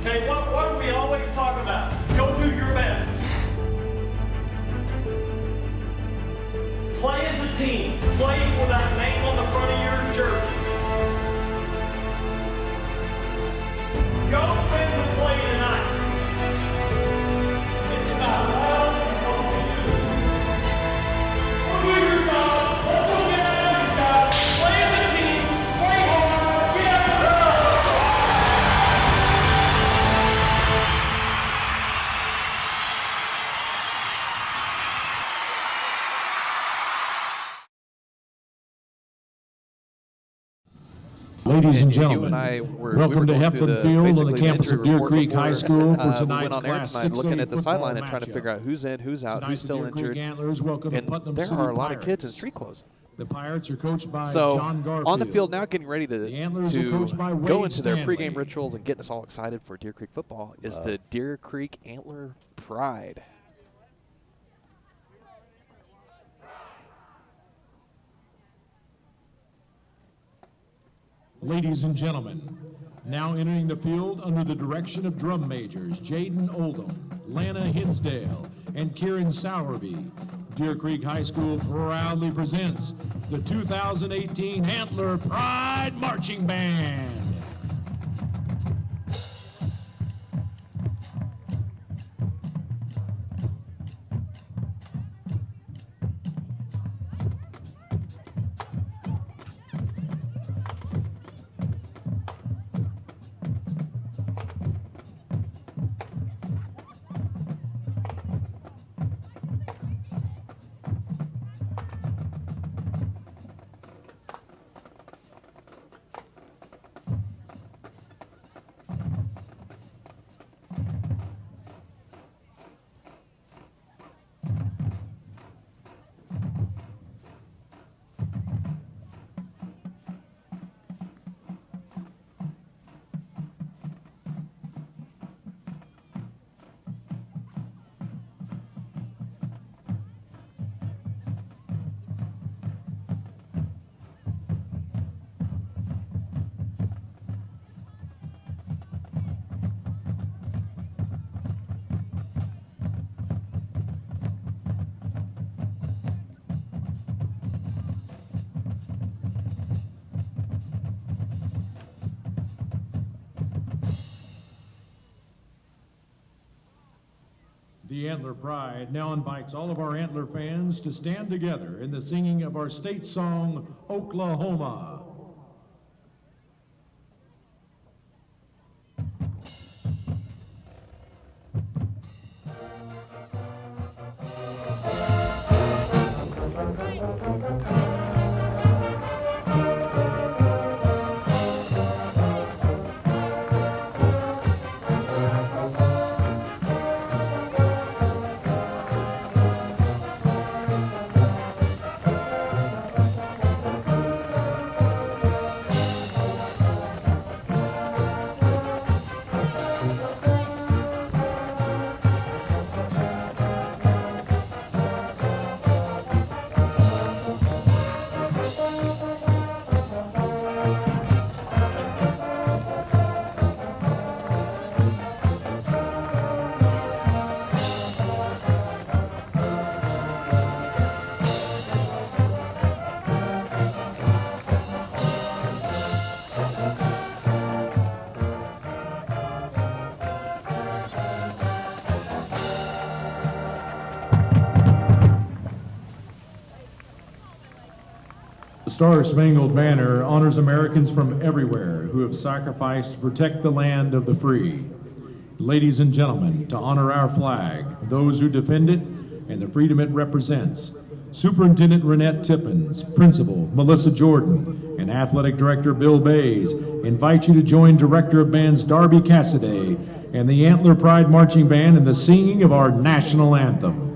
Okay, what do we always talk about? Go do your best. Play as a team. Play for that name on the front of your jersey. Go win the play tonight. It's about us and what we do. We'll do your job. Let's go get out of these guys. Play as a team. Play hard. Get out of Ladies and you gentlemen, and I welcome to Heflin Field on the campus of Deer Creek High School for tonight's Class 6A looking at the football sideline and trying to figure out who's in, who's out, who's still injured. Antlers welcome And Putnam there City are a lot of Pirates. kids in street clothes. The Pirates are coached by So John Garfield. on the field now, getting ready The Antlers are to coached by Wade go into their Stanley. pregame rituals and getting us all excited for Deer Creek football is the Deer Creek Antler Pride. Ladies and gentlemen, now entering the field under the direction of drum majors Jaden Oldham, Lana Hinsdale, and Kieran Sowerby, Deer Creek High School proudly presents the 2018 Antler Pride Marching Band. The Antler Pride now invites all of our Antler fans to stand together in the singing of our state song, Oklahoma. The Star-Spangled Banner honors Americans from everywhere who have sacrificed to protect the land of the free. Ladies and gentlemen, to honor our flag, those who defend it, and the freedom it represents, Superintendent Renette Tippins, Principal Melissa Jordan, and Athletic Director Bill Bays invite you to join Director of Bands Darby Cassidy and the Antler Pride Marching Band in the singing of our national anthem.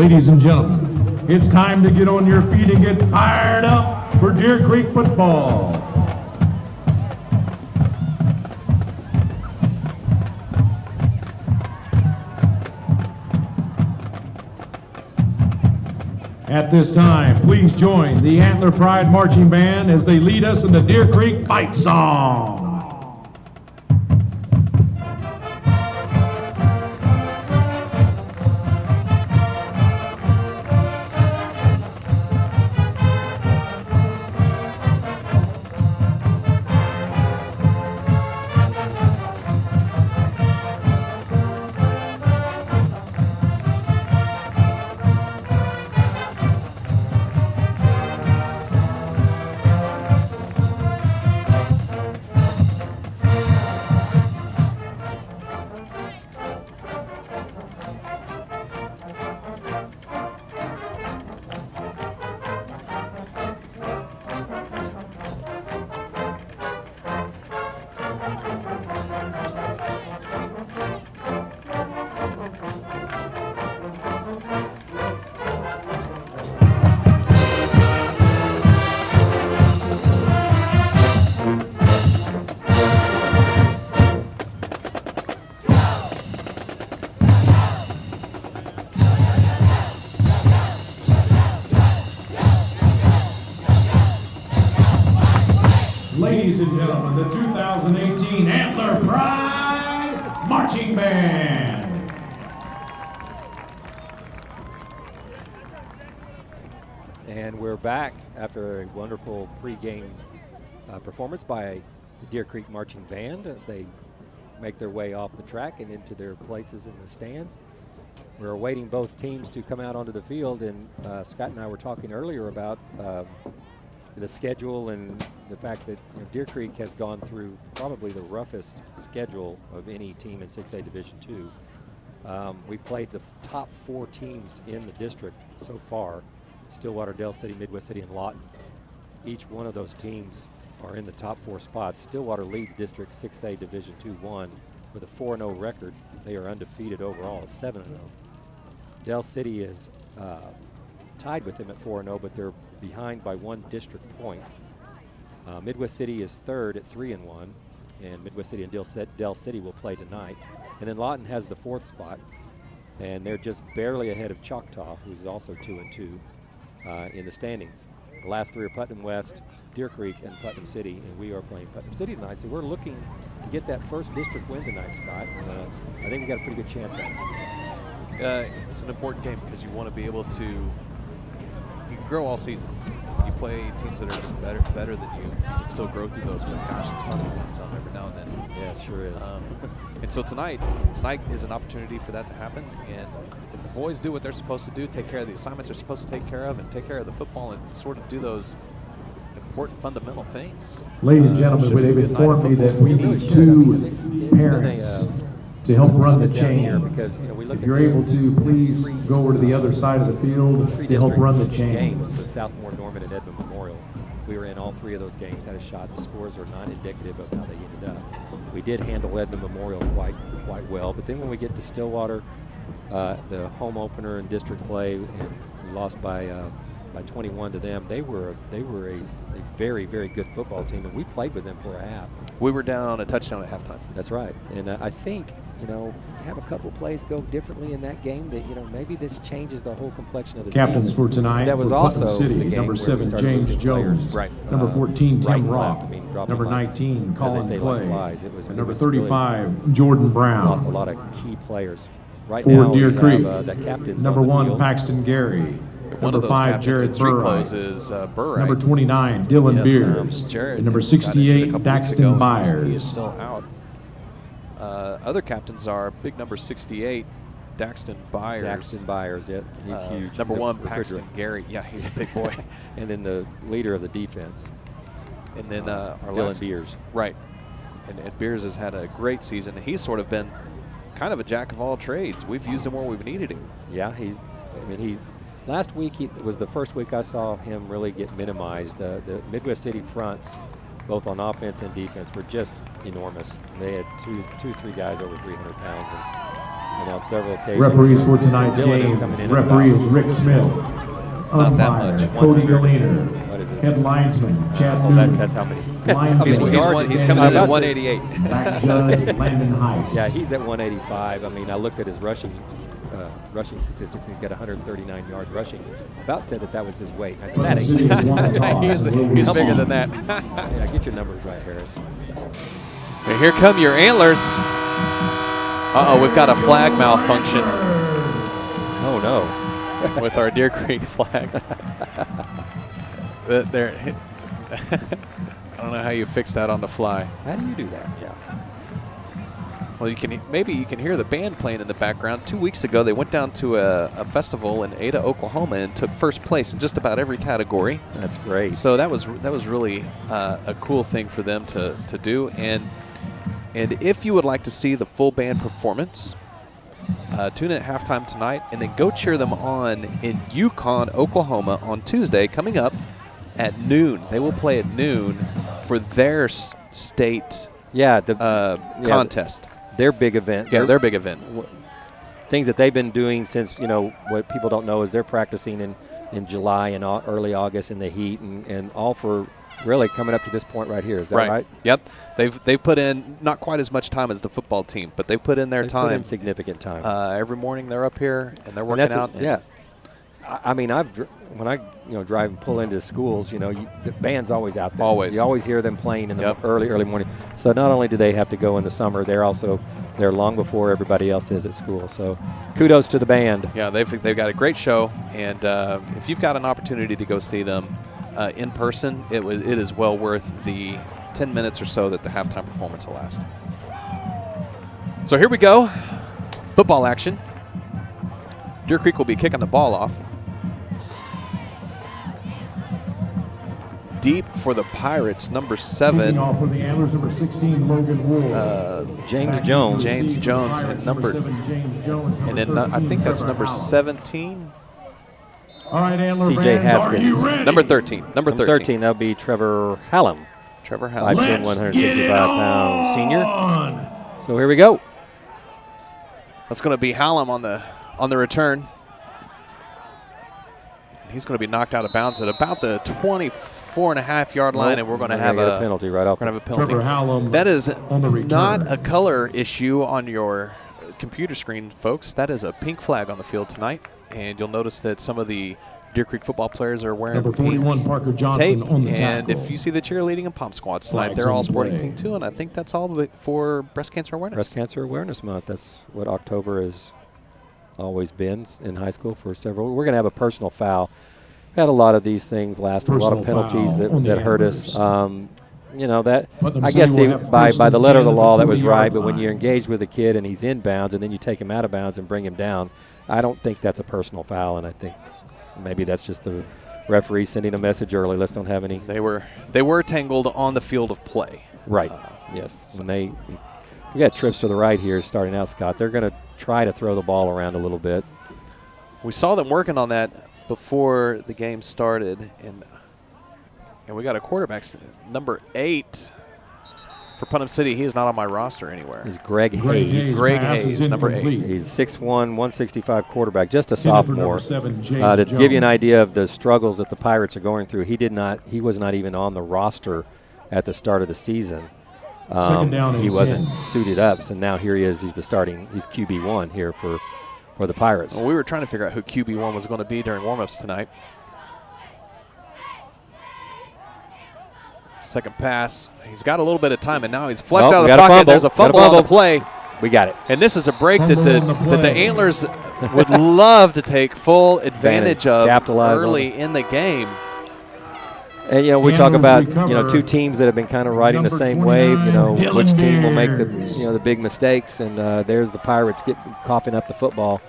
Ladies and gentlemen, it's time to get on your feet and get fired up for Deer Creek football. At this time, please join the Antler Pride Marching Band as they lead us in the Deer Creek Fight Song. Ladies and gentlemen, the 2018 Antler Pride Marching Band. And we're back after a wonderful pregame performance by the Deer Creek Marching Band as they make their way off the track and into their places in the stands. We're awaiting both teams to come out onto the field, and Scott and I were talking earlier about the schedule and the fact that Deer Creek has gone through probably the roughest schedule of any team in 6A Division II. We've played the top 4 teams in the district so far: Stillwater, Dale City, Midwest City, and Lawton. Each one of those teams are in the top 4 spots. Stillwater leads District 6A Division II-1 with a 4-0 record. They are undefeated overall, 7-0. Dale City is tied with them at 4-0, but they're behind by 1 district point. Midwest City is 3rd at 3-1, and Midwest City and Dale City will play tonight. And then Lawton has the 4th spot, and they're just barely ahead of Choctaw, who's also 2-2 in the standings. The last 3 are Putnam West, Deer Creek, and Putnam City, and we are playing Putnam City tonight. So we're looking to get that first district win tonight, Scott. I think we got a pretty good chance at it. It's an important game because you want to be able to grow all season. When you play teams that are just better than you can still grow through those. But gosh, it's fun to win some every now and then. Yeah, it sure is. And so tonight is an opportunity for that to happen. And if the boys do what they're supposed to do, take care of the assignments they're supposed to take care of, and take care of the football, and sort of do those important fundamental things. Ladies and gentlemen, they've informed me that we need 2 parents to help run the chains. Because, we look if you're able to, please go over to the other side of the field to help run the chains. Games with Southmore, Norman, and Edmond Memorial. We were in all 3 of those games, had a shot. The scores are not indicative of how they ended up. We did handle Edmond Memorial quite well, but then when we get to Stillwater, the home opener in district play, and we lost by 21 to them. They were a very, very good football team, and we played with them for a half. We were down a touchdown at halftime. That's right, and I think have a couple plays go differently in that game that maybe this changes the whole complexion of the Captains season. for tonight That was for also Putnam City, the game number where 7, we started James losing Jones. players, Number 14, right Tim and Roth. left. Dropping Number like, 19, as Colin they say, Clay. like flies. It was, And it number was really 35, Jordan Brown. lost a lot of key players. Right For now, Deer we Creek, have that captain's number on the 1, field. Paxton Gary. One Number of those 5, captains Jared in street Burright. clothes is Burright. Number 29, Dylan Yes, Beers. Jared and number got injured a 68, couple weeks ago, Daxton and Byers. He is still out. Other captains are big number 68, Daxton Byers. Daxton Byers, yeah, he's huge. Number He's a 1, refrigerator. Paxton Gary. Yeah, he's a big boy. And then the leader of the defense, And then our Dylan last, Beers. Right. And Beers has had a great season. And he's sort of been kind of a jack of all trades. We've used him where we've needed him. Yeah, last week it was the first week I saw him really get minimized. The Midwest City fronts, both on offense and defense, were just enormous. They had two, 3 guys over 300 pounds. And And on several occasions, Referees for tonight's Dylan is game. coming in Referee and is Rick Smith. Not that Umpire much. Cody 100. Galliner. What is it? Head linesman Chad Oh, Newman. that's how many. Line how judge, many yards He's is coming that? in at About 188. Back judge Landon Heiss. Yeah, he's at 185. I mean, I looked at his rushing statistics. He's got 139 yards rushing. About said that was his weight. I said, that City has won the toss He's and will bigger receive. than that. yeah, get your numbers right, Harris. And here come your Antlers. Uh-oh, we've got a flag malfunction Oh, no. with our Deer Creek flag. There. I don't know how you fix that on the fly. How do you do that? Yeah. Well, maybe you can hear the band playing in the background. 2 weeks ago, they went down to a festival in Ada, Oklahoma, and took first place in just about every category. That's great. So that was really a cool thing for them to do. And if you would like to see the full band performance, tune in at halftime tonight, and then go cheer them on in Yukon, Oklahoma, on Tuesday coming up at noon. They will play at noon for their state contest. Their big event. Yeah, their big event. Things that they've been doing since, what people don't know is they're practicing in July and early August in the heat and all for really coming up to this point right here. Is that right? Yep. They've put in not quite as much time as the football team, but they've put in their time. Put in significant time. Every morning they're up here and they're working out. Yeah. I mean, when I drive and pull into schools, the band's always out there. Always. You always hear them playing in the early morning. So not only do they have to go in the summer, they're there long before everybody else is at school. So kudos to the band. Yeah, they've got a great show, and if you've got an opportunity to go see them in person, it is well worth the 10 minutes or so that the halftime performance will last. So here we go, football action. Deer Creek will be kicking the ball off. Deep for the Pirates, number 7. Kicking off for the Antlers, number 16, Logan Wool. James Jones. James Jones and number, James Jones, and then 13, I think that's Trevor number Howell. 17. All right, Antler C.J. fans, are you Haskins. ready? Number 13. Number 13. That would be Trevor Hallam. Trevor Howell. 5'10", 165-pound senior. On. So here we go. That's going to be Hallam on the return. He's going to be knocked out of bounds at about the 24.5-yard line, and we're going to have a penalty right off. We're going to have a penalty. Trevor Hallam That is on the return. not a color issue on your computer screen, folks. That is a pink flag on the field tonight, and you'll notice that some of the Deer Creek football players are wearing Number 41, pink Parker Johnson tape, on the and tackle. if you see the cheerleading and pom squads tonight, Flags they're on all the sporting play. pink too, and I think that's all for Breast Cancer Awareness. Breast Cancer Awareness Month. That's what October has always been in high school for several. We're going to have a personal foul. Had a lot of these things last week, a lot of Personal penalties foul on the that hurt us. Antlers. That I City guess will have by first the and letter of 10 the at law the that was 40-yard right, but when line. you're engaged with a kid and he's in bounds and then you take him out of bounds and bring him down, I don't think that's a personal foul, and I think maybe that's just the referee sending a message early. Let's don't have any. They were tangled on the field of play. Right. Yes. When we got trips to the right here starting out, Scott. They're going to try to throw the ball around a little bit. We saw them working on that before the game started, and we got a quarterback, number 8 for Putnam City. He is not on my roster anywhere. Is Greg Hayes. Greg pass Hayes, is number 8. incomplete. He's 6'1", 165 quarterback, just a Intended for sophomore. number 7, James To give you an Jones. idea of the struggles that the Pirates are going through, he was not even on the roster at the start of the season. Second down and He 10. wasn't suited up, so now here he is. He's he's QB1 here for the Pirates. Well, we were trying to figure out who QB1 was going to be during warmups tonight. Second pass. He's got a little bit of time, and now he's flushed out of the pocket. There's a fumble on the play. We got it. And this is a break that Fumble on the the play. Antlers would love to take full advantage of Capitalize on early in the game. And we The talk Antlers about recover two teams that have been kind of riding the number same wave. 29, Which Dylan team will make Beers. the big mistakes, and there's the Pirates coughing up the football.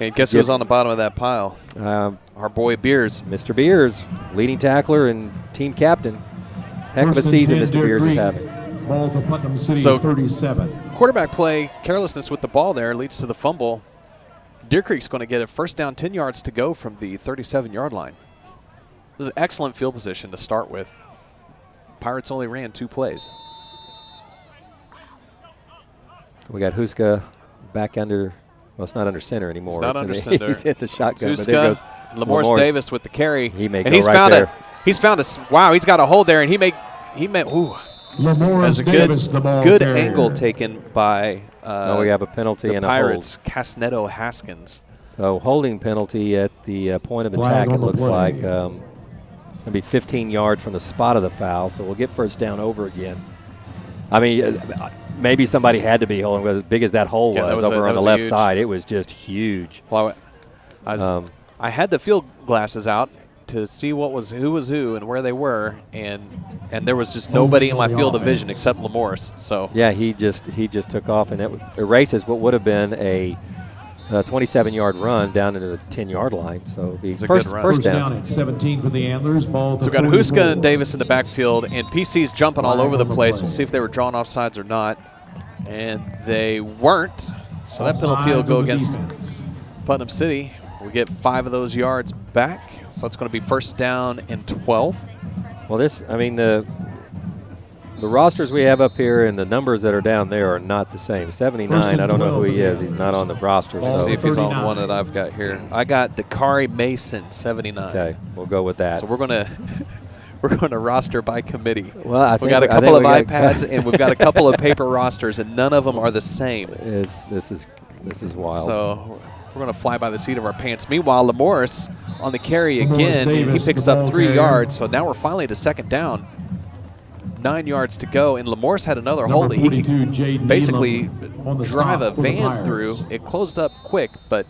And guess who's on the bottom of that pile? Our boy Beers. Mr. Beers, leading tackler and team captain. Heck of a First and season 10, Mr. Deer Beers is Creek. having. Ball to Putnam City, So- 37. Quarterback play, carelessness with the ball there leads to the fumble. Deer Creek's going to get a first down, 10 yards to go from the 37-yard line. This is an excellent field position to start with. Pirates only ran 2 plays. We got Huska back under Well, it's not under center anymore. It's not It's under in center. He's hit the shotgun. But Tuska, there goes Lamorse Davis with the carry. He may and go he's right found there. He's found a wow. He's got a hold there, and he ooh. Lamorse That's a Davis, the ball good carrier. angle taken by Now we have a penalty the and Pirates, Casneto Haskins. a hold. So holding penalty at the point of Flag attack, on it the looks play. like. Going to be 15 yards from the spot of the foul, so we'll get first down over again. I mean, maybe somebody had to be holding, but as big as that hole Yeah, that was was over that on the was left huge. side, it was just huge. Well, I had the field glasses out to see who was who and where they were, and there was just nobody in my field of vision except Lamorse. So Yeah, he just took off, and it erases what would have been a 27-yard run down into the 10-yard line. So it'll be It's a first good run. First down. down at 17 for the Antlers. Ball at the we've got 44. Huska and Davis in the backfield, and PC's jumping all Flag over the on the place. play. We'll see if they were drawn offsides or not, and they weren't. So that penalty will Offsides go of the against defense. Putnam City. We get 5 of those yards back, so it's going to be first down and 12. Well, the rosters we have up here and the numbers that are down there are not the same. 79, First and I don't know who 12 he is. He's not on the roster. Ball Let's see So if he's on 39. one that I've got here. I got Dakari Mason, 79. okay, we'll go with that. So we're gonna roster by committee. Well, I We think got a I think couple of we got- iPads and we've got a couple of paper rosters, and none of them are the same. This is wild. So we're gonna fly by the seat of our pants. Meanwhile, Lamorse on the carry Lamorse again, and he Davis, picks the up ball 3 carrier. yards. So now we're finally to second down. 9 yards to go, and Lamorse had another Number hole that he 42, could Jaden basically Elam on the drive stop a for the van Pirates. through. It closed up quick, but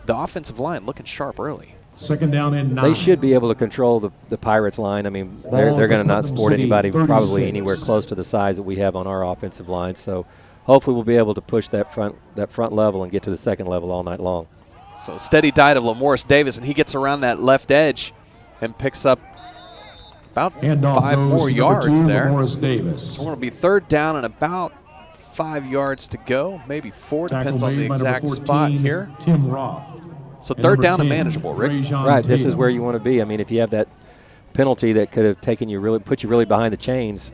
the offensive line looking sharp early. Second down and 9. They should be able to control the Pirates line. I mean, Ball they're at going to the not Putnam sport City anybody probably 36. anywhere close to the size that we have on our offensive line. So hopefully we'll be able to push that front level and get to the second level all night long. So steady diet of Lamorse Davis, and he gets around that left edge and picks up about Handoff 5 goes more to number yards 2, there. Lamorse Davis. We're going to be third down and about 5 yards to go, maybe 4, depends Tackle on the made by number exact 14, spot here. Tim Roth. So And third number down and 10, manageable, Rick. Rajon Right, this is Tatum. where you want to be. I mean, if you have that penalty that could have put you really behind the chains,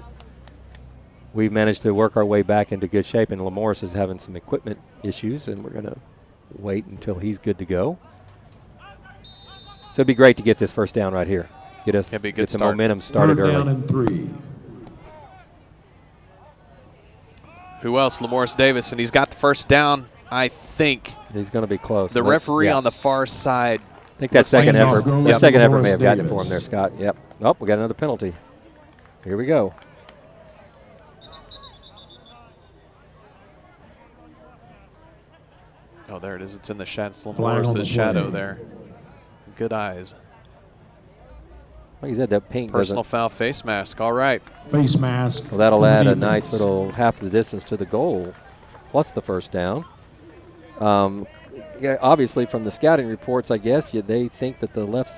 we've managed to work our way back into good shape. And Lamorse is having some equipment issues, and we're going to wait until he's good to go. So it'd be great to get this first down right here. Get It'd be a good get some start. momentum started Third down early. and 3. Who else? Lamorse Davis, and he's got the first down, I think. He's going to be close. The referee on the far side. I think that second like effort. Handoff That goes second to effort may have Lamorse gotten it for him there, Davis. Scott. Yep. Oh, we got another penalty. Here we go. Oh, there it is. It's in the Flag on the Lamorse's shadow play. there. Good eyes. Like you said, that pink Personal doesn't. foul face mask. All right. Face mask. Well, that'll for the add a defense. nice little half the distance to the goal, plus the first down. Yeah, obviously, from the scouting reports, I guess they think that the right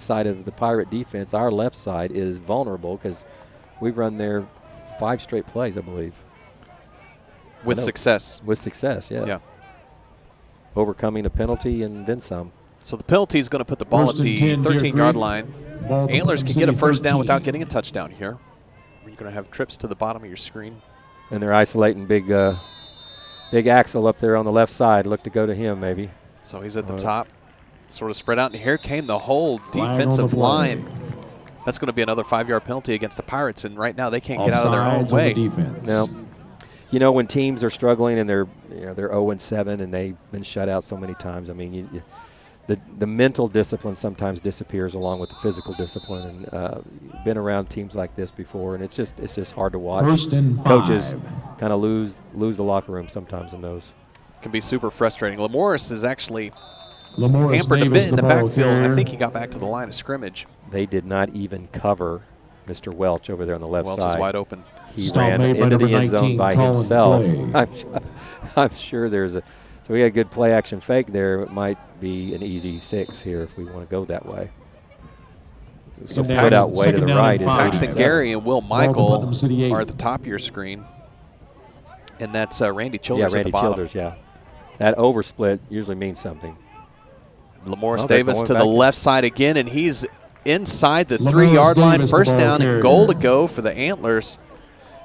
side of the Pirate defense, our left side, is vulnerable because we've run there 5 straight plays, I believe. With I know. success. With success, yeah. Yeah. Overcoming a penalty and then some. So the penalty is going to put the ball First at and the 10, Deer 13-yard Creek. line. Ball at the Antlers Putnam can get a City first down 13. without getting a touchdown here. You're going to have trips to the bottom of your screen. And they're isolating big Axel up there on the left side. Look to go to him, maybe. So he's at the All right. top, sort of spread out. And here came the whole Flag on defensive the play. line. That's going to be another 5-yard penalty against the Pirates. And right now they can't get out of their Offsides own on the way. defense. Now, you know, when teams are struggling and they're 0-7 and they've been shut out so many times, I mean, the mental discipline sometimes disappears along with the physical discipline. And been around teams like this before, and it's just hard to watch. First and 5. Coaches kind of lose the locker room sometimes in those. Can be super frustrating. Lamorse is actually Lamorse hampered a Davis, bit in the ball backfield. I carrier. think he got back to the line of scrimmage. They did not even cover Mr. Welch over there on the left Welch side. is wide open. He Stop ran made by into the number end zone 19, by Colin himself. Clay. I'm sure there's a – so we got a good play action fake there. It might be an easy 6 here if we want to go that way. So Second split down- out way to second the down right and is five. Paxton 87. Gary and Will to Michael Putnam City 8. are at the top of your screen. And that's Randy Childers Yeah, at Randy the bottom. Childers, yeah. That oversplit usually means something. Lamorse Oh, they're Davis going to the back. left side again, and he's inside the Lamorse 3-yard line. Davis, the First ball down and carrier. goal to go for the Antlers.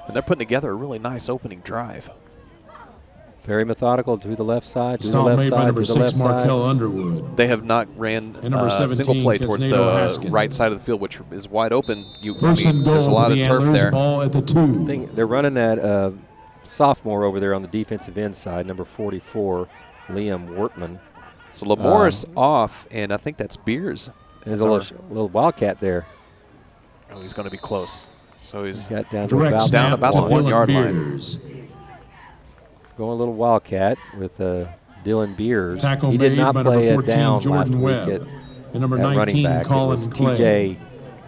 And they're putting together a really nice opening drive. Very methodical to the left side, to the Stop left made by side, number to the 6, left side. Markel Underwood. They have not ran And number a 17, single play towards the Casnado Haskins. right side of the field, which is wide open. First and goal there's a lot for of the turf Antlers, there. ball at the 2. They're running that sophomore over there on the defensive end side, number 44, Liam Wortman. So Lamore's off, and I think that's Beers. There's a little wildcat there. Oh, he's going to be close. So he's Got down to Direct about, down about the to 1 Dylan yard Beers. line. going a little wildcat with Dylan Beers. Tackle He did made not by play number a 14, down Jordan last week Webb. at And number running 19, back. Colin It was Clay. TJ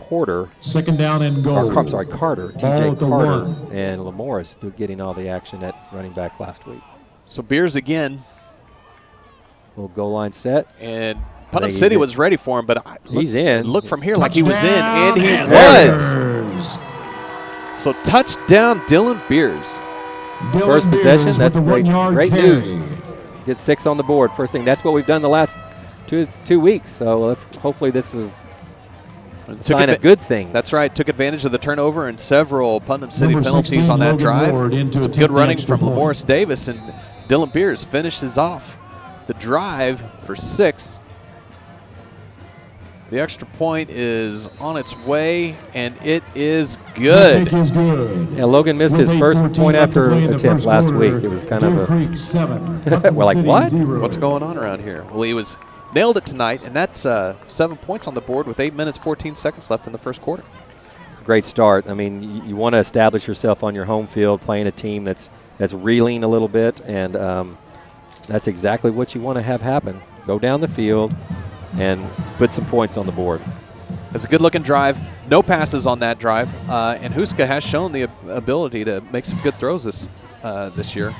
Porter. Second down and goal. Or, I'm sorry, Carter. Ball TJ at the Carter 1. and Lamoris getting all the action at running back last week. So Beers again, Little goal line set. and Putnam he's City in. was ready for him, but He's in. Look from here like he was in, and he Touchdown, was. Antlers. So touchdown, Dylan Beers. Dylan First Beers possession, with that's the great, 1 yard great carry. news. Get 6 on the board. First thing. That's what we've done the last two weeks. So hopefully this is a sign of good things. That's right. Took advantage of the turnover and several Putnam City Number penalties 16, on that Logan Ward, in drive. to Some attempt good the running extra from point. Lamoris Davis, and Dylan Beers finishes off the drive for 6. The extra point is on its way, and it is good. Kick is good. Yeah, Logan missed his With first 8:14 point left to after play in the attempt first last quarter. week. It was kind Deer of a Creek 7, Putnam We're like, City what? 0. What's going on around here? Well, he nailed it tonight, and that's 7 points on the board with 8 minutes, 14 seconds left in the first quarter. great start. I mean, you want to establish yourself on your home field, playing a team that's reeling a little bit, and that's exactly what you want to have happen. Go down the field and put some points on the board. It's a good-looking drive. No passes on that drive, and Huska has shown the ability to make some good throws this year.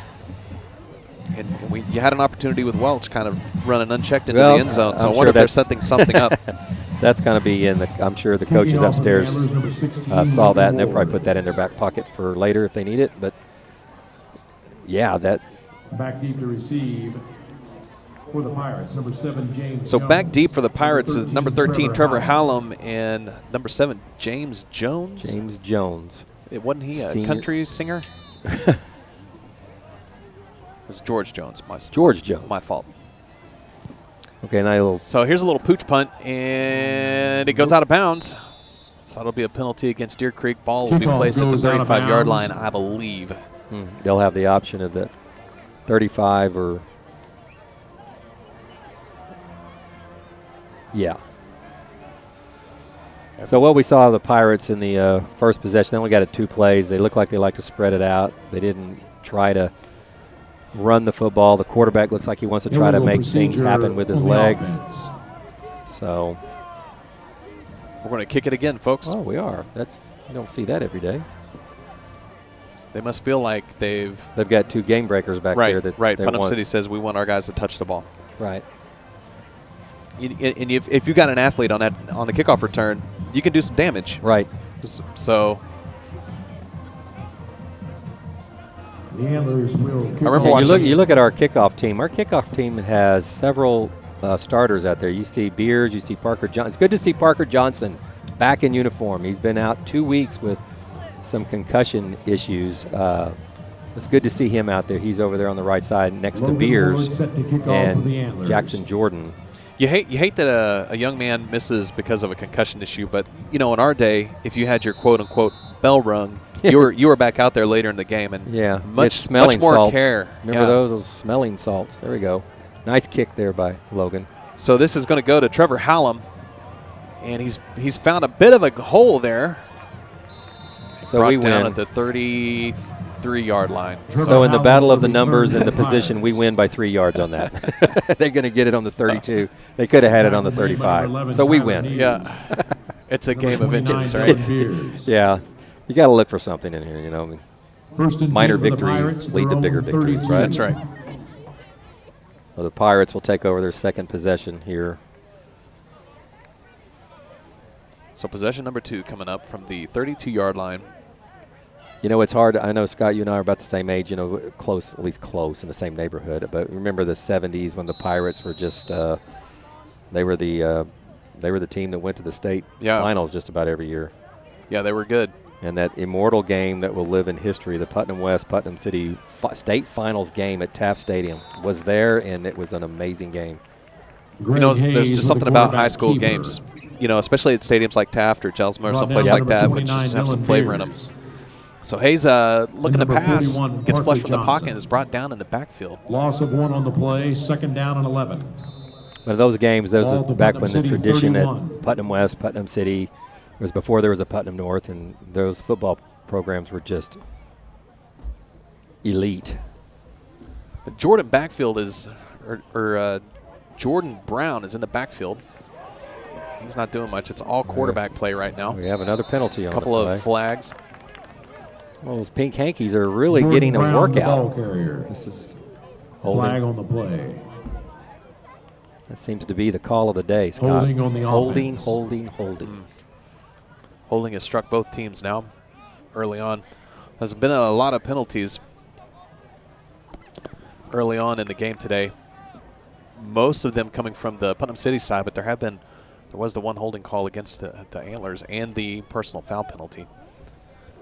And you had an opportunity with Welch kind of running unchecked into the end zone, so I wonder if they're setting something up. That's going to be in the. I'm sure the coaches upstairs saw that, and they'll probably put that in their back pocket for later if they need it. But yeah, that. Back deep to receive for the Pirates, number 7, James. So Jones. back deep for the Pirates is number 13, Trevor Hallam. Hallam, and number 7, James Jones. James Jones. Wasn't he a Senior. country singer? It's George Jones. George Jones. My fault. Okay, now a little. So here's a little pooch punt, and it goes out of bounds. So it'll be a penalty against Deer Creek. Ball will be Kickoff placed at the goes out of 35-yard bounds. line, I believe. They'll have the option of the 35 or. Yeah. So what we saw of the Pirates in the first possession, they only got it 2 plays. They look like they like to spread it out. They didn't try to run the football. The quarterback looks like he wants to try to make things happen with his legs. So. We're going to kick it again, folks. Oh, we are. You don't see that every day. They must feel like they've got 2 game breakers back there. Right. They Putnam want. City says we want our guys to touch the ball. Right. And if you got an athlete on the kickoff return, you can do some damage. Right. So The Antlers will kick I remember off. watching- You look at our kickoff team. Our kickoff team has several starters out there. You see Beers, you see Parker Johnson. It's good to see Parker Johnson back in uniform. He's been out 2 weeks with some concussion issues. It's good to see him out there. He's over there on the right side next to Logan Beers Ward set to kick off for the and Antlers. Jackson Jordan. you hate that a young man misses because of a concussion issue, but in our day, if you had your quote unquote bell rung, you were back out there later in the game, and Yeah, much smelling more salts. care. Remember those smelling salts? There we go. Nice kick there by Logan. So this is going to go to Trevor Hallam, and he's found a bit of a hole there. So Brought we down win. at the 33-yard line. So in the battle of the Hallam numbers and the returns position, we Pirates. win by 3 yards on that. They're going to get it on the 32. They could have had it on the 35. So we win. Yeah, it's a game of 29, inches, Dylan right? Beers. Yeah, you got to look for something in here. I mean, First and minor 10 for the victories Pirates, lead to their bigger own victories, 32. right? That's right. Well, the Pirates will take over their second possession here. So possession number 2 coming up from the 32-yard line. It's hard. I know, Scott, you and I are about the same age, close, at least close in the same neighborhood. But remember the 70s when the Pirates were just they were the team that went to the state finals just about every year. Yeah, they were good. And that immortal game that will live in history, the Putnam West, Putnam City state finals game at Taft Stadium was there, and it was an amazing game. You know, there's just something about high school games, you know, especially at stadiums like Taft or Jelsma or someplace like that, which just have some flavor in them. So Hayes looking to pass, gets flushed from the pocket and is brought down in the backfield. Loss of 1 on the play, 2nd down and 11. But those games, those Ball was to back Putnam when the City, tradition 31. at Putnam West, Putnam City, it was before there was a Putnam North, and those football programs were just elite. The Jordan backfield is, Jordan Brown is in the backfield. He's not doing much. It's all quarterback play right now. We have another penalty on a couple the play. of flags. Well, those pink hankies are really Jordan getting a Brown, the workout. ball carrier. This is Flag holding. on the play. That seems to be the call of the day, Scott. Holding on the holding, offense. holding. Holding has struck both teams now early on. There's been a lot of penalties early on in the game today. Most of them coming from the Putnam City side, but there was the one holding call against the Antlers and the personal foul penalty.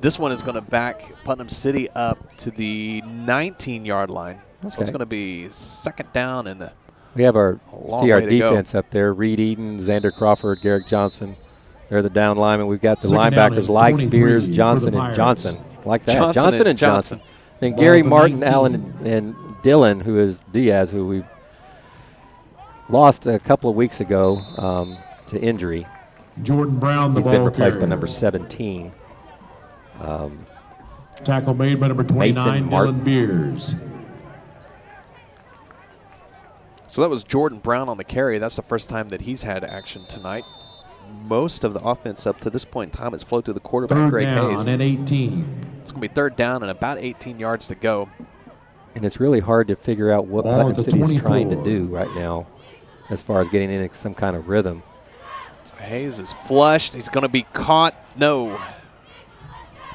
This one is going to back Putnam City up to the 19-yard line. So it's Okay. going to be 2nd down and We have our long way to go. defense up there. Reed Eden, Xander Crawford, Garrick Johnson. They're the down linemen. We've got the 2nd down linebackers and like 23 Spears, for the Johnson, and Pirates. Johnson. Like that. Johnson and Johnson. Then Ball Gary to Martin, 19. Allen, and Dylan, who is Diaz, who we lost a couple of weeks ago to injury. Jordan Brown, the He's ball been replaced by carrier. number 17. Tackle made by number 29, Martin. Dylan Beers. So that was Jordan Brown on the carry. That's the first time that he's had action tonight. Most of the offense up to this point in time has flowed to the quarterback, 3rd Greg down Hayes. and 18. It's going to be 3rd down and about 18 yards to go. And it's really hard to figure out what Ball Putnam at the City is trying to 24. do right now as far as getting in some kind of rhythm. So Hayes is flushed. He's going to be caught. No.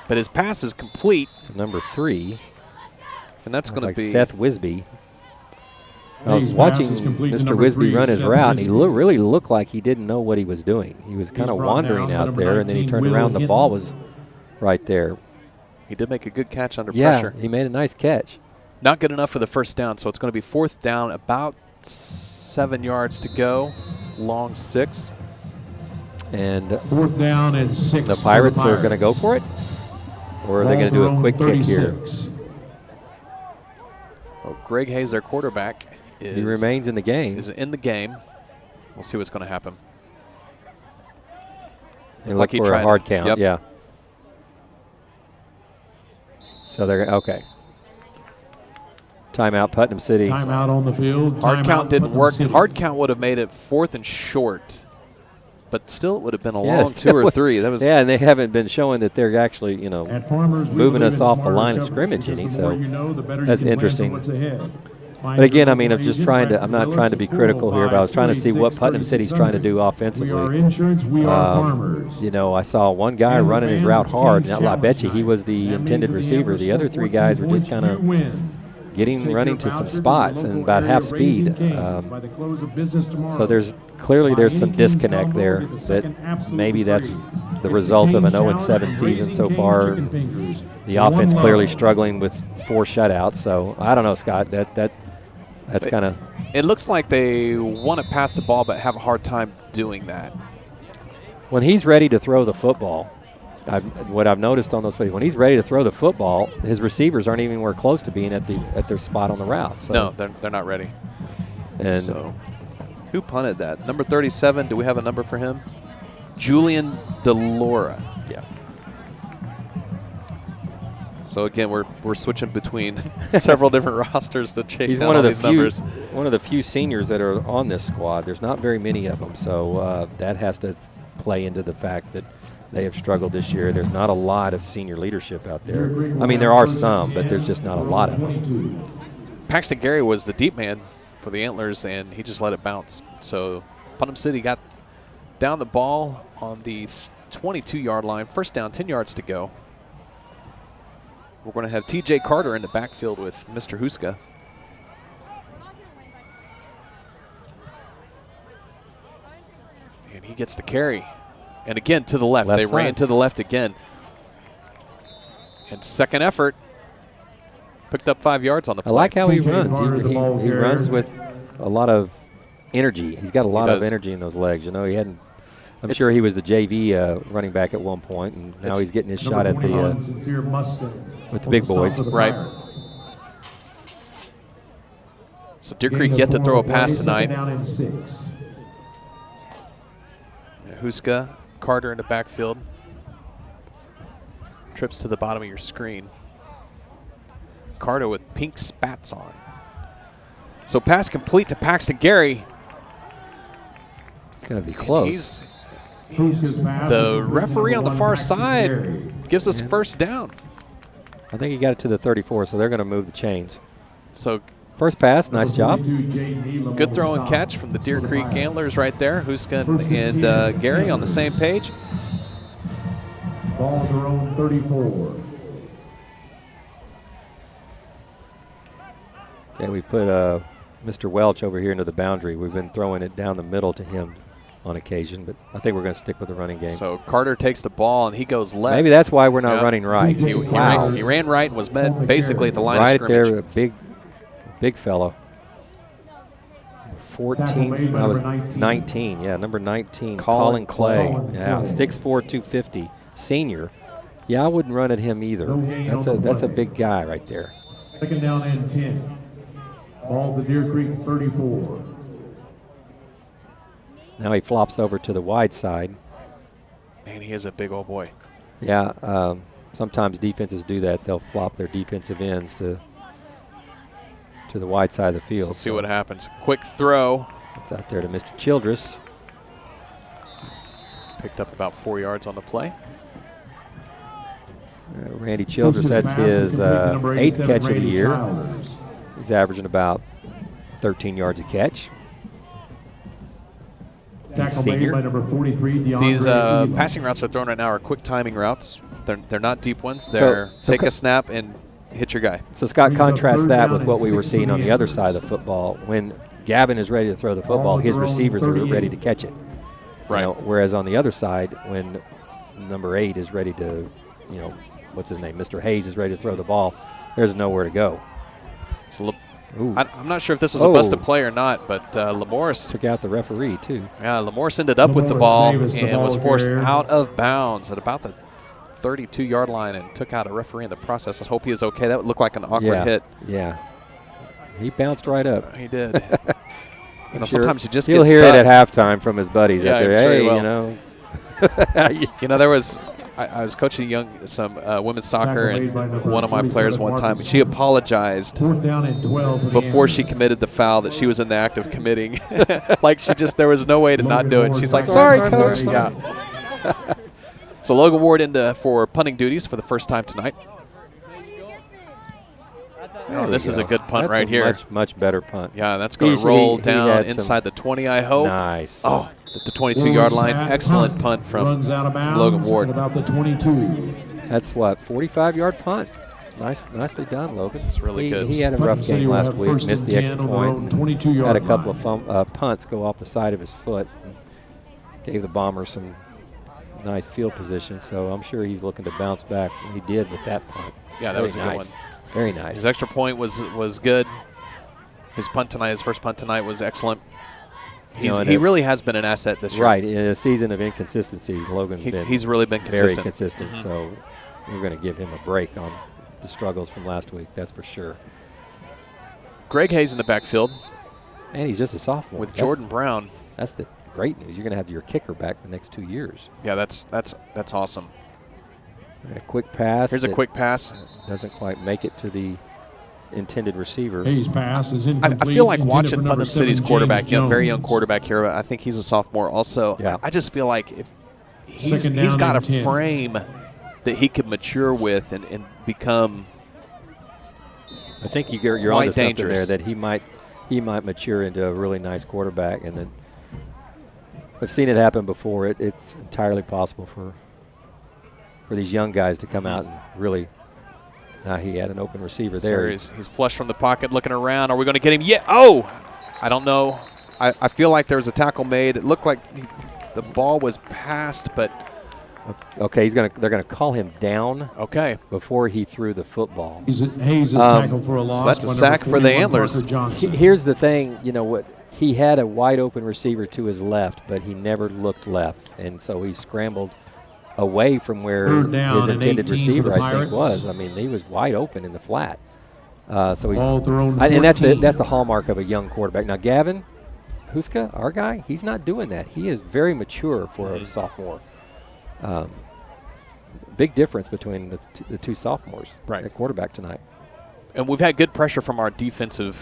But his pass is complete, Number 3, and that's going like to be Seth Wisby. I was Hayes' watching pass is complete to Mr. number Wisby 3, run his Seth route, and he Wisby. really looked like he didn't know what he was doing. He was kind of brought wandering down by out number there, and then he 19, turned Will around. The ball Hinton. was right there. he did make a good catch under Yeah, pressure. he made a nice catch. Not good enough for the first down, so it's going to be 4th down, about 7 yards to go, long 6. And 4th down and 6. the Pirates are going to go for it? Or are they going to do a quick kick here? Oh, Greg Hayes, their quarterback, He remains in the game. is in the game. We'll see what's going to happen. And like look he for a tried. hard count. Yep. Yeah. So they're okay. Timeout, Putnam City. Timeout on the field. Hard Timeout, count didn't Putnam work. City. Hard count would have made it 4th and short, but still it would have been a Yeah, long 2 or 3. That was yeah, and they haven't been showing that they're actually, At Farmers, we moving believe us in off the smarter line of coverage scrimmage, because any, the so more you know, the better you that's can plan for interesting. what's ahead. But again, I mean, I'm just trying to, I'm not trying to be critical here, but I was trying to see what Putnam City's trying to do We are offensively. insurance, we are farmers. You know, I saw one guy And running his fans, route it's hard, King's and I bet you he challenge was the night. That intended means we receiver. have The other 3 guys were just kind of getting running to some spots and about half speed. So there's clearly some disconnect there that maybe that's the result of an 0-7 season so far. The offense clearly struggling with 4 shutouts. So I don't know, Scott. That's kind of. It looks like they want to pass the ball but have a hard time doing that. When he's ready to throw the football, what I've noticed on those plays, when he's ready to throw the football, his receivers aren't even anywhere close to being at their spot on the route. So, No, they're not ready. and So, who punted that? Number 37, do we have a number for him? Julian DeLora. yeah, So again, we're switching between several different rosters to chase he's down one all of the these few numbers. one of the few seniors that are on this squad. There's not very many of them, so that has to play into the fact that they have struggled this year. There's not a lot of senior leadership out there. I mean, there are some, but there's just not a lot of them. Paxton Gary was the deep man for the Antlers, and he just let it bounce. So Putnam City got down the ball on the 22-yard line. First down, 10 yards to go. We're going to have T.J. Carter in the backfield with Mr. Huska. And he gets the carry. And again, to the left. Left They ran side. to the left again. And second effort. Picked up 5 yards on the play. I like how he TJ runs. Carter, the ball He carrier. runs with a lot of energy. He's got a lot of does. energy in those legs. You know, he hadn't. I'm It's- sure he was the JV running back at one point, and now It's he's getting his Number shot at 21, the. Sincere Mustin with the for big stop boys. for the Right. Pirates. So Deer Gain Creek of yet to 4 throw a play, pass second tonight. down and 6. Huska, Carter in the backfield. Trips to the bottom of your screen. Carter with pink spats on. So pass complete to Paxton Gary. It's going to be And close. Huska's pass is The complete to referee on number the 1, far Paxton side Gary. gives us first down. I think he got it to the 34, so they're going to move the chains. So First pass, nice job. 42, Jay Needham good on the throw and stop catch from the Deer for the Creek Pirates. Gamblers right there. Huska First and and 10, Gary on the same Gamblers. page. Ball at their own 34. Okay, we put Mr. Welch over here into the boundary. We've been throwing it down the middle to him on occasion, but I think we're going to stick with the running game. So Carter takes the ball and he goes left. Maybe that's why we're not Yeah. running right. He Wow. He ran right and was met basically at the line Right of scrimmage. there, a big fellow. Tackle 14, made by I was number 19. 19, yeah, number 19, Colin Colin Clay. Colin Yeah, Clay. 6'4", 250, senior. Yeah, I wouldn't run at him either. No gain That's on a the that's a play. big guy right there. Second down and 10. Ball at the Deer Creek 34. Now he flops over to the wide side. Man, he is a big old boy. Yeah, sometimes defenses do that. They'll flop their defensive ends to the wide side of the So field. we'll see what happens. Quick throw. It's out there to Mr. Childress. Picked up about 4 yards on the play. Randy Childress, Huska's that's pass is his complete to number 8th 87, catch of the Randy year. Childers. He's averaging about 13 yards a catch. Tackle senior. made by number 43, DeAndre These Ely. passing routes they're thrown right now are quick timing routes. They're not deep ones. They're so take a snap and hit your guy. So Scott, Brings up contrast third that down with what and we were 6 for seeing the on the other Amberers. side of the football. When Gavin is ready to throw the football, his thrown receivers are 38. ready to catch it. Right. You know, whereas on the other side, when number 8 is ready to, what's his name, Mr. Hayes is ready to throw the ball, there's nowhere to go. So Ooh, I'm not sure if this was a busted play or not, but Lamorris, took out the referee too. Lamorris ended up with the Lamorris ball Davis, the and was ball forced carrier. out of bounds at about the 32-yard line and took out a referee in the process. I hope he is okay. That would look like an awkward hit. Yeah. He bounced right up. He did. I'm sure sometimes you just he'll get hear stuck. it at halftime from his buddies Yeah, out there. I'm sure he Hey, You will. know, there was I was coaching some women's soccer, Tackle made by and number one of my 47, players one time, Marcus she apologized Fourth down and 12 for the before she Amberers. committed the foul that she was in the act of committing. Like there was no way to not Logan do it. Ward She's like, back sorry, on coach. sorry. Yeah. So Logan Ward for punting duties for the first time tonight. There we This is go. a good punt That's right a here. much better punt. Yeah, that's going He- to roll he down had some- inside the 20, I hope. Nice. Oh, at the 22-yard line. Ward's Excellent punt runs out of from bounds Logan at Ward. about the 22. That's what, 45-yard punt. Nicely done, Logan. It's really good. He had a Putnam rough City game will last have week, first missed and the 10 extra on their point. own and 22-yard had a couple line. of punts go off the side of his foot. And gave the Bombers some nice field position, so I'm sure he's looking to bounce back. And he did with that punt. Yeah, that Very was a good nice. one. Very nice. His extra point was good. His first punt tonight was excellent. He really has been an asset this year. Right, in a season of inconsistencies, Logan's been He's really been very consistent. consistent, so we're going to give him a break on the struggles from last week, that's for sure. Greg Hayes in the backfield And he's just a sophomore. with Jordan Brown. That's the great news. You're going to have your kicker back the next 2 years. Yeah, that's awesome. A quick pass. Here's a that quick pass. Doesn't quite make it to the intended receiver. Hayes' pass is I incomplete. feel like intended watching for number Putnam City's 7, quarterback, James very young Jones. quarterback here. I think he's a sophomore also. Yeah. I just feel like if Second he's down got a and 10. frame that he could mature with and become. I think you're Quite onto something dangerous. there that he might mature into a really nice quarterback, and then I've seen it happen before. It's entirely possible for these young guys to come out and really. Now he had an open receiver there. He's flush from the pocket, looking around. Are we going to get him? Yeah. Oh, I don't know. I feel like there was a tackle made. It looked like the ball was passed, but Okay, they're gonna call him down. Okay. Before he threw the football. Hayes is tackled for a loss. So that's a by sack number for the 41, Antlers. Parker Johnson. Here's the thing, you know what? He had a wide open receiver to his left, but he never looked left, and so he scrambled away from where Third down his and intended 18 for receiver, the I think, Pirates. was. I mean, he was wide open in the flat. So Ball thrown and that's 14. the hallmark of a young quarterback. Now, Gavin Huska, our guy, he's not doing that. He is very mature for a sophomore. Big difference between the two sophomores at quarterback tonight. And we've had good pressure from our defensive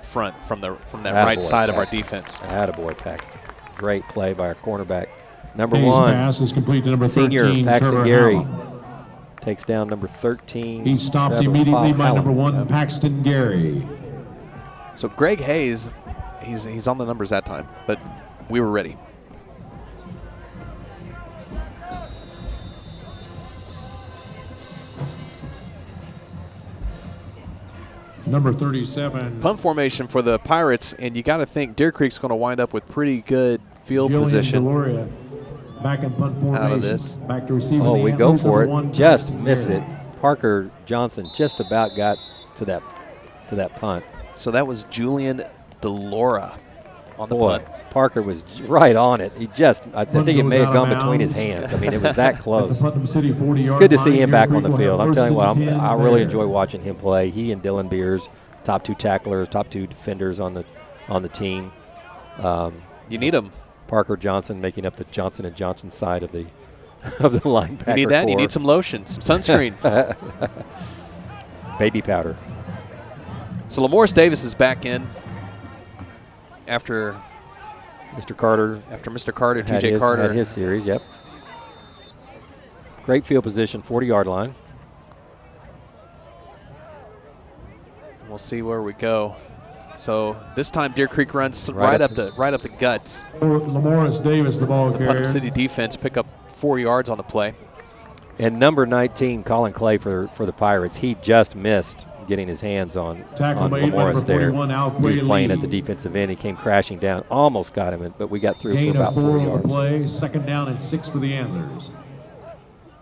front, from that right side of our defense. Attaboy, Paxton. Great play by our cornerback. Number Hayes' 1, pass is complete to number 13, senior Paxton Trevor Gary. Hallam. Takes down number 13. He stops Trevor immediately by Hallam. number 1, Paxton Gary. So Greg Hayes, he's on the numbers that time, but we were ready. Number 37. Punt formation for the Pirates, and you got to think Deer Creek's going to wind up with pretty good field Jillian position Deloria back in punt formation. out of this. Back to receive. Oh, we go for it. Just miss it. Parker Johnson just about got to that punt. So that was Julian Delora on the Boy, punt. Parker was right on it. I think it goes may have out of gone between his bounds. hands. I mean, it was that At the close. Putnam City 40-yard It's good to see line. him Deer back Creek on the will have field. I'm first telling you what, and 10 I really there. enjoy watching him play. He and Dylan Beers, top 2 tacklers, top 2 defenders on the team. You need him. Parker Johnson making up the Johnson & Johnson side of the linebacker You need that. core. You need some lotion, some sunscreen. Baby powder. So Lamorris Davis is back in after Mr. Carter. Mr. Carter, Had TJ Carter. had his series, yep. Great field position, 40-yard line. We'll see where we go. So this time Deer Creek runs right up the guts. Lamorris Davis, the ball The carrier. Putnam City defense pick up 4 yards on the play. And number 19, Colin Clay for the Pirates. He just missed getting his hands on Tackle made by Lamorris number there. 41, Al He was playing Quayle. at the defensive end. He came crashing down. Almost got him, but we got through Gain for about of 4 4 on the yards. play. Second down and 6 for the Antlers.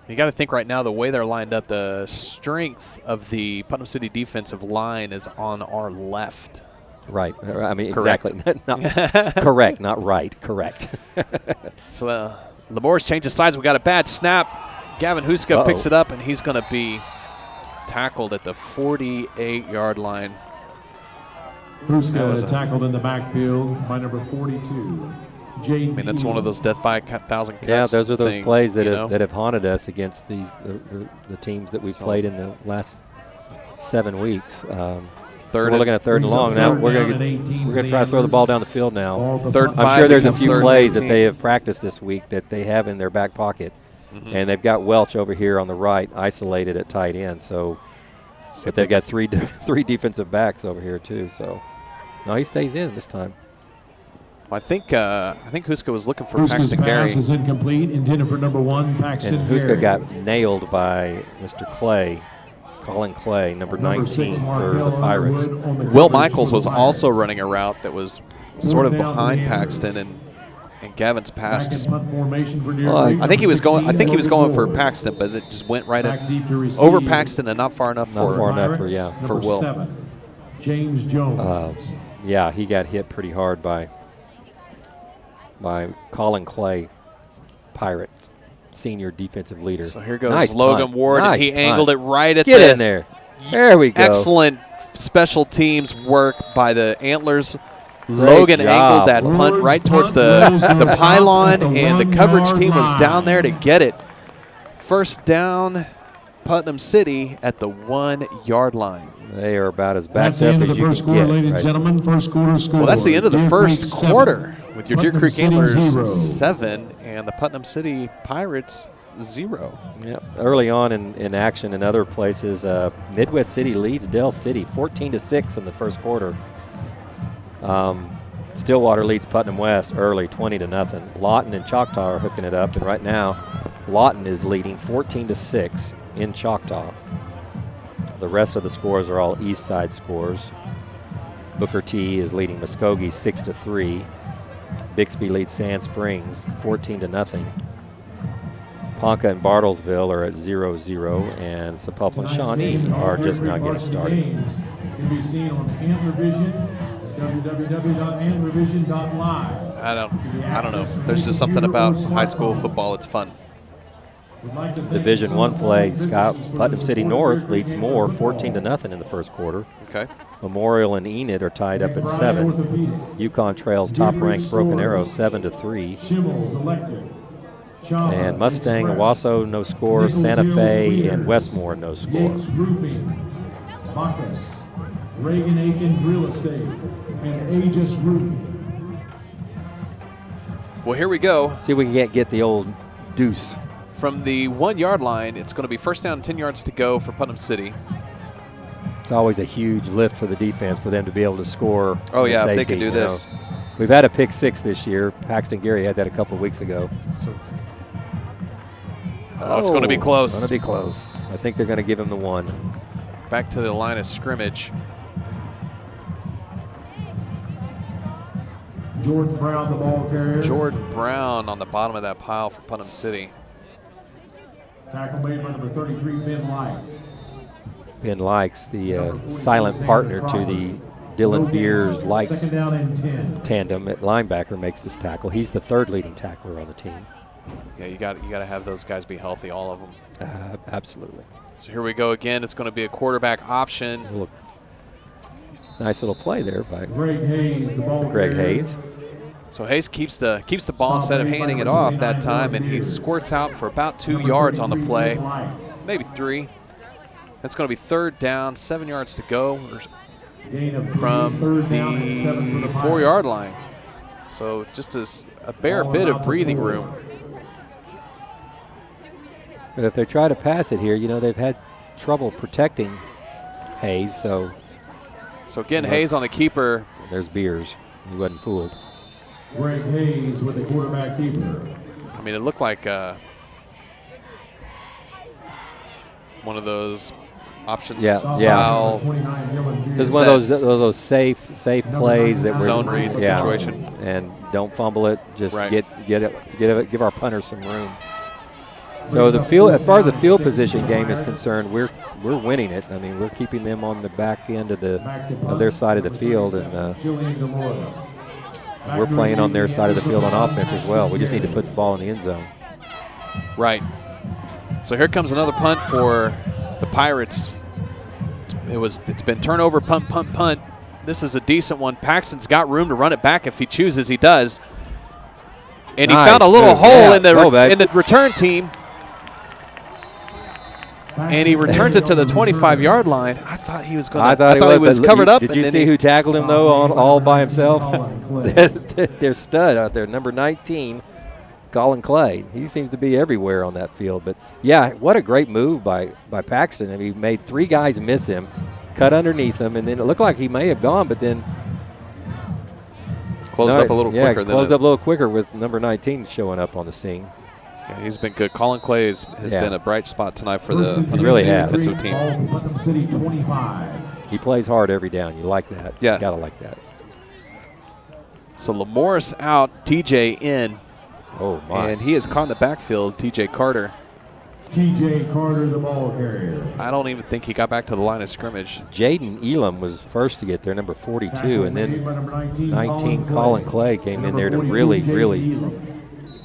You got to think right now the way they're lined up, the strength of the Putnam City defensive line is on our left. Right. I mean, Correct. exactly. Not correct, not right. Correct. So Lamorris changes sides. We got a bad snap. Gavin Huska picks it up, and he's going to be tackled at the 48-yard line. Huska tackled in the backfield by number 42, Jay. I mean, that's one of those death by 1,000 cuts. Yeah, those are those things, plays that you know? have haunted us against the teams that we've played in the last 7 weeks. So we're looking at 3rd and long now. We're going to try to throw the ball down the field now. 3rd and 5 I'm sure there's a becomes few 3rd and plays that 18. they have practiced this week that they have in their back pocket. And they've got Welch over here on the right, isolated at tight end. So, but they've got three defensive backs over here too. So, no, he stays in this time. I think Huska was looking for Huska's Paxton Gary. pass is incomplete, intended for number 1, Paxton And Gary. Huska got nailed by Mr. Clay, Colin Clay, number 19 for the Pirates. Will Michaels was also running a route that was sort of behind Paxton, and Gavin's pass just. I think he was going for Paxton, but it just went right over Paxton and not far enough for Will. 7, James Jones. Yeah, he got hit pretty hard by Colin Clay, Pirate, senior defensive leader. So here goes Nice Logan punt. Ward, Nice and he punt. angled it right at Get in there. There we go. Excellent special teams work by the Antlers. Great Logan job. angled that punt right towards the pylon, and the coverage team was down there to get it. First down, Putnam City at the 1-yard line. They are about as That's backed the up end of as the you first can quarter, get. ladies and right? gentlemen. First quarter score. Well, that's the end of the Deer first Creek 7, quarter with your Deer Putnam Creek City Antlers 0. 7 and the Putnam City Pirates 0. Yep. Early on in action in other places, Midwest City leads Dell City 14-6 in the first quarter. Stillwater leads Putnam West early 20-0. Lawton and Choctaw are hooking it up, and right now Lawton is leading 14-6 in Choctaw. The rest of the scores are all east side scores. Booker T is leading Muskogee 6-3. Bixby leads Sand Springs 14-0. Ponca and Bartlesville are at 0-0, and Sapulpa and Shawnee are just not getting started. Games can be seen on Antlervision at www.antlervision.live. I don't know. There's just something about high school football. It's fun. Division I play, Scott, Putnam City North leads Moore 14-0 in the first quarter. Okay. Memorial and Enid are tied up at 7. Yukon Trails top-ranked Broken Arrow 7-3. And Mustang, Owasso, no score. Santa Fe and Westmore, no score. Bacchus, Reagan Aiken Real Estate, and Aegis Roofing. Well, here we go. See if we can get the old deuce. From the 1 yard line, it's going to be first down, 10 yards to go for Putnam City. It's always a huge lift for the defense for them to be able to score. Oh, yeah, safety, if they can do this. We've had a pick 6 this year. Paxton Gary had that a couple of weeks ago. So, it's going to be close. Going to be close. I think they're going to give him the 1. Back to the line of scrimmage. Jordan Brown, the ball carrier. Jordan Brown on the bottom of that pile for Putnam City. Tackle made by number 33, Ben Likes. Ben Likes, the silent partner to the Dylan Beers Likes Second down and 10. tandem at linebacker, makes this tackle. He's the 3rd leading tackler on the team. Yeah, you got to have those guys be healthy, all of them. Absolutely. So here we go again. It's going to be a quarterback option. Look, nice little play there by Greg Hayes, the ball Greg carrier. Hayes. So Hayes keeps the ball instead of handing it off that time, and he squirts out for about 2 yards on the play, maybe 3. That's going to be 3rd down, 7 yards to go from the 4 yard line. So just a bare bit of breathing room. But if they try to pass it here, they've had trouble protecting Hayes. So again, Hayes on the keeper. There's Beers. He wasn't fooled. Greg Hayes with the quarterback keeper. I mean, it looked like one of those option style. This is one of those safe plays that were zone read situation. And don't fumble it. Just right. give our punter some room. So the field, as far as the field position game is concerned, we're winning it. I mean, we're keeping them on the back end of their side of the field, and we're playing on their side of the field on offense as well. We just need to put the ball in the end zone. Right. So here comes another punt for the Pirates. It's been turnover, punt, punt, punt. This is a decent one. Paxton's got room to run it back if he chooses. He does. And he found a little hole in the return team. And he returns it to the 25-yard line. I thought he was going to. I thought he was covered up. Did you see who tackled him, though, all by himself? Their stud out there, number 19, Colin Clay. He seems to be everywhere on that field. But, yeah, what a great move by Paxton. I mean, he made 3 guys miss him, cut underneath him, and then it looked like he may have gone, but then closed up a little quicker. Closed up a little quicker with number 19 showing up on the scene. Yeah, he's been good. Colin Clay has been a bright spot tonight for the defensive team. Putnam City 25. He plays hard every down. You like that. Yeah. You got to like that. So Lamorris out, TJ in. Oh, my. And he is caught in the backfield, TJ Carter. TJ Carter, the ball carrier. I don't even think he got back to the line of scrimmage. Jaden Elam was first to get there, number 42, and then 19 Colin Clay came in there to really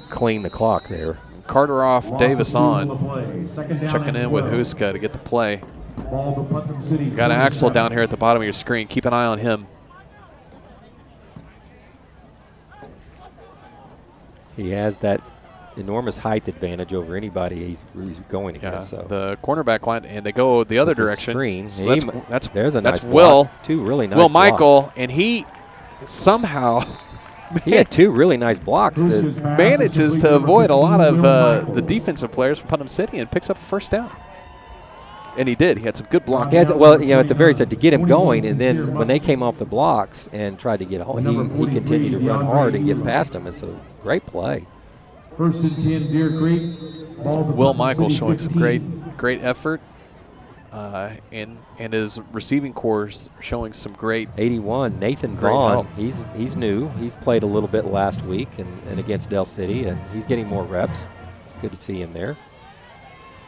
clean the clock there. Carter off, Davis on. Checking in with Huska to get the play. You got Axel down here at the bottom of your screen. Keep an eye on him. He has that enormous height advantage over anybody he's going against. So. The cornerback line, and they go the other direction. Screen. So that's nice Will. Block. 2 really nice Will Michael, blocks. and he somehow he had 2 really nice blocks. That manages to avoid a lot of the defensive players from Putnam City and picks up a first down. And he did. He had some good blocking. At the very start to get him going, and then when they came off the blocks and tried to get home, he continued to run hard and get past them. It's a great play. 1st and 10, Deer Creek. Will Michael showing some great effort, and his receiving corps showing some great. 81, Nathan Vaughn. He's new. He's played a little bit last week and against Del City, and he's getting more reps. good to see him there.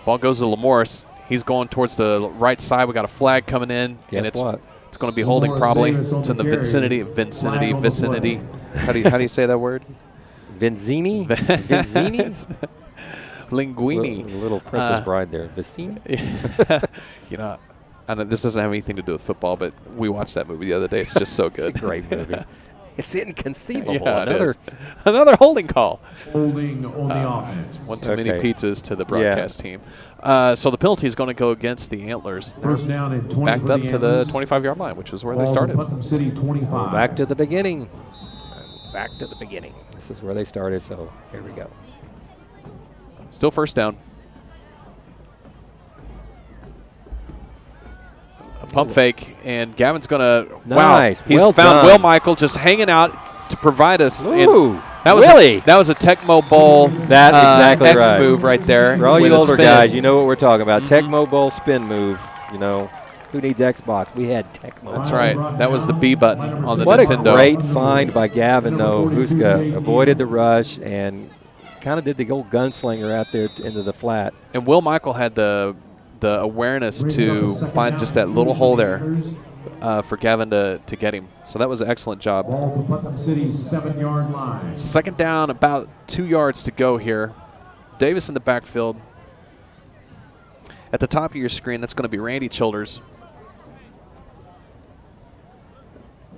Ball goes to Lamorris. He's going towards the right side. We got a flag coming in. Guess and what? It's going to be holding Lamorris probably. Davis on It's in the the carry. vicinity. Flag on the Vicinity. play. How do you say that word? Vinzini? Vinzini? Linguini. Little Princess Bride there. Vicini? You know, I know this doesn't have anything to do with football, but we watched that movie the other day. It's just so good. It's a great movie. It's inconceivable. Yeah, another holding call. Holding on the offense. One too many Okay. pizzas to the broadcast team. So the penalty is going to go against the Antlers. First down and 20 Backed for up the to the Antlers. 25-yard line, which is where Ball they to started. Putnam City 25. Back to the beginning. Back to the beginning. This is where they started, so here we go. Still first down. A pump fake, and Gavin's going to. Nice. Wow. He's Well found done. Will Michael just hanging out to provide us. Ooh, that was Willie. that was a Tecmo Bowl That exactly X right. move right there. For all with you a older spin. guys, you know what we're talking about. Tecmo Bowl spin move. You know, who needs Xbox? We had Tecmo. That's right. That was the B button on the What Nintendo. a great find by Gavin, though. Huska avoided the rush and kind of did the old gunslinger out there into the flat. And Will Michael had the awareness to find just that little hole there for Gavin to get him. So that was an excellent job. Ball to Putnam City's 7-yard line. Second down, about 2 yards to go here. Davis in the backfield. At the top of your screen, that's going to be Randy Childers.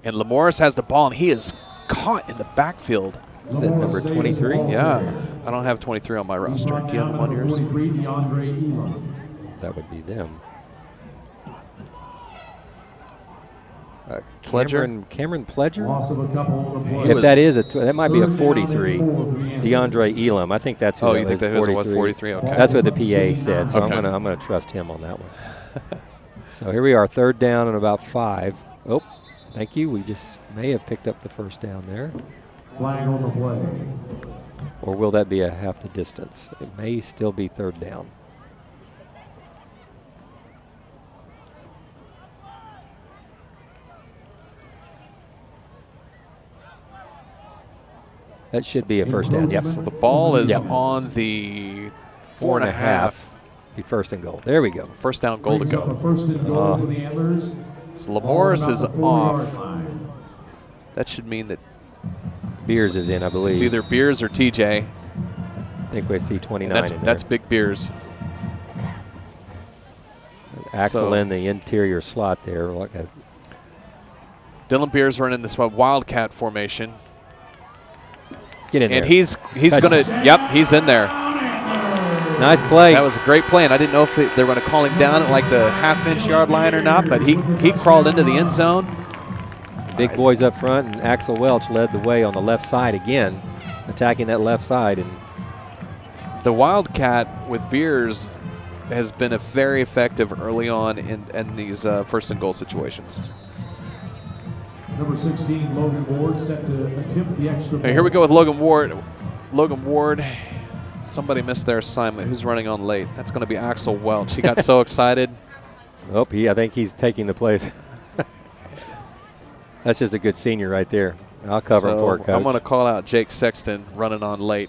And Lamorris has the ball, and he is caught in the backfield. Is that number 23? Yeah. I don't have 23 on my roster. Do you have him on yours? 43, DeAndre Elam. That would be them. Pledger? Cameron Pledger? Loss of a couple on the play. He If was- that is that might be a Third down and 43. 4 for the Antlers. DeAndre Elam. I think that's who Oh, that you think is, that is a 43? Okay. That's what the PA said, so Okay. I'm gonna trust him on that one. So here we are, third down and about 5. Oh, thank you. We just may have picked up the first down there. Flag on the play. Or will that be a half the distance? It may still be third down. That should be a first down. Yep. So the ball is Yep. on the 4.5. Be first and goal. There we go. First down goal to Brings up go. a first and goal for the Antlers. So Lamorris is Ball about the off. 4-yard line. That should mean that Beers is in, I believe. it's either Beers or TJ. I think we see 29 And in there. that's Big Beers. Axel so- in the interior slot there. Like a Dylan Beers running this Wildcat formation. get in And there. he's going to, yep, he's in there. Nice play. That was a great play, and I didn't know if they were going to call him down at like the half-inch yard line or not, but he crawled into the end zone. Big boys up front, and Axel Welch led the way on the left side again, attacking that left side. And The Wildcat with Beers has been very effective early on in these first and goal situations. Number 16, Logan Ward, set to attempt the extra Hey, here we go with Logan Ward. Logan Ward, somebody missed their assignment. Who's running on late? That's going to be Axel Welch. He got so excited. oh, I think he's taking the place. That's just a good senior right there. I'll cover him for it, Coach. I'm going to call out Jake Sexton running on late,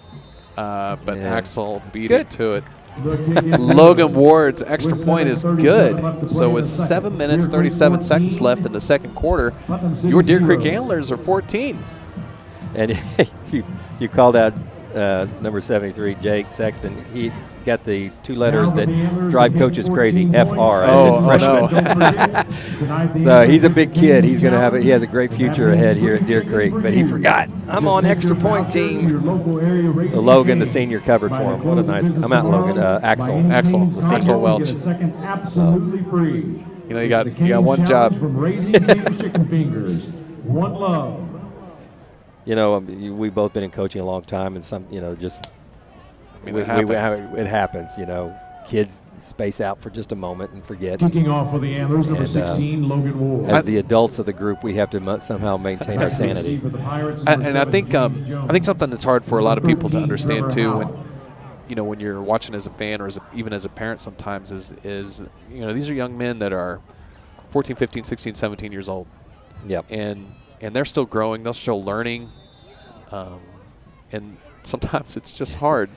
but Yeah, Axel beat good. it to it. The kick is Logan good. Ward's extra With point is 7:37 good. left to So play in with the second, 7 minutes, Deer Creek 37 seconds 14, left in the second quarter, Putnam City your Deer Creek 0. Antlers are 14. And you called out number 73, Jake Sexton. He got the two letters that drive coaches crazy, FR, as in freshman. So he's a big kid. He's going to have he has a great future ahead here at Deer Creek. But he forgot. I'm on extra point team. So Logan, the senior, covered for him. What a nice. I'm out, Logan. Axel, the senior. Axel Welch. Get a second absolutely free. You know, you It's got the one Cane's job. Challenge From Raising Cane's Chicken Fingers. One love. You know, we've both been in coaching a long time, and some, just I mean, it happens. it happens. Kids space out for just a moment and forget. Kicking off for the Antlers, number And, 16, Logan Ward. As the adults of the group, we have to somehow maintain our sanity. And I think something that's hard for a lot of people to understand too, when you're watching as a fan or even as a parent sometimes is these are young men that are 14, 15, 16, 17 years old. Yep. And they're still growing, they're still learning, and sometimes it's just hard.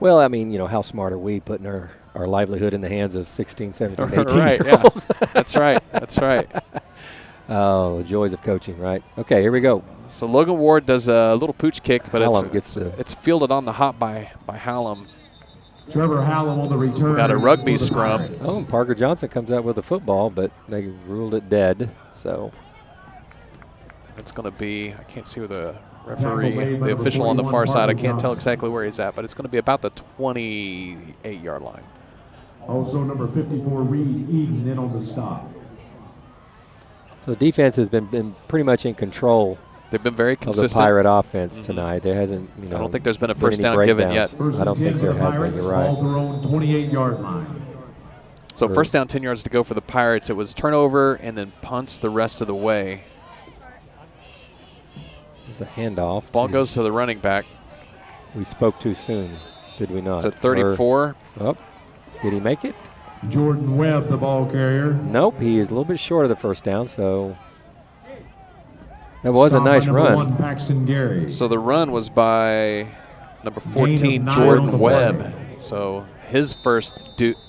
Well, I mean, how smart are we putting our livelihood in the hands of 16, 17, 18 Right, year olds? yeah. That's right. That's right. Oh, the joys of coaching, right? Okay, here we go. So Logan Ward does a little pooch kick, but Hallam gets it's fielded on the hop by Hallam. Trevor Hallam on the return. Got a rugby for the scrum. Pirates. Oh, and Parker Johnson comes out with a football, but they ruled it dead. So It's going to be, I can't see where the Tackle referee, made by the number official on the 41, far side, I Parker can't tell Johnson. exactly where he's at, but it's going to be about the 28-yard line. Also number 54, Reed Eden, in on the stop. the defense has been pretty much in control They've been very of the consistent. Pirate offense tonight. There hasn't, I don't think there's been a been first any down given breakdowns. yet. First I don't and 10 think for there the has been. Pirates, You're right. ball at their own 28-yard line. So first down, 10 yards to go for the Pirates. It was turnover and then punts the rest of the way. It's a handoff. Ball goes to the running back. We spoke too soon, did we not? It's at 34. Did he make it? Jordan Webb, the ball carrier. Nope, he is a little bit short of the first down, so that was a Stop by nice number run. 1, Paxton Gary. So the run was by number 14, Gain of 9 on Jordan the Webb. play. So his first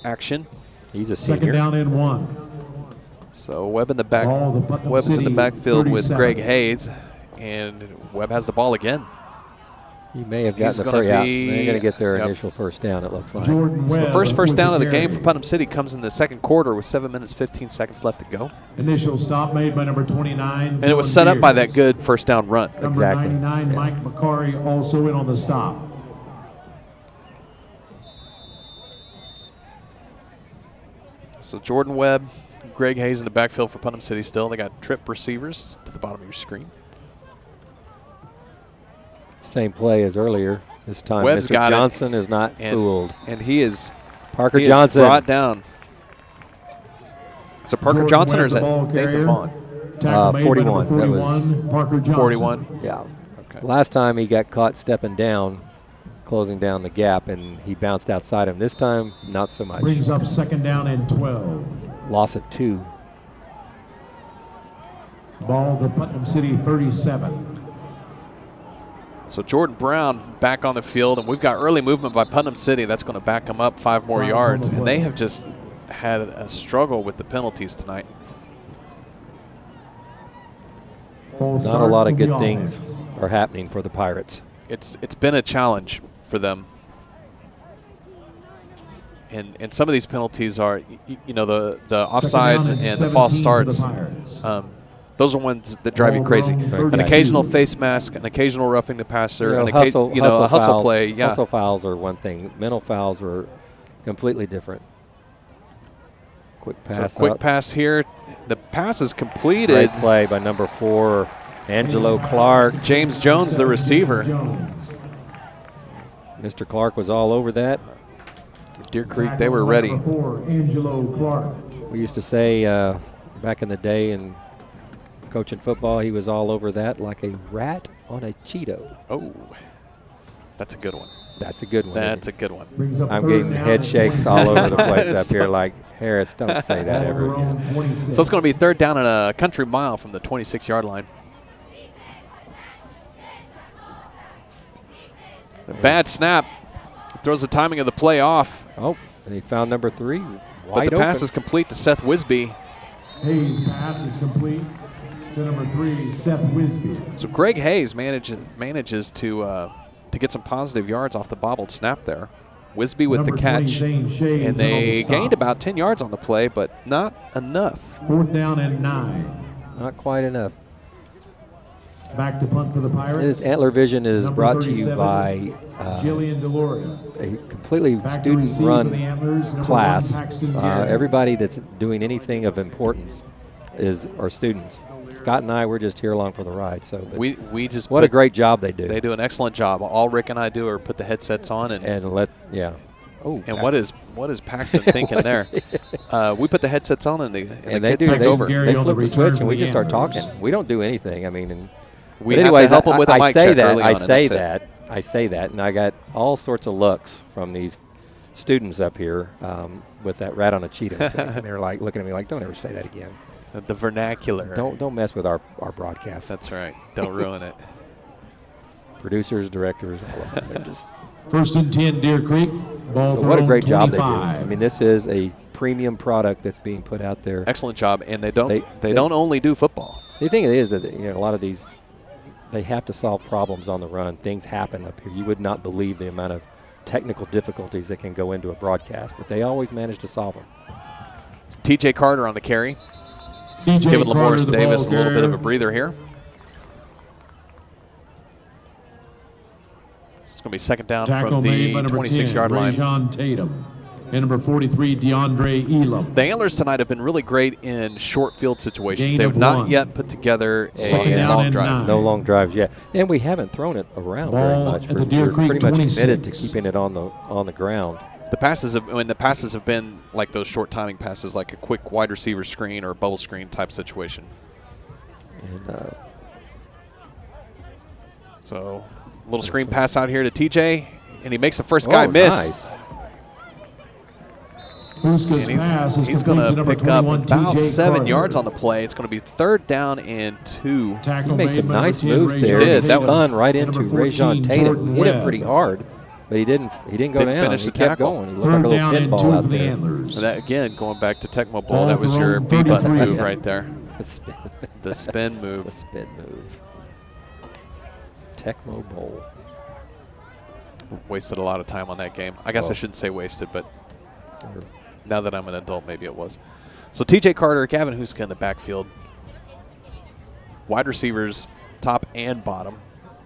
action. He's a Second senior. down and 1. So Webb in the back. Ball, the Putnam Webb is in the City backfield with 37. Greg Hayes, and Webb has the ball again. He may have He's gotten the gonna first. Yeah, be- they're going to get their yep. initial first down. It looks like. Jordan So Webb. the first with down of the carry. game for Putnam City comes in the second quarter with 7 minutes, 15 seconds left to go. Initial stop made by number 29. And it was set up by that good first down run. Number Exactly. 99, Yeah. Mike McCary, also in on the stop. So Jordan Webb, Greg Hayes in the backfield for Putnam City still. They got trip receivers to the bottom of your screen. Same play as earlier. This time, Webb's Mr. got it. Johnson is not And, fooled. and he is Parker he is Johnson. brought down. So Parker Jordan Johnson or Webb, is the that ball Nathan carrier. Vaughn? Tackle made by 41. number That was 41, Parker Johnson. 41. Yeah. Okay. Last time he got caught stepping down, closing down the gap, and he bounced outside him. This time, not so much. Brings up second down and 12. Loss of 2. Ball, the Putnam City 37. So Jordan Brown back on the field, and we've got early movement by Putnam City. That's going to back them up 5 more Flags on yards, the and play. they have just had a struggle with the penalties tonight. Full Not a start lot of for good the things offense. are happening for the Pirates. It's been a challenge for them. And some of these penalties are, you know, the offsides Second down and the false 17 for the starts. Pirates. Those are ones that drive you Ball crazy. down, An 32. occasional face mask, an occasional roughing the passer, a hustle hustle fouls, play. Yeah, Hustle fouls are one thing. Mental fouls are completely different. Quick so pass quick out. pass here. The pass is completed. Great play by number 4, Angelo Clark. James Jones, the receiver. Jones. Mr. Clark was all over that. Deer Creek, they were ready. Number 4, Angelo Clark. We used to say back in the day in coaching football, he was all over that like a rat on a Cheeto. Oh, that's a good one. That's a good one. That's a good one. Brings up I'm third getting down head and shakes 20. all over the place up here like, Harris, don't say that Ball ever their own again. 26. So it's going to be third down and a country mile from the 26-yard line. A bad snap. Throws the timing of the play off. Oh, and he found number 3 But wide the pass open. is complete to Seth Wisby. Hayes' pass is complete to number 3, Seth Wisby. So Greg Hayes manages to get some positive yards off the bobbled snap there. Wisby with Number the 20, catch. Zane Shades And in on the they stop. gained about 10 yards on the play, but not enough. Fourth down and 9. Not quite enough. Back to punt for the Pirates. This Antler Vision is Number brought to you 37, by Jillian Deloria. a completely Back to receive for the student-run Antlers, number 1, class. Paxton Gary. Everybody that's doing anything of importance are students. Scott and I, we're just here along for the ride. So, but We just what a great job they do. They do an excellent job. All Rick and I do are put the headsets on and Oh, and what is Paxton thinking there? We put the headsets on and the they kids do. take They, over. Gary they on the flip the return switch for and we the just start Antlers. talking. We don't do anything. I mean, and We but have anyways, to help them with a I mic say check that. early I on, and say that's it. that. I say that, and I got all sorts of looks from these students up here with that rat on a Cheeto thing. And they're like looking at me like, "Don't ever say that again. The vernacular. Don't mess with our broadcast." That's right. Don't ruin it. Producers, directors, all of them. They're just First and 10, Deer Creek. Ball But what a thrown great job they do. 25. I mean, this is a premium product that's being put out there. Excellent job, and they don't only do football. The thing is that a lot of these, they have to solve problems on the run. Things happen up here. You would not believe the amount of technical difficulties that can go into a broadcast, but they always manage to solve them. T.J. Carter on the carry. He's Giving Lamoris Davis a little bit of a breather here. It's going to be second down from the 26-yard line. Rajon Tatum. And number 43, DeAndre Elam. The Antlers tonight have been really great in short field situations. Gain They of have not one. yet put together Second a down long and drive. 9. No long drives yet, and we haven't thrown it around very Ball much. at the Deer We're Creek pretty much 26. committed to keeping it on the ground. The passes have been like those short timing passes, like a quick wide receiver screen or a bubble screen type situation. And So a little screen pass out here to TJ, and he makes the first guy miss. Nice. Huska's And pass is he's complete going to to number pick up 21, about TJ 7 Carter. yards on the play. It's going to be third down and 2. Tackle He made made some by nice number 10, moves there. Rajon Did. He That was- spun right and into number Rajon 14, Tatum, Jordan who hit it Webb. pretty hard, but he didn't go Didn't down. finish He the kept tackle. going. He looked Third like a little down and 2 pinball out for the there. Antlers. And that, again, going back to Tecmo Bowl, Ball that was thrown your B button 33. move right there. The spin, The spin move. the spin move. Tecmo Bowl. Wasted a lot of time on that game. I guess I Well. shouldn't say wasted, but Or- now that I'm an adult, maybe it was. So TJ Carter, Gavin Huska in the backfield. Wide receivers, top and bottom.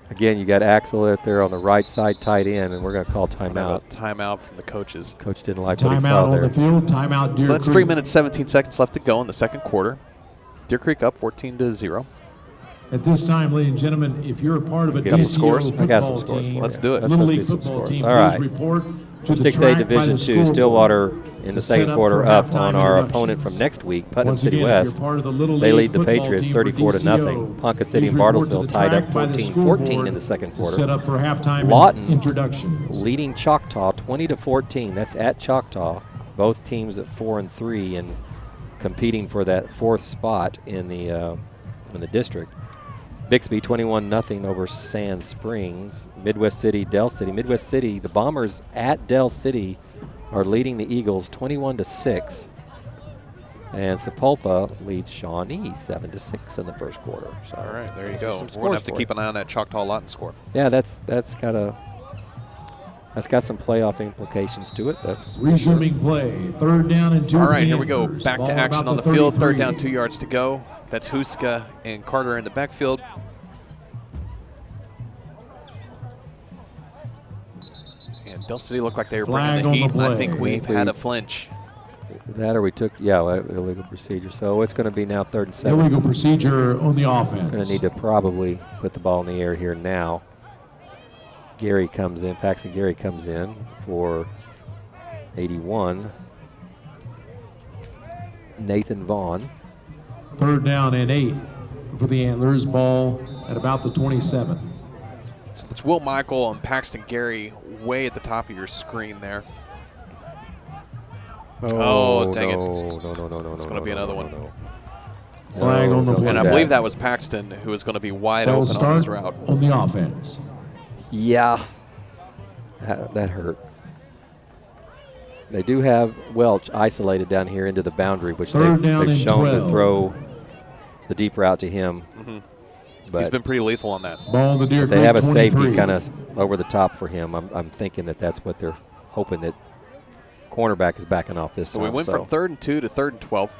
Again, you got Axel out there on the right side, tight end, and we're going to call We're gonna have timeout. a timeout from the coaches. Coach didn't like what he saw Timeout on there. the field. Timeout Deer So that's Creek. 3 minutes, 17 seconds left to go in the second quarter. Deer Creek up 14-0. At this time, ladies and gentlemen, if you're a part of a Got some DCO scores? I got some football scores team, for Let's you. do it. Little Let's League do some football scores. team, All please right. report to the 6A track by Division the II, scoreboard Stillwater in the to set second up quarter for up halftime on our introductions. opponent from next week, Putnam Once City again, if West. you're part of the Little They League lead the football Patriots team for 34-0. DCO, Ponca City please and report to Bartlesville the tied up track by the 14-14 scoreboard in the second to quarter. Set up for halftime Lawton introductions. leading Choctaw 20-14. That's at Choctaw. Both teams at 4-3 and competing for that fourth spot in the district. Bixby 21-0 over Sand Springs. Midwest City, Del City. Midwest City, the Bombers at Del City are leading the Eagles 21-6. And Sepulpa leads Shawnee 7-6 in the first quarter. So All right, there you those go. are We're some going to scores have to for keep you. an eye on that Choctaw Lawton score. Yeah, that's got some playoff implications to it. That's for sure. Resuming play. Third down and 2. All for right, the here we go. Antlers. Back to Ball action about on the field. 33. Third down, 2 yards to go. That's Huska and Carter in the backfield. And Del City looked like they were Flag bringing the on heat. the And I think play. we've had a flinch. That or we took, illegal procedure. So it's going to be now 3rd and 7. Illegal procedure on the offense. Going to need to probably put the ball in the air here now. Gary comes in, Paxton Gary comes in for 81. Nathan Vaughn. Third down and 8 for the Antlers. Ball at about the 27. So it's Will Michael and Paxton Gary way at the top of your screen there. Oh, dang it. No. It's gonna be another one. Flag on the don't play. And I do believe that was Paxton who was going to be wide Ball open on his start route. on the offense. Yeah, that hurt. They do have Welch isolated down here into the boundary, which Third down they've and shown 12. to throw the deep route to him. But He's been pretty lethal on that. Ball the Deer they Creek have a 23. safety kind of over the top for him. I'm thinking that's what they're hoping, that cornerback is backing off this So time. we went from 3rd and 2 to 3rd and 12.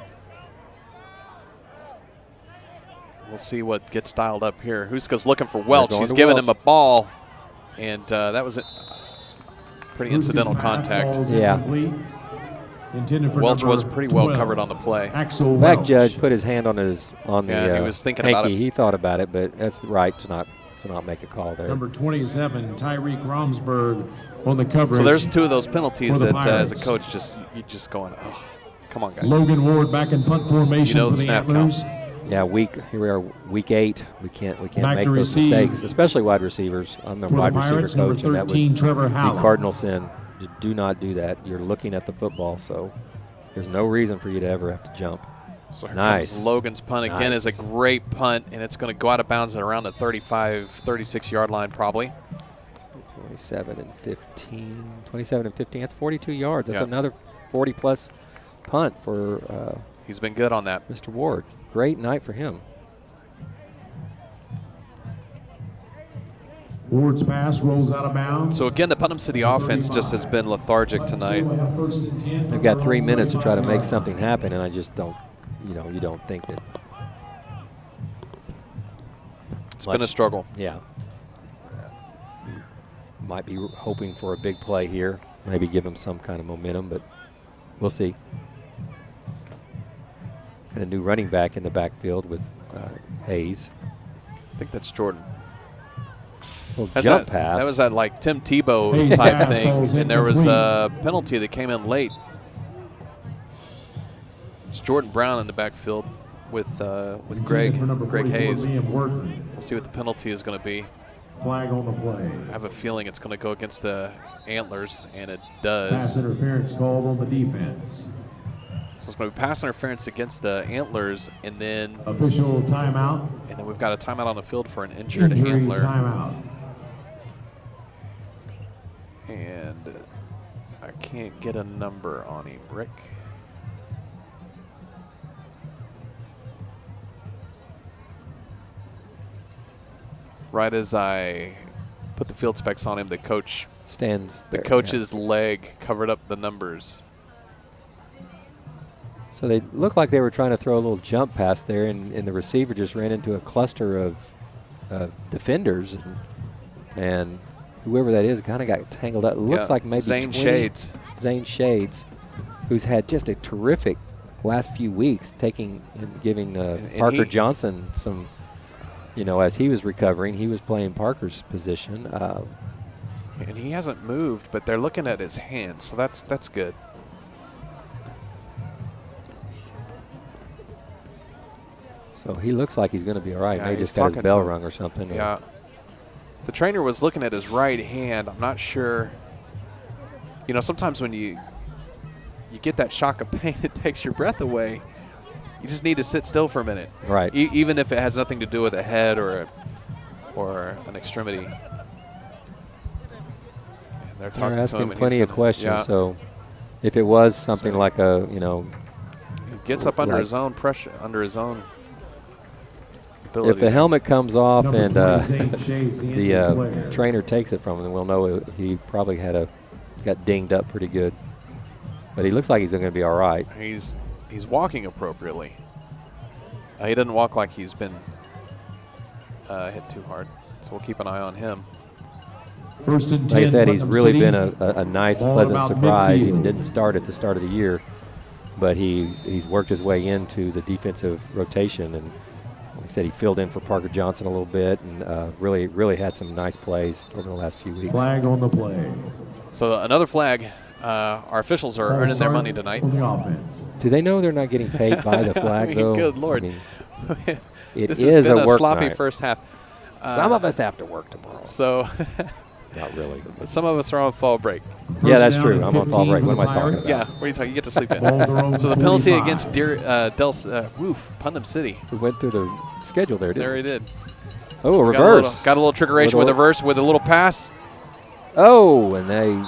We'll see what gets dialed up here. Huska's looking for Welch. going He's to giving Welch. him a ball, and that was a pretty Huska's incidental pass contact. ball's Yeah. incomplete. Intended for Welch number was pretty well 12. covered on the play. Axel Back Welch. judge put his hand on the Yeah, he was thinking about hanky. it. He thought about it, but that's right to not make a call there. Number 27, Tyreek Romsberg on the coverage. So there's 2 of those penalties For the that, as a Pirates. coach, you're just going, oh, come on, guys. Logan Ward back in punt formation You know for the the snap Antlers. Yeah, here we are, week 8. We can't Back make to those receive. mistakes, especially wide receivers. I'm a For the wide receiver Pirates, number coach, and that was 13, Trevor the Howell. cardinal sin. Do not do that. You're looking at the football, so there's no reason for you to ever have to jump. So here Nice. comes Logan's punt again. Nice. Is a great punt, and it's going to go out of bounds at around the 35, 36-yard line probably. 27 and 15. 27 and 15. That's 42 yards. That's Yeah. another 40-plus punt for He's been good on that. Mr. Ward. Great night for him. Ward's pass rolls out of bounds. So again, the Putnam City offense just has been lethargic tonight. They've got 3 minutes to try to make something happen, and I just don't, you don't think that. It's been a struggle. Yeah. Might be hoping for a big play here, maybe give him some kind of momentum, but we'll see. And a new running back in the backfield with Hayes. I think that's Jordan. Little jump pass. That was that like Tim Tebow Hayes type pass thing, falls and there was a incomplete. penalty that came in late. It's Jordan Brown in the backfield with Greg Hayes. We'll see what the penalty is going to be. Flag on the play. I have a feeling it's going to go against the Antlers, and it Pass does. interference called on the defense. So it's going to be pass interference against the Antlers, and then Official timeout. we've got a timeout on the field for an injured Injury Antler. timeout. And I can't get a number on him, Rick. Right as I put the field specs on him, the Stands the there, coach's leg covered up the numbers. So they looked like they were trying to throw a little jump pass there, and the receiver just ran into a cluster of defenders, and whoever that is kind of got tangled up. It looks like maybe Zane Shades. Zane Shades, who's had just a terrific last few weeks, taking and giving Parker Johnson some, as he was recovering, he was playing Parker's position. And he hasn't moved, but they're looking at his hands, so that's good. So he looks like he's going to be all right. Yeah, Maybe he's just got his talking bell to him. rung or something. Yeah. The trainer was looking at his right hand. I'm not sure. Sometimes when you get that shock of pain, it takes your breath away. You just need to sit still for a minute. Right. Even if it has nothing to do with a head or an extremity. And they're talking They're to asking him. and plenty he's of gonna- questions. yeah. So if it was something So- like a, He gets up under like- his own pressure, under his own ability. if the helmet comes off Number and 20, Zane Shades, the injured the player. trainer takes it from him, then we'll know he probably got dinged up pretty good. But he looks like he's going to be all right. He's walking appropriately. He doesn't walk like he's been hit too hard, so we'll keep an eye on him. First and 10, Like I said, he's Putnam really City. been a nice, Ball pleasant about surprise. He midfield. didn't start at the start of the year, but he's worked his way into the defensive rotation. And like I said, he filled in for Parker Johnson a little bit and really had some nice plays over the last few weeks. Flag on the play. So another flag. Our officials are earning their money tonight. On the offense. Do they know they're not getting paid by the flag, I mean, though? good Lord. I mean, it This is has been a a work sloppy night. first half. Some of us have to work tomorrow. So Not really. some of us are on fall break. Yeah, that's First down true. and I'm on fall 15 break. for What am the I talking Pirates. about? Yeah, what are you talking? You get to sleep Ball in. thrown So the penalty 45. against Putnam City. We went through the schedule there, didn't There we? he did. Oh, a Got a reverse. little, got a little trickeration with a reverse with a little pass. Oh, and they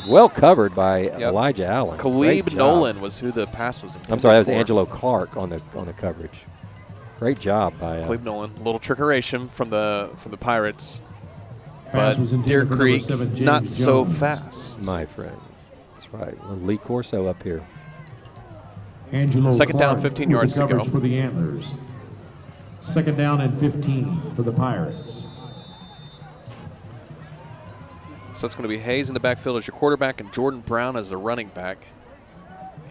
well covered by Elijah Allen. Great Khalib job. Nolan was who the pass was intended I'm sorry, that was for. Angelo Clark on the coverage. Great job by Khalib Nolan. A little trickeration from the Pirates. Pass But was intended Deer for number Creek, 7, James not so Jones. fast. my friend. That's right. Lee Corso up here. Angelo Second down, Clark 15 with yards the to go. coverage for the Antlers. Second down and 15 for the Pirates. So it's going to be Hayes in the backfield as your quarterback and Jordan Brown as the running back.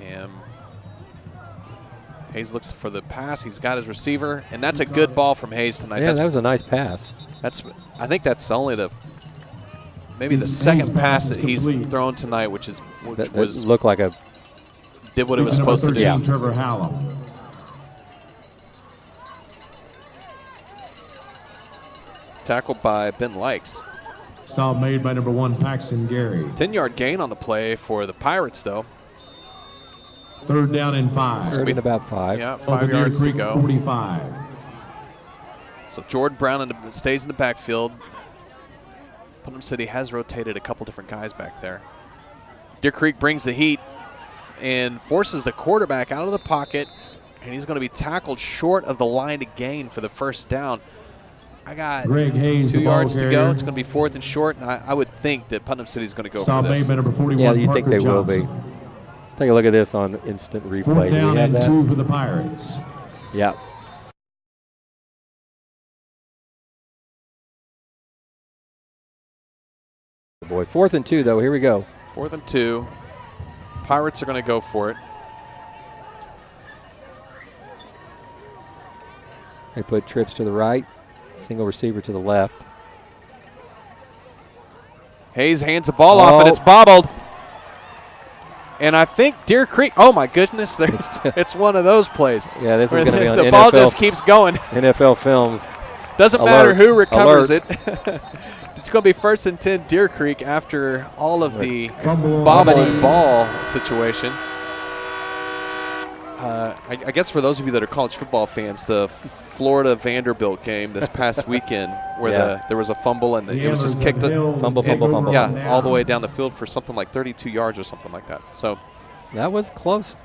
And Hayes looks for the pass. He's got his receiver, and that's a good ball from Hayes tonight. Yeah, that was a nice pass. I think that's only maybe the Hayes' second pass pass is that he's complete. thrown tonight, which That was looked like a did what it was Number supposed to do. 13, Trevor Hallam. Tackled by Ben Likes. Stop made by number 1, Paxton Gary. 10-yard gain on the play for the Pirates, though. Third down and 5. third and about 5. Yeah, Of the 5 Deer yards to Creek go. 45. So Jordan Brown stays in the backfield. Putnam City has rotated a couple different guys back there. Deer Creek brings the heat and forces the quarterback out of the pocket, and he's going to be tackled short of the line to gain for the first down. I got Greg Hayes, 2 yards to go. carrier. It's going to be 4th and short, and I would think that Putnam City is going to go Stop for this. number 41, Yeah, you think Parker they will be. Johnson. Take a look at this on instant 4th replay. Do down we have and that? 2 for the Pirates. Yeah. Boy, 4th and 2 though. Here we go. 4th and 2. Pirates are going to go for it. They put trips to the right, single receiver to the left. Hayes hands the ball off, and it's bobbled. And I think Deer Creek, oh my goodness, it's one of those plays. Yeah, this is going to be on the NFL. ball just keeps going. NFL Films. Doesn't matter who recovers Alert. it. It's going to be 1st and 10 Deer Creek after all of the Fumble. bobbling ball situation. I guess for those of you that are college football fans, the Florida Vanderbilt game this past weekend where there was a fumble and it was just kicked Fumble. yeah, all the way down the field for something like 32 yards or something like that. So That was close.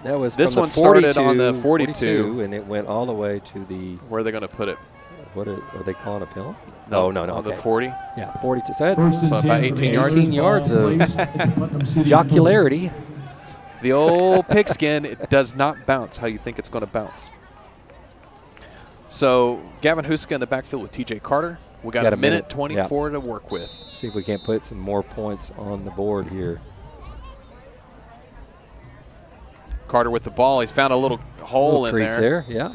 That was this from one the started 42, on the 42. and it went all the way to the. Where are they going to put it? What are they calling a penalty? No. On Okay. the 40. Yeah, 42. So First that's and So 10 about for 18 the yards. 18 yards Ball of placed at the Putnam City jocularity. The old pigskin, it does not bounce how you think it's going to bounce. So Gavin Huska in the backfield with TJ Carter. We got a minute 24 to work with. See if we can't put some more points on the board here. Carter with the ball. He's found a little hole in crease there. Yeah.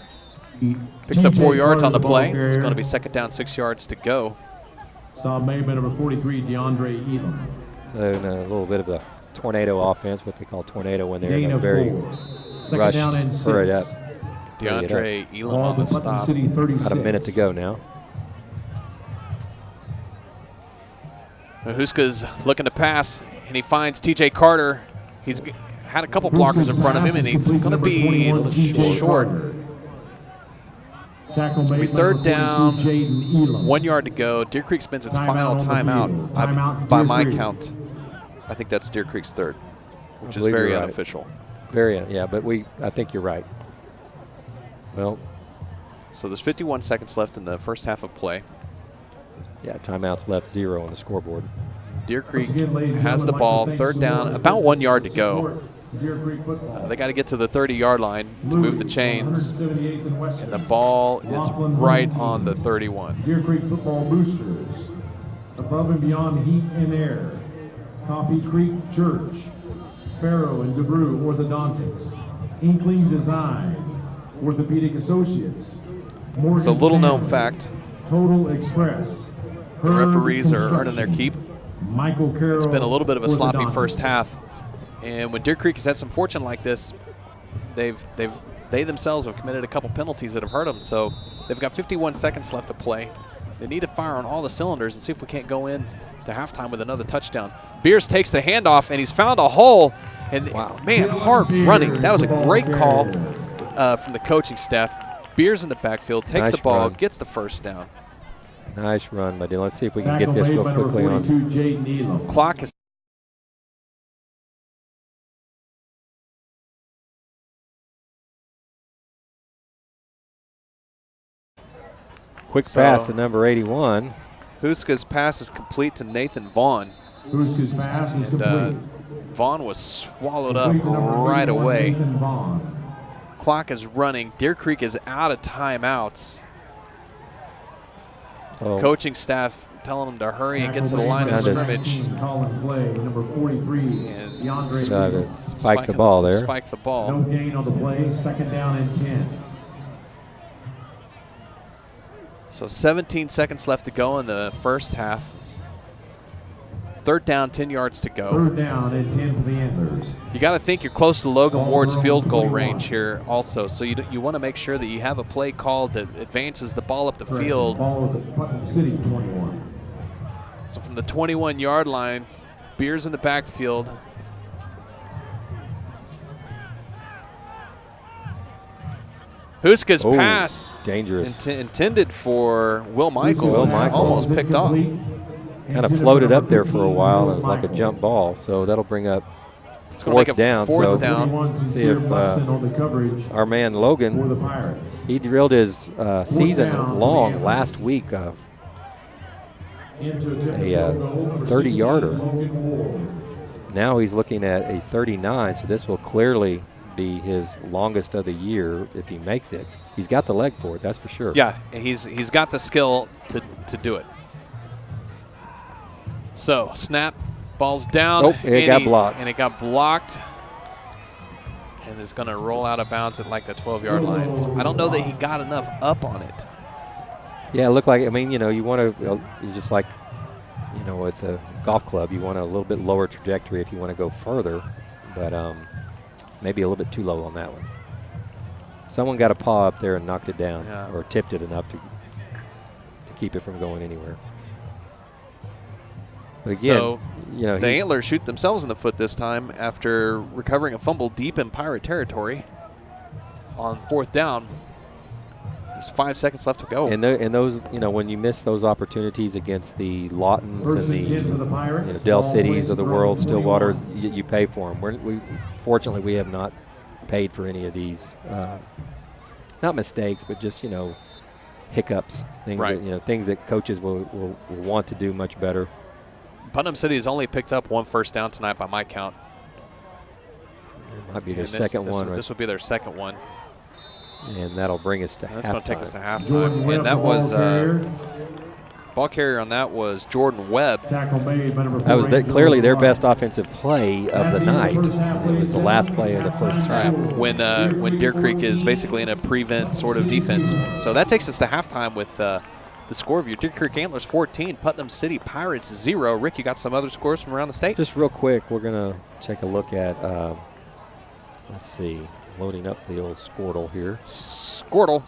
Picks up 4 TJ yards on the Carter, play. ball It's going to carrier. be 2nd down, 6 yards to go. Stop made by number 43, DeAndre Elam. So in a little bit of a tornado offense, what they call tornado when they're Gain in a of very 4. Second rushed, down and 6. hurried up. DeAndre Elam Ball on the to Putnam stop. City 36. About a minute to go now. Huska's looking to pass, and he finds TJ Carter. He's had a couple blockers in front of him, and he's going to be a little short. Tackle So made by 3rd number down, 42, Jaden Elam. 1 yard to go. Deer Creek spends its Timeout final on the timeout. field. Timeout, By Deer my Creek. count, I think that's Deer Creek's 3rd, which is believe very you're right. unofficial. But I think you're right. Well, So there's 51 seconds left in the first half of play. yeah, timeouts left 0 on the scoreboard. Deer Creek Once again, ladies and has the gentlemen, ball, I'd like to thank 3rd down, Sewell about for 1 his yard to go. support of Deer Creek football. They got to get to the 30-yard line to move the Louis, chains, 178th and Western. and the ball is Laughlin right Huntington. on the 31. Deer Creek football boosters. Above and beyond heat and air. Coffee Creek Church. Farrow and DeBrew Orthodontics. Inkling Design. Orthopedic Associates. Morgan So little known Stanley, fact, Total Express. the Herd referees are earning their Construction, keep. Michael Carroll. It's been a little bit of a sloppy Orthodontics. first half, and when Deer Creek has had some fortune like this, they themselves have committed a couple penalties that have hurt them. So they've got 51 seconds left to play. They need to fire on all the cylinders and see if we can't go in to halftime with another touchdown. Beers takes the handoff, and he's found a hole. And Wow. man, hard running. That was a Beers, great ball call carrier. from the coaching staff. Beers in the backfield, takes Nice the ball, run. gets the 1st down. Nice run by Dylan. Let's see if we can get Tackle this made real by number quickly on. 42, Jaden Elam. Clock is Quick So- pass to number 81. Huska's pass is complete to Nathan Vaughn. Huska's pass is And complete. Vaughn was swallowed up Complete to number right 31, away. Nathan Vaughn. Clock is running. Deer Creek is out of timeouts. Oh, Coaching staff telling them to hurry and get to the Tackle line made of by Found it. scrimmage. 19, Colin Clay, number 43, And DeAndre got Elam. it. Spike the ball there. Spike the No ball. gain on the play, 2nd down and 10. So 17 seconds left to go in the first half. 3rd down, 10 yards to go. 3rd down and 10 for the Antlers. You got to think you're close to Logan Ball Ward's from field goal 21. range here also. So you want to make sure that you have a play called that advances the ball up the Correction, field. Ball at the Putnam City 21. So from the 21-yard line, Beers in the backfield. Huska's Oh, pass dangerous. intended for Will Michael. Will It's Michael. almost picked off. Incomplete. kind of floated up there for a while. It was like a jump ball, so that'll bring up It's going to make fourth a down. fourth So down. see if our man Logan, he drilled his season long last week of a 30-yarder. Now he's looking at a 39, so this will clearly be his longest of the year if he makes it. He's got the leg for it, that's for sure. Yeah, he's got the skill to do it. So, snap, ball's down. Oh, it got blocked. And it got blocked. And it's going to roll out of bounds at like the 12-yard line. So I don't know that he got enough up on it. Yeah, it looked like, I mean, you know, you want to, just like, you know, with a golf club, you want a little bit lower trajectory if you want to go further, but maybe a little bit too low on that one. Someone got a paw up there and knocked it down, or tipped it enough to keep it from going anywhere. But again, so you know, the Antlers shoot themselves in the foot this time after recovering a fumble deep in Pirate territory on fourth down. There's 5 seconds left to go. And those, you know, when you miss those opportunities against the Lawtons and the Dell Cities of the world, Stillwaters, you pay for them. Fortunately, we have not paid for any of these, not mistakes, but just, you know, hiccups, things that, you know, things that coaches will want to do much better. Putnam City has only picked up one first down tonight by my count. It might be their second one. This would be their second one. And that'll bring us to halftime. That's going to take us to halftime. And that was ball carrier on that was Jordan Webb. That was clearly their best offensive play of the night. It was the last play of the first half. When Deer Creek is basically in a prevent sort of defense. So that takes us to halftime with the score of your Deer Creek Antlers 14, Putnam City Pirates 0. Rick, you got some other scores from around the state? Just real quick, we're going to take a look at, let's see, loading up the old Squirtle here. Squirtle.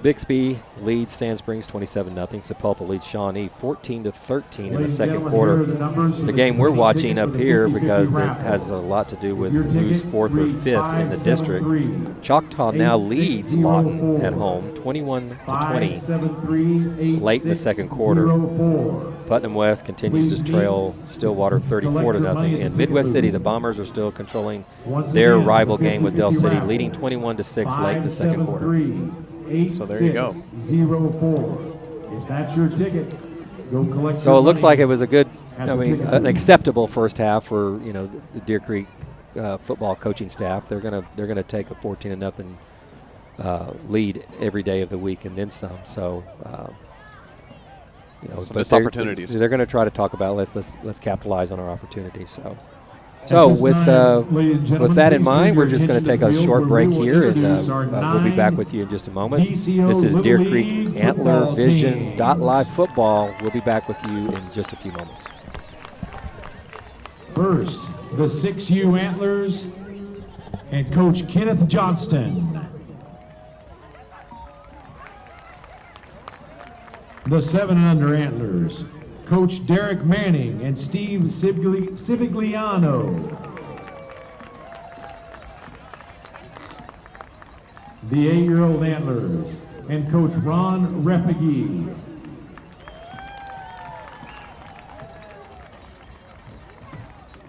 Bixby leads Sand Springs 27-0. Sepulpa leads Shawnee 14-13 in the second quarter. The game we're watching up here, because it has a lot to do with who's fourth or fifth in the district. Choctaw now leads Lawton at home 21-20 late in the second quarter. Putnam West continues to trail Stillwater 34-0. And Midwest City, the Bombers, are still controlling their rival game with Dell City, leading 21-6 late in the second quarter. So there you go. 0604. If that's your ticket, go collect. So it looks like it was a good, an acceptable first half for, you know, the Deer Creek football coaching staff. They're gonna take a 14-0 lead every day of the week and then some. So you know, some missed opportunities. They're going to try to talk about let's capitalize on our opportunities. So with that in mind, we're just going to take a short break here, and we'll be back with you in just a moment. This is Deer Creek Antler Vision .Live Football. We'll be back with you in just a few moments. First, the 6U Antlers and Coach Kenneth Johnston. The 7 and under Antlers, Coach Derek Manning and Steve Civigliano. The 8-year-old Antlers and Coach Ron Refugee.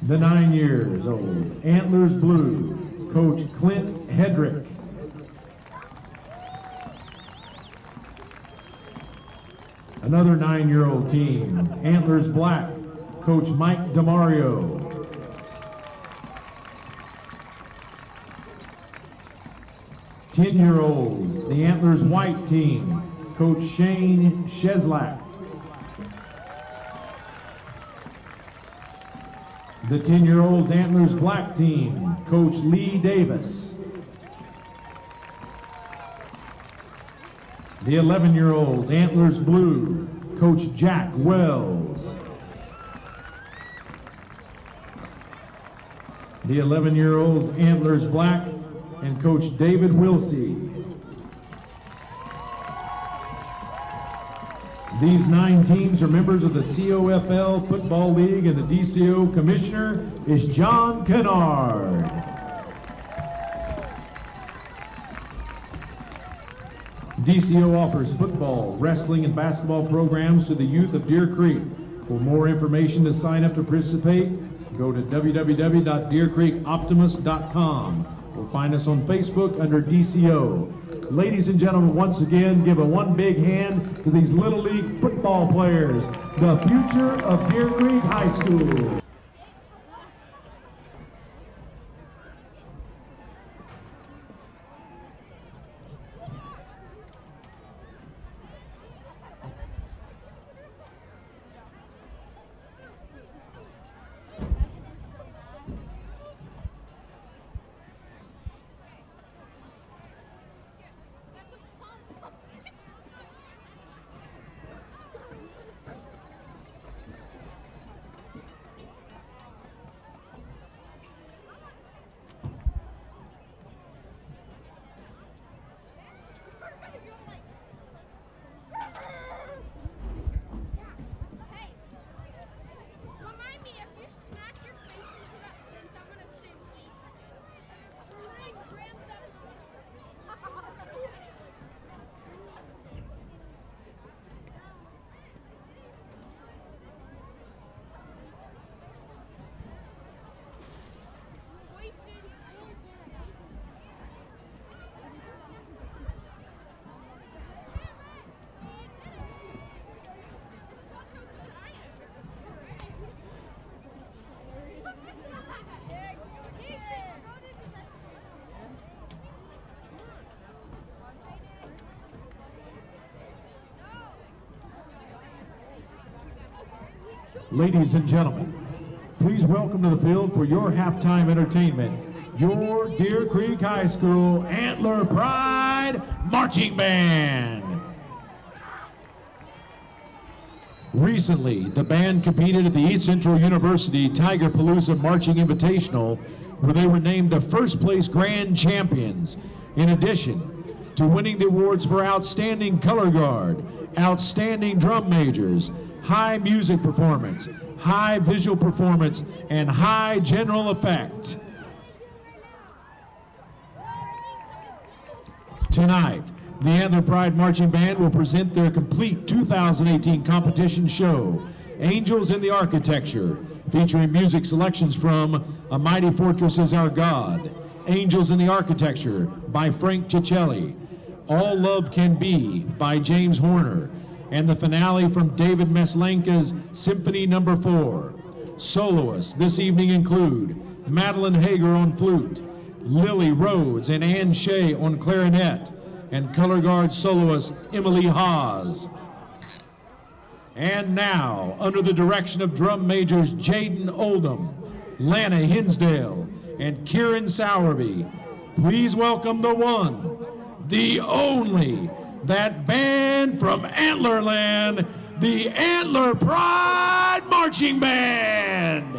The 9 years old Antlers Blue, Coach Clint Hedrick. Another 9-year-old team, Antlers Black, Coach Mike DeMario. Ten-year-olds, the Antlers White team, Coach Shane Sheslak. The 10-year-olds Antlers Black team, Coach Lee Davis. The 11-year-old Antlers Blue, Coach Jack Wells. The 11-year-old Antlers Black and Coach David Wilsey. These 9 teams are members of the COFL Football League, and the DCO commissioner is John Kennard. DCO offers football, wrestling, and basketball programs to the youth of Deer Creek. For more information to sign up to participate, go to www.deercreekoptimus.com or find us on Facebook under DCO. Ladies and gentlemen, once again, give a one big hand to these Little League football players, the future of Deer Creek High School. Ladies and gentlemen, please welcome to the field for your halftime entertainment, your Deer Creek High School Antler Pride Marching Band. Recently, the band competed at the East Central University Tiger Palooza Marching Invitational, where they were named the first place grand champions. In addition to winning the awards for Outstanding Color Guard, Outstanding Drum Majors, High Music Performance, High Visual Performance, and High General Effect. Tonight, the Antler Pride Marching Band will present their complete 2018 competition show, Angels in the Architecture, featuring music selections from A Mighty Fortress Is Our God, Angels in the Architecture by Frank Cicelli, All Love Can Be by James Horner, and the finale from David Meslenka's Symphony No. 4. Soloists this evening include Madeline Hager on flute, Lily Rhodes and Ann Shea on clarinet, and color guard soloist Emily Haas. And now, under the direction of drum majors Jaden Oldham, Lana Hinsdale, and Kieran Sowerby, please welcome the one, the only, that band from Antlerland, the Antler Pride Marching Band.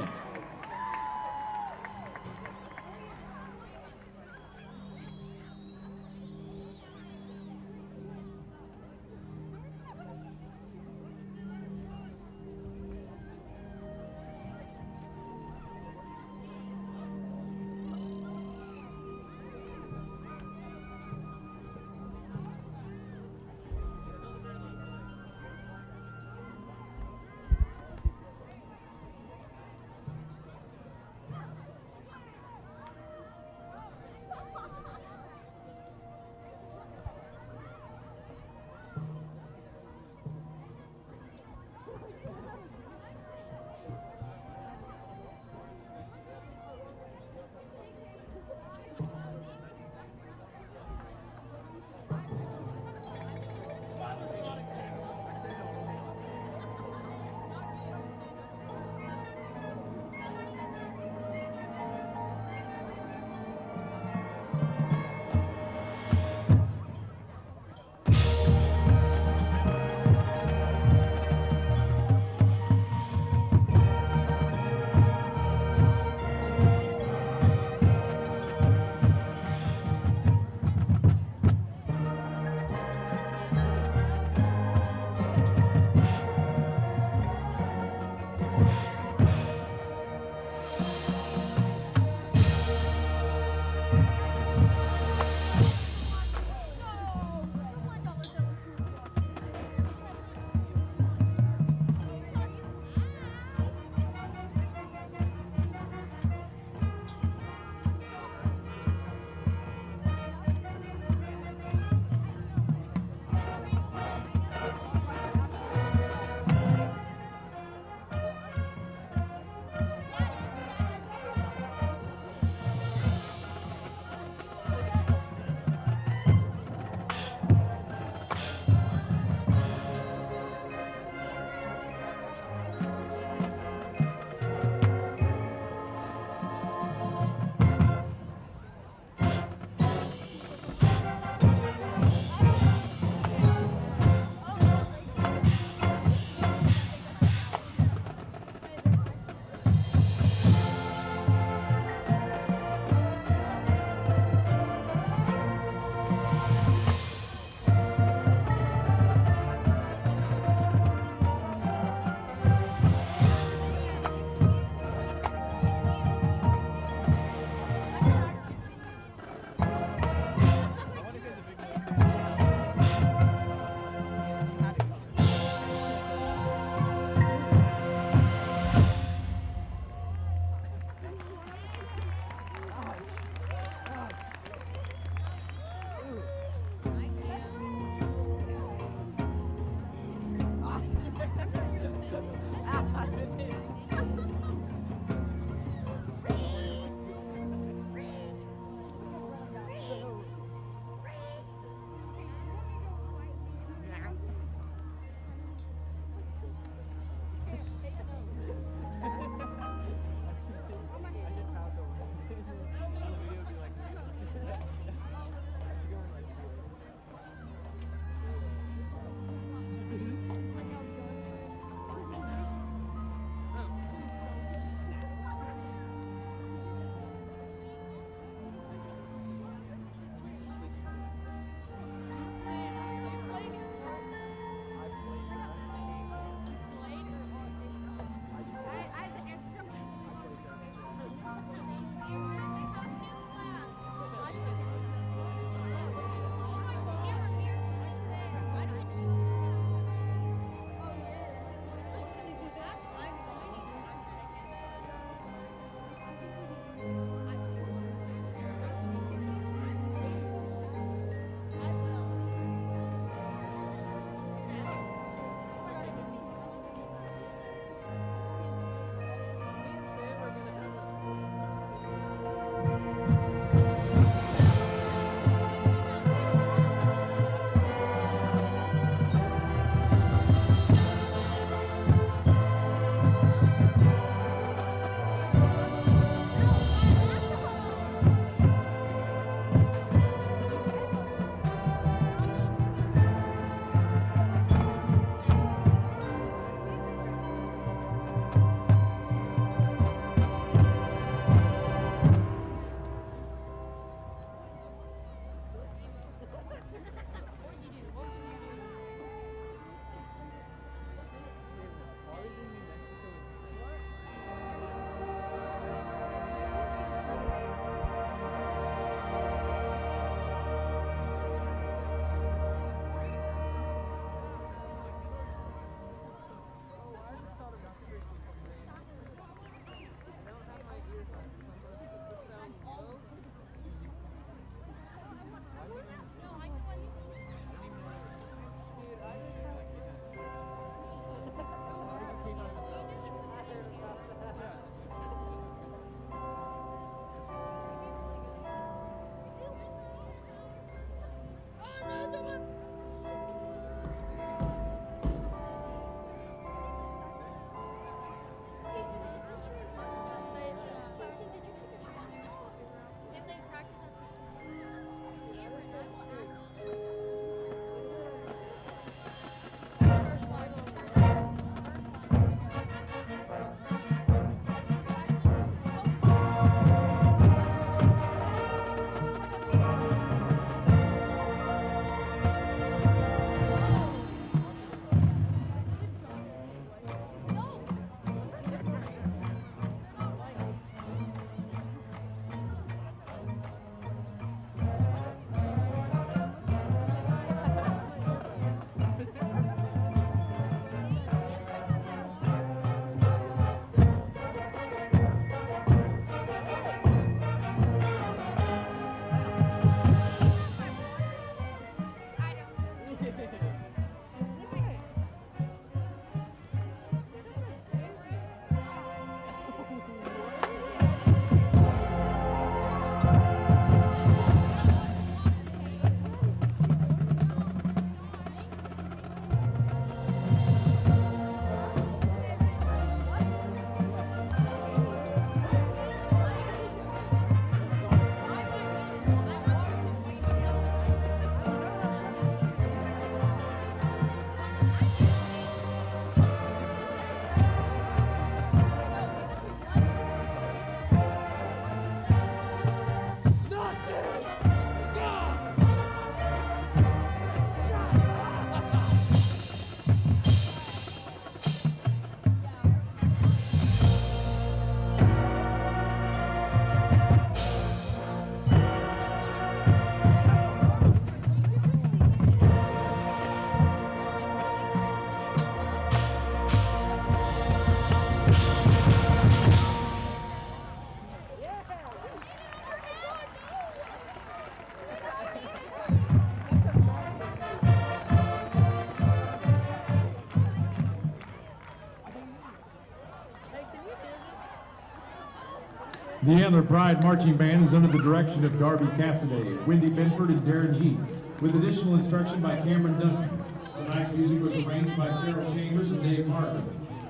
The Antler Pride Marching Band is under the direction of Darby Cassidy, Wendy Benford, and Darren Heath, with additional instruction by Cameron Duncan. Tonight's music was arranged by Farrell Chambers and Dave Martin.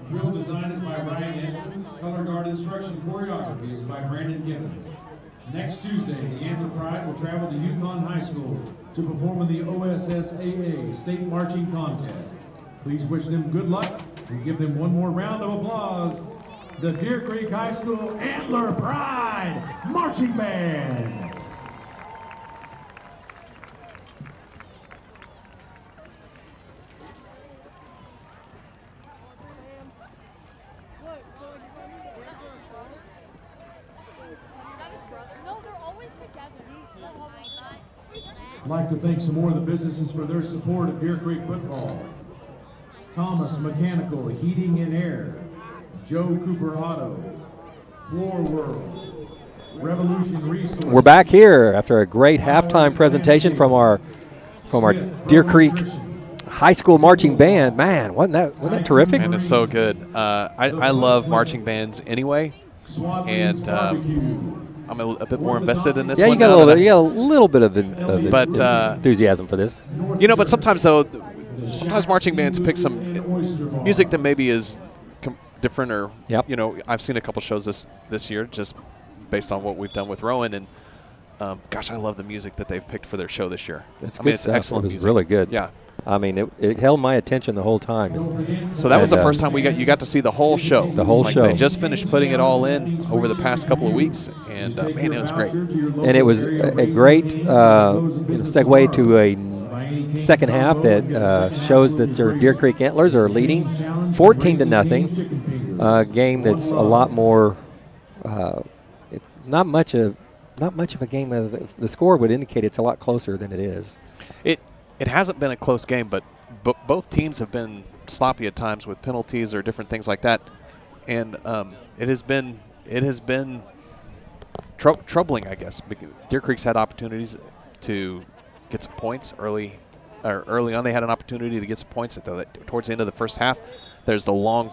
Drill design is by Ryan Edgeman. Color guard instruction choreography is by Brandon Gibbons. Next Tuesday, the Antler Pride will travel to Yukon High School to perform in the OSSAA State Marching Contest. Please wish them good luck and give them one more round of applause. The Deer Creek High School Antler Pride Marching Band. I'd like to thank some more of the businesses for their support of Deer Creek football. Thomas Mechanical Heating and Air, Joe Cooper Auto, Floor World, Revolution Resources. We're back here after a great halftime presentation from our Deer Creek High School Marching Band. Man, wasn't that terrific? And it's so good. I love marching bands anyway, and I'm a bit more invested in this yeah, one. You got a little bit of enthusiasm for this. But sometimes marching bands pick some music that maybe is different, or I've seen a couple shows this year just based on what we've done with Rowan, and gosh, I love the music that they've picked for their show this year. It's it's excellent It was music. really good. Yeah. I mean, it held my attention the whole time. So that was the first time you got to see the whole show. The whole show. They just finished putting it all in over the past couple of weeks, and man, it was great. And it was a great segue to a second half that shows that your Deer Creek Antlers are leading 14-0. A game that's a lot more. It's not much of a game. The score would indicate it's a lot closer than it is. It hasn't been a close game, but both teams have been sloppy at times with penalties or different things like that, and it has been troubling, I guess. Deer Creek's had opportunities to get some points early on. They had an opportunity to get some points towards the end of the first half. There's the long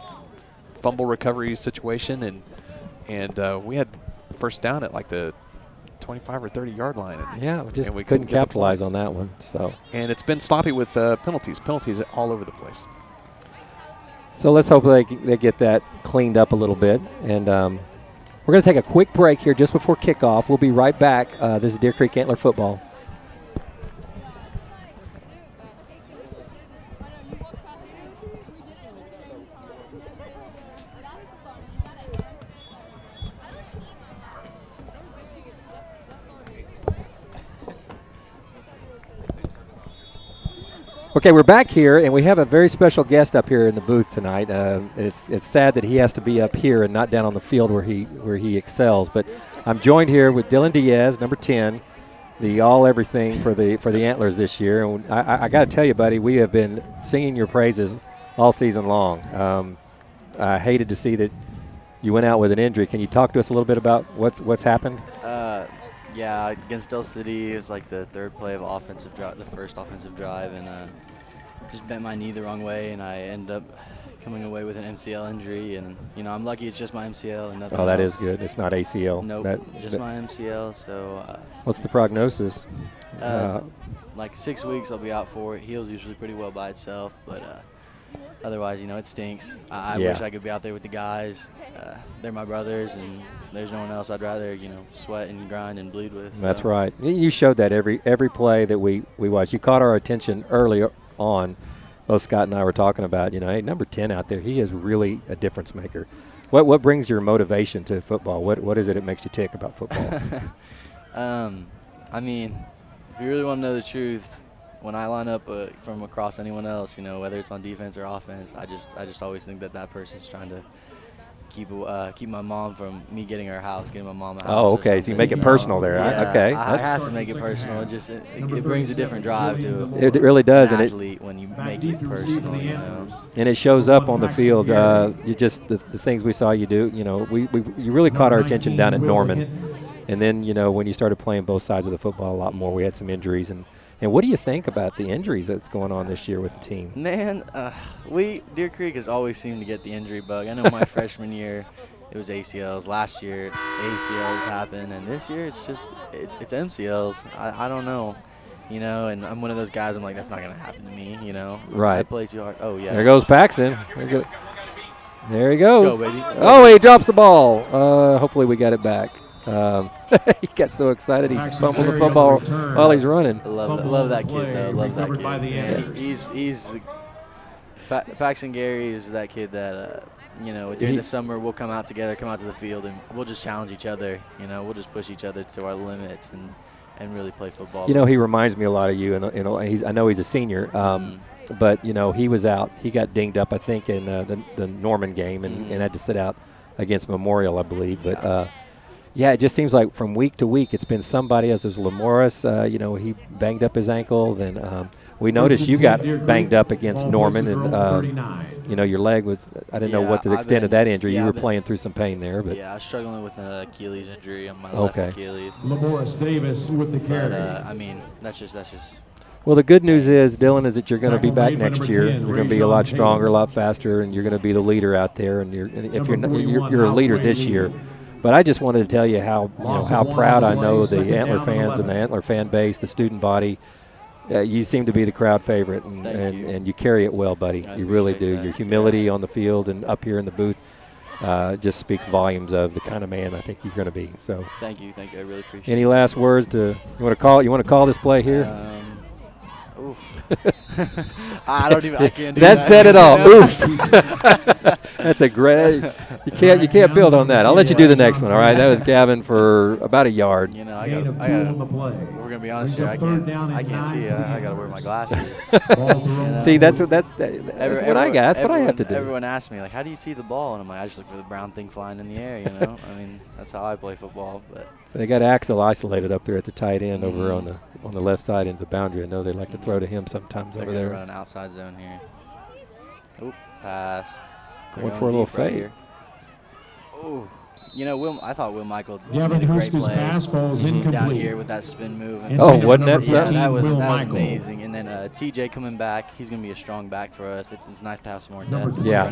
fumble recovery situation, and we had first down at like the 25 or 30 yard line. And we couldn't capitalize on that one. So, and it's been sloppy with penalties all over the place. So let's hope they get that cleaned up a little bit. And we're going to take a quick break here just before kickoff. We'll be right back. This is Deer Creek Antler football. Okay, we're back here, and we have a very special guest up here in the booth tonight. It's sad that he has to be up here and not down on the field where he excels. But I'm joined here with Dylan Diaz, number 10, the all-everything for the Antlers this year. And I got to tell you, buddy, we have been singing your praises all season long. I hated to see that you went out with an injury. Can you talk to us a little bit about what's happened? Yeah, against Del City, it was like the third play of offensive drive, the first offensive drive, and just bent my knee the wrong way, and I ended up coming away with an MCL injury. And I'm lucky it's just my MCL and nothing. Oh, that else. is good. It's not ACL. Nope, just my MCL. So. What's the prognosis? Like 6 weeks, I'll be out for it. Heals usually pretty well by itself, but otherwise, it stinks. I wish I could be out there with the guys. They're my brothers, and there's no one else I'd rather, sweat and grind and bleed with. So. That's right. You showed that every play that we watched. You caught our attention early on. Both Scott and I were talking about, hey, number 10 out there, he is really a difference maker. What brings your motivation to football? What is it that makes you tick about football? I mean, if you really want to know the truth, when I line up from across anyone else, whether it's on defense or offense, I just always think that person's trying to keep my mom from me getting her house, getting my mom a house. Oh, okay. So you make it personal there. Yeah, Okay. I have to make it personal. It brings a different drive to it really does, an athlete when you make it personal. And it shows up on the field. You just the things we saw you do. You really caught our attention down at Norman, and then when you started playing both sides of the football a lot more, we had some injuries. And what do you think about the injuries that's going on this year with the team? Man, Deer Creek has always seemed to get the injury bug. I know my freshman year, it was ACLs. Last year, ACLs happened, and this year it's MCLs. I don't know, and I'm one of those guys. I'm like, that's not gonna happen to me, Right. I play too hard. Oh yeah. There goes Paxton. There he goes. Go, baby. Oh, he drops the ball. Hopefully we got it back. He got so excited he fumbled the football while he's running. I love that kid though. Love that kid. He's Paxton Gary is that kid that during the summer we'll come out together, come out to the field, and we'll just challenge each other. We'll just push each other to our limits and really play football. He reminds me a lot of you, and I know he's a senior. But he was out. He got dinged up, I think, in the Norman game, and had to sit out against Memorial, I believe. But yeah, it just seems like from week to week, it's been somebody else. There's Lamoris, he banged up his ankle. Then we noticed you got banged up against Norman, and your leg was. I didn't know what the extent of that injury. You were playing through some pain there, but I was struggling with an Achilles injury on my left Achilles. Lamoris Davis with the carry. But, that's just. Well, the good news is, Dylan, is that you're going to be back next year. You're going to be a lot stronger, a lot faster, and you're going to be the leader out there. And if you're a leader this year. But I just wanted to tell you how proud I know the Antler fans and the Antler fan base, the student body. You seem to be the crowd favorite, and you carry it well, buddy. You really do. Your humility on the field and up here in the booth just speaks volumes of the kind of man I think you're going to be. So thank you. I really appreciate it. Any last words you want to call this play here? I can't do that. That said it all. Oof. That's a great. You can't build on that. I'll let you do the next one. All right. That was Gavin for about a yard. I got. We're gonna be honest here. I can't see. I gotta wear my glasses. See, that's what I got. That's what I have to do. Everyone asks me how do you see the ball, and I'm like, I just look for the brown thing flying in the air. That's how I play football. But so they got Axel isolated up there at the tight end over on the left side into the boundary. I know they like to throw to him sometimes over there. Run an outside zone here. Oop, pass. Going for a little fade. Oh, I thought Will Michael Gavin made a great Huska's play pass falls down incomplete. here with that spin move. Wasn't that? Yeah, that was amazing. And then TJ coming back, he's going to be a strong back for us. It's nice to have some more depth. Yeah,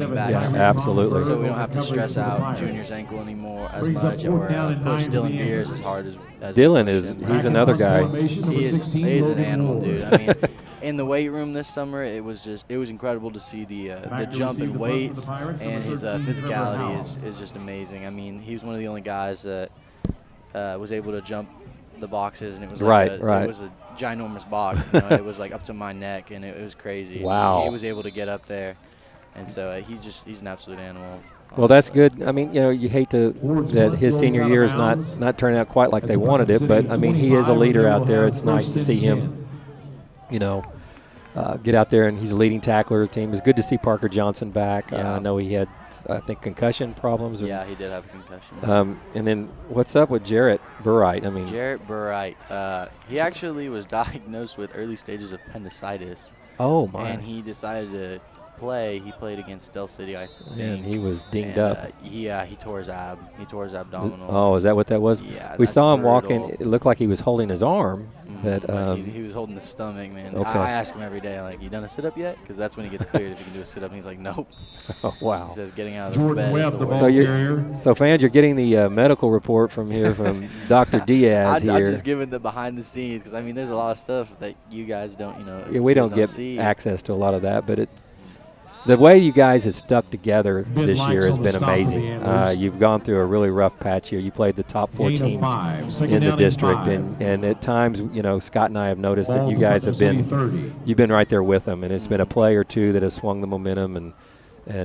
absolutely. So we don't have to stress out Junior's ankle anymore as much, or push Dylan Beers as hard as Dylan he's another guy. He's an animal, dude. In the weight room this summer, it was incredible to see the jump in weights, and his physicality is just amazing. He was one of the only guys that was able to jump the boxes, and it was it was a ginormous box. It was up to my neck, and it was crazy. Wow. He was able to get up there, and so he's an absolute animal. Well, that's good. You hate that his senior year is not turning out quite like they wanted it, but he is a leader out there. It's nice to see him. Get out there, and he's a leading tackler of the team. It's good to see Parker Johnson back. I know he had, I think, concussion problems. Yeah, he did have a concussion. And then what's up with Jarrett Burright? Jarrett Burright, he actually was diagnosed with early stages of appendicitis. Oh, my. And he decided to play, he played against Del City, I think. And he was dinged and, up. He tore his ab. He tore his abdominal. Oh, is that what that was? Yeah. We that's saw him brutal. walking. It looked like he was holding his arm. But he was holding the stomach, man. Okay. I ask him every day, like, you done a sit-up yet? Because that's when he gets cleared if he can do a sit-up. And he's like, nope. Oh, wow. He says getting out of Jordan bed is Webb, the the worst. ball carrier. So fans, you're getting the medical report from here from Dr. Diaz I'm here. just giving the behind the scenes because, I mean, there's a lot of stuff that you guys don't, Yeah, we don't get see. access to a lot of that, but it's the way you guys have stuck together Ben this year Likes has on the been stop for the amazing. Antlers. You've gone through a really rough patch here. You played the top 4 Gain of teams 5. Second in the down and district, 5. and at times, Scott and I have noticed Ball that you to guys have Putnam been City 30. you've been right there with them, and it's been a play or two that has swung the momentum, and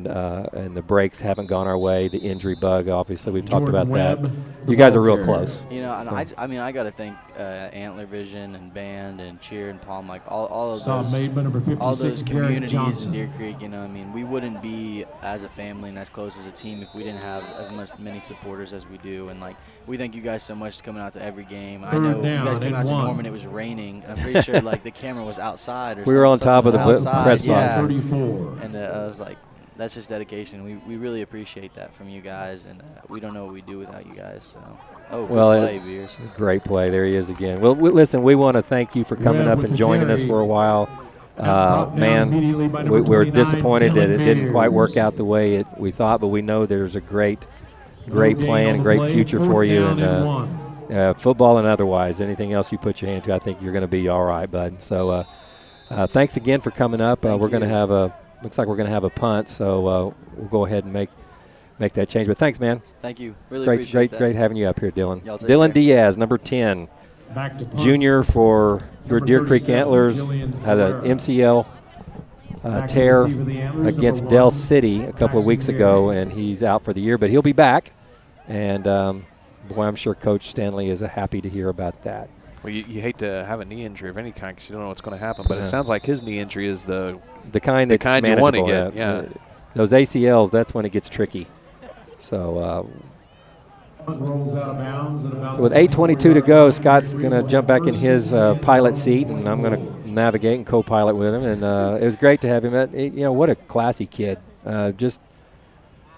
the breaks haven't gone our way. The injury bug, obviously, we've talked Jordan about that. Webb, the You guys are ball real carrier. close. And I got to thank Antler Vision and Band and Cheer and Palm, like all of Stop those. made by number 56, All those Garrett communities Johnson. in Deer Creek, I mean, we wouldn't be as a family and as close as a team if we didn't have many supporters as we do. And, like, we thank you guys so much for coming out to every game. I Third know you down guys came and out to 1. Norman, it was raining. I'm pretty sure, like, the camera was outside or We were on something top of was the outside, press box. yeah. 34. And I was like, that's just dedication. We really appreciate that from you guys, and we don't know what we do without you guys. So, good play, Beers. Great play. There he is again. Well, listen, we want to thank you for coming Webb up with and the joining us carry. for a while. Brought down immediately by number We're 29, disappointed that it Dylan didn't quite work Beers. out the way we thought, but we know there's a great gain plan, on the great play, future 4th for you, down and and 1. football and otherwise. Anything else you put your hand to, I think you're going to be all right, bud. So thanks again for coming up. We're going to have looks like we're going to have a punt, so we'll go ahead and make that change. But thanks, man. Thank you. Really It's appreciate that. great having you up here, Dylan. Y'all take Dylan care. Diaz, number 10, Back to punt. junior for your Number Deer Creek 37, Antlers, Jillian had an Ferreira. MCL Back to tear receive the Antlers, against number Del 1, City a couple of weeks Paxton ago, Gary. and he's out for the year, but he'll be back. And boy, I'm sure Coach Stanley is happy to hear about that. Well, you hate to have a knee injury of any kind because you don't know what's going to happen, but it sounds like his knee injury is the kind that's kind you want to manageable. get. Yeah. Those ACLs, that's when it gets tricky. So Punt rolls out of bounds at about So with the 8:22 to 24-yard go, line. Scott's going to jump back in First his and 10. pilot seat, and I'm going to navigate and co-pilot with him. And it was great to have him. What a classy kid. Just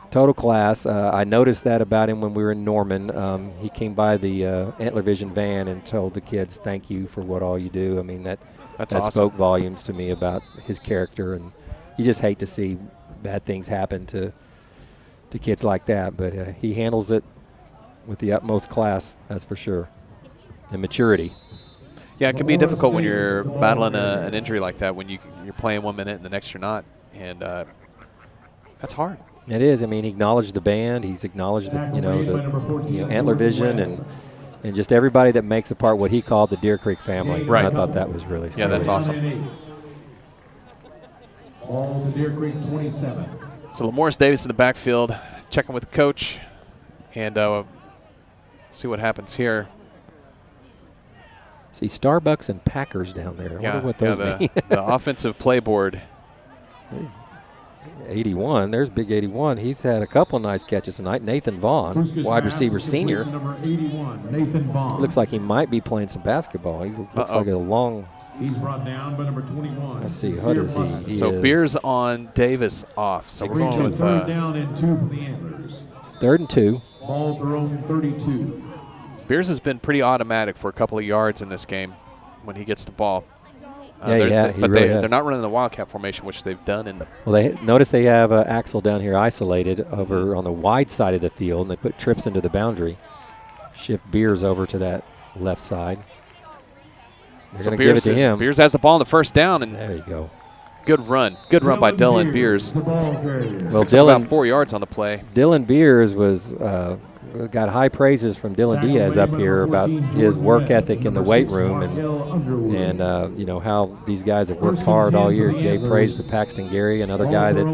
total class. I noticed that about him when we were in Norman. He came by the Antler Vision van and told the kids, thank you for what all you do. I mean, that awesome. spoke volumes to me about his character. And you just hate to see bad things happen to kids like that. But he handles it with the utmost class, that's for sure, and maturity. Yeah, it can be difficult when you're battling an injury like that, when you're playing 1 minute and the next you're not, and that's hard. It is. I mean, he acknowledged the band. He's acknowledged the Antler Vision and just everybody that makes a part what he called the Deer Creek family. Right. And I thought that was really Yeah, that's sweet. awesome. Ball to Deer Creek 27. So Lamorris Davis in the backfield, checking with the coach, and see what happens here. See Starbucks and Packers down there. I wonder what those mean. The offensive playboard. 81. There's big 81. He's had a couple of nice catches tonight. Nathan Vaughn, Brewster's wide pass receiver is senior. complete to number 81, Nathan Vaughn. Looks like he might be playing some basketball. He looks like a long. He's brought down by number 21. Let's see, Sincere what is he? Mustin. He So is Beers on, Davis off. So we're Reaching going with third down and 2 for the Antlers. 3rd and 2. Ball to their own 32. Beers has been pretty automatic for a couple of yards in this game when he gets the ball. He really has. They're not running the Wildcat formation, which they've done in the. Well, notice they have Axel down here isolated over on the wide side of the field, and they put trips into the boundary. Shift Beers over to that left side. They're going to give it to him. Beers has the ball on the first down, and There you go. good run by Dylan Beers. The ball carrier. Well, Picks up about Dylan 4 yards on the play. Beers was got high praises from Dylan Diaz up here about his work ethic in the weight room and how these guys have worked hard all year. He gave praise to Paxton Gary, another guy that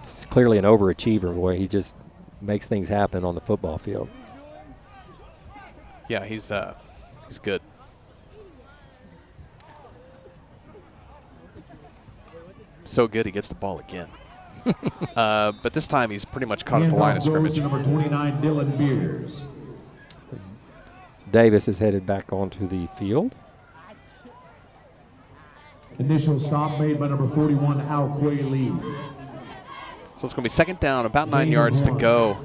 is clearly an overachiever. Boy, he just makes things happen on the football field. Yeah, he's good. So good, he gets the ball again. But this time he's pretty much caught at the line of scrimmage. Number 29, Dylan Beers. Davis is headed back onto the field. Initial stop made by number 41, Al Quay Lee. So it's going to be second down, about 9 yards to go.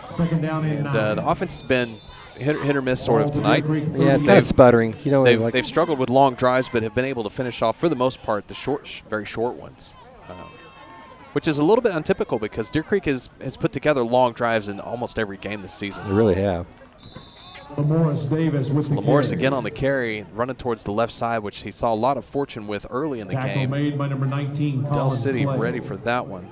Second down and And 9. the offense has been hit or miss sort of tonight. Yeah, it's kind of sputtering. You know, They've struggled with long drives, but have been able to finish off, for the most part, the very short ones, which is a little bit untypical because Deer Creek has put together long drives in almost every game this season. They really have. Lamorris Davis with the Lamorris carry. again on the carry, running towards the left side, which he saw a lot of fortune with early in the Tackle game. made by number 19, Del Colin City Clay. ready for that one.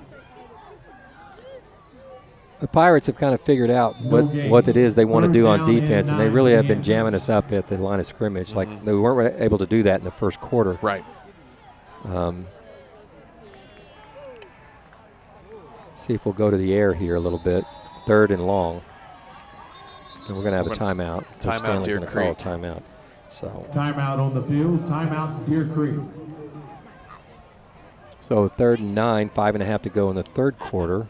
The Pirates have kind of figured out what it is they want to do on defense, and they really have been jamming us up at the line of scrimmage. Like they weren't able to do that in the first quarter. Right. See if we'll go to the air here a little bit. Third and long. And we're going to have a timeout. So Timeout, Stanley's Deer going to call a Creek. timeout. So Timeout on the field. Timeout Deer Creek. third and 9, 5.5 to go in the third quarter.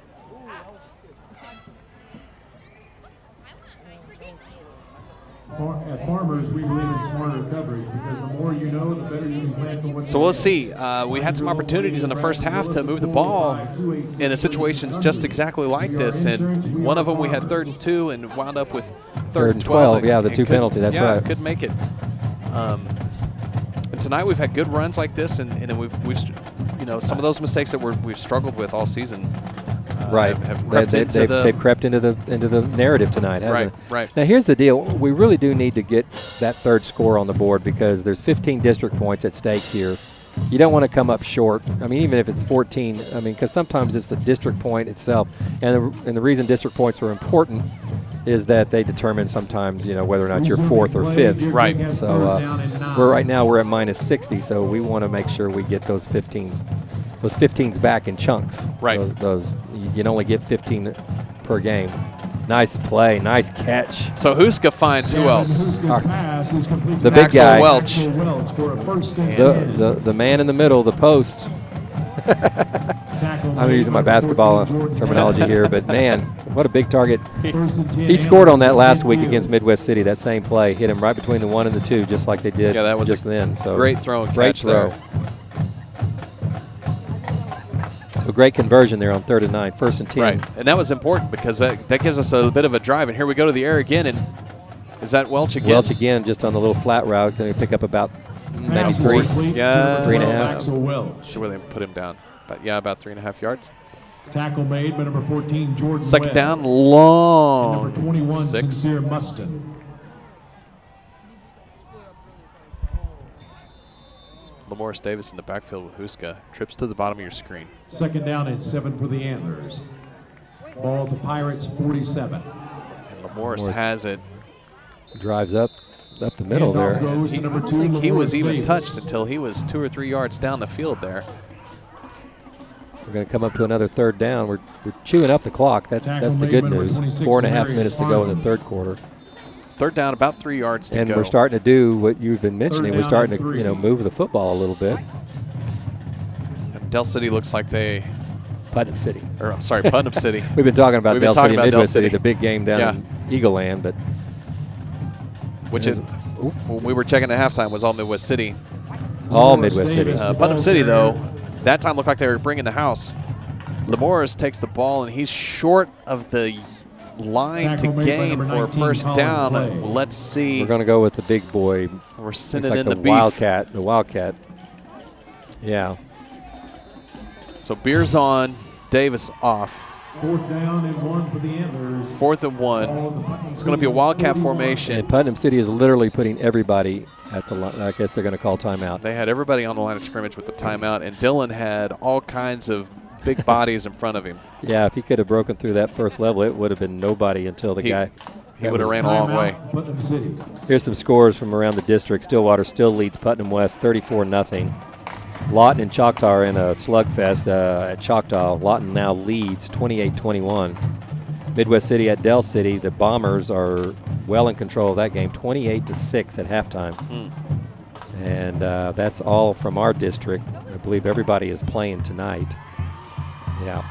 At Farmers, we believe in smarter coverage because the more you know, the better you can plan for what. So we'll see. We had some opportunities in the first half to move the ball in situations just exactly like this, and one of them we had 3rd and 2 and wound up with third and 12. Yeah, the two penalty. That's right. Could make it. And tonight we've had good runs like this, and then we've some of those mistakes that we've struggled with all season. Have crept they've crept into the narrative tonight, hasn't it? Right. Now here's the deal: we really do need to get that third score on the board because there's 15 district points at stake here. You don't want to come up short. I mean, even if it's 14. I mean, because sometimes it's the district point itself, and the reason district points are important is that they determine sometimes whether or not you're 4th or 5th. Right. So right now we're at minus 60, so we want to make sure we get those 15s back in chunks. Right. Those you can only get 15 per game. Nice play, nice catch. So Huska finds who else? The big Axel guy. Welch. The man in the middle, the post. I'm using my basketball terminology here, but man, what a big target. He scored on that last week against Midwest City, that same play. Hit him right between the 1 and the 2, just like they did that was just then. So great throw and great catch throw. there. So great conversion there on 3rd and 9, 1st and 10. Right, and that was important because that gives us a bit of a drive. And here we go to the air again, and is that Welch again? Welch again, just on the little flat route, going to pick up about maybe 3. Yeah, 3.5. See where they put him down, but yeah, about 3.5 yards. Tackle made by number 14, Jordan Second Webb. down, long. And number 21, 6. Sincere Muston. Lamorris Davis in the backfield with Huska. Trips to the bottom of your screen. Second down and 7 for the Antlers. Ball at the Pirates, 47. And Lamorris has it. Drives up the middle Handoff there. goes to I number don't 2, think he was Lamorris even Davis. touched until he was 2 or 3 yards down the field there. We're going to come up to another 3rd down. We're chewing up the clock. That's the good news. 4.5 minutes to go in the 3rd quarter. 3rd down, about 3 yards to go. And we're starting to do what you've been mentioning. We're down starting and 3. to move the football a little bit. And Del City looks like Putnam City. I'm sorry, Putnam City. We've been talking about We've been Del talking City, about Midwest Del City, City. the big game down in Eagle Land, but Which is, when we were checking at halftime, was all Midwest City. all Midwest City. Putnam City, though, that time looked like they were bringing the house. Lamorris takes the ball, and he's short of the line to Tackle made by gain number for a 19, first Colin down. Clay. Let's see. We're going to go with the big boy. We're Looks sending like in the the beef. Wildcat. The Wildcat. Yeah. So Beers on, Davis off. 4th down and 1 for the Antlers. 4th and 1. It's going to be a Wildcat formation. And Putnam City is literally putting everybody at the line. I guess they're going to call timeout. They had everybody on the line of scrimmage with the timeout, and Dylan had all kinds of big bodies in front of him. Yeah, if he could have broken through that first level, it would have been nobody until the guy. He would have ran a long way. Putnam City. Here's some scores from around the district. Stillwater still leads Putnam West 34-0. Lawton and Choctaw are in a slugfest at Choctaw. Lawton now leads 28-21. Midwest City at Del City, the Bombers are well in control of that game, 28-6 at halftime. And that's all from our district. I believe everybody is playing tonight. Yeah.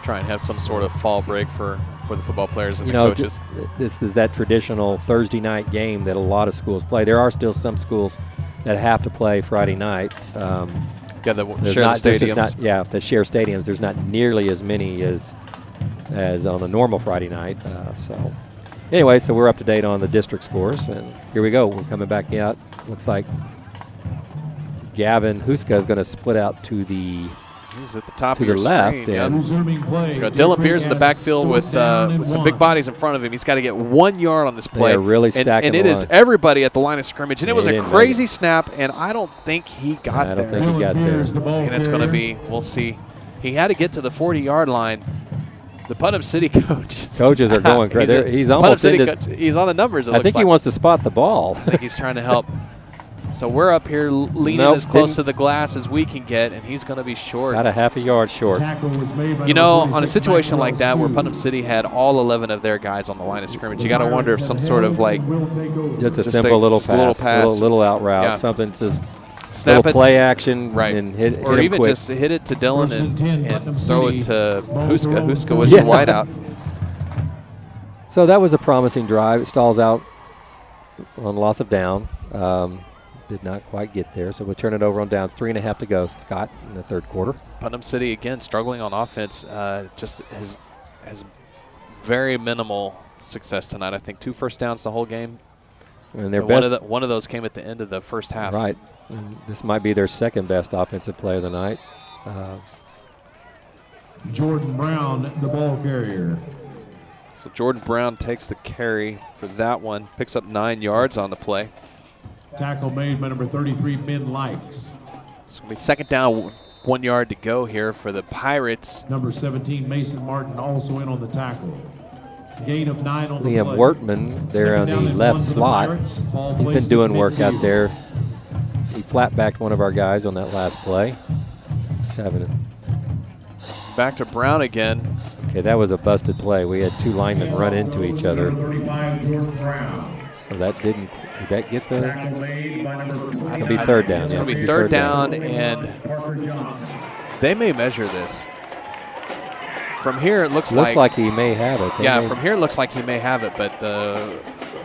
Try and have some sort of fall break for the football players and the know, coaches. This is that traditional Thursday night game that a lot of schools play. There are still some schools that have to play Friday night. Yeah, the There's share not, the there's just stadiums. not, yeah, the share stadiums. There's not nearly as many as on a normal Friday night. So anyway, so we're up to date on the district scores, and here we go. We're coming back out. Looks like Gavin Huska is going to split out to the He's at the top to of your the left, screen. and Yep. Resuming play. So Dylan Beers in the backfield with some big bodies in front of him. He's got to get 1 yard on this play. are really stacking and the it is line. everybody at the line of scrimmage. And it Yeah, was he a didn't crazy snap, and I don't think he got I there. don't think he got there. And it's going to be, we'll see. He had to get to the 40-yard line. The Putnam City coaches Coaches are going crazy. He's almost City into, coach, he's on the numbers. I think he wants to spot the ball. I think he's trying to help. So we're up here leaning as close to the glass as we can get, and he's going to be short. Got a half a yard short. You know, on a situation like that where Putnam City had all 11 of their guys on the line of scrimmage, you got to wonder if some sort of like Just a simple little pass, little out route, Yeah. something just snap little it, play action, right? and hit or him even quick. just hit it to Dylan and throw it to Huska. Huska was Yeah. the wideout. So that was a promising drive. It stalls out on loss of down. Did not quite get there, so we'll turn it over on downs. 3.5 to go, Scott, in the third quarter. Putnam City again struggling on offense. Just has very minimal success tonight. I think 2 first downs the whole game. And their And best, one of those came at the end of the first half. right. And this might be their second best offensive play of the night. Jordan Brown, the ball carrier. So Jordan Brown takes the carry for that one, picks up 9 yards on the play. Tackle made by number 33, Ben Likes. It's going to be second down, 1 yard to go here for the Pirates. Number 17, Mason Martin, also in on the tackle. Gain of 9 on the Liam play. Wortman there on Second down the and left 1 for the slot. Pirates. Ball He's placed been doing at work out midfield. there. He flat-backed one of our guys on that last play. He's having it. Back to Brown again. Okay, that was a busted play. We had 2 linemen run into each other. Number 35, Jordan Brown. So that did that get the? Tackle made by number It's going to be third down. It's yeah, going to it's be gonna third down, and Parker Johnson. they may measure this. From here, it looks Looks like he may have it. They yeah, may- from here it looks like he may have it, but the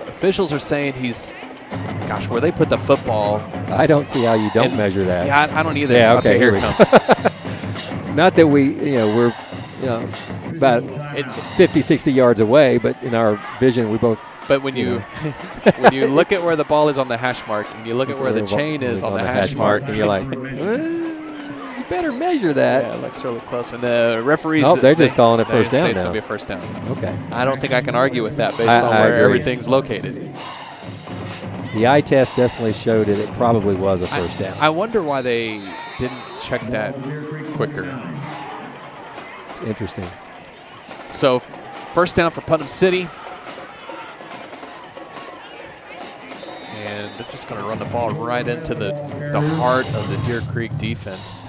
officials are saying he's, gosh, where they put the football. I don't see how you don't and- measure that. Yeah, I don't either. Yeah, Okay, okay, here here it we comes. Not that we're about 50, 60 yards away, but in our vision, we both. But when you when you look at where the ball is on the hash mark, and you look at where the chain is on the hash mark, and you're like, you better measure that. yeah, it looks really close. And the referees, Oh, they're just calling it they first say down it's now. going to be a first down. Okay. I don't think I can argue with that based I on where agree. everything's located. The eye test definitely showed it. It probably was a first down. I wonder why they didn't check that quicker. It's interesting. So, first down for Putnam City. And they're just going to run the ball right into the heart of the Deer Creek defense.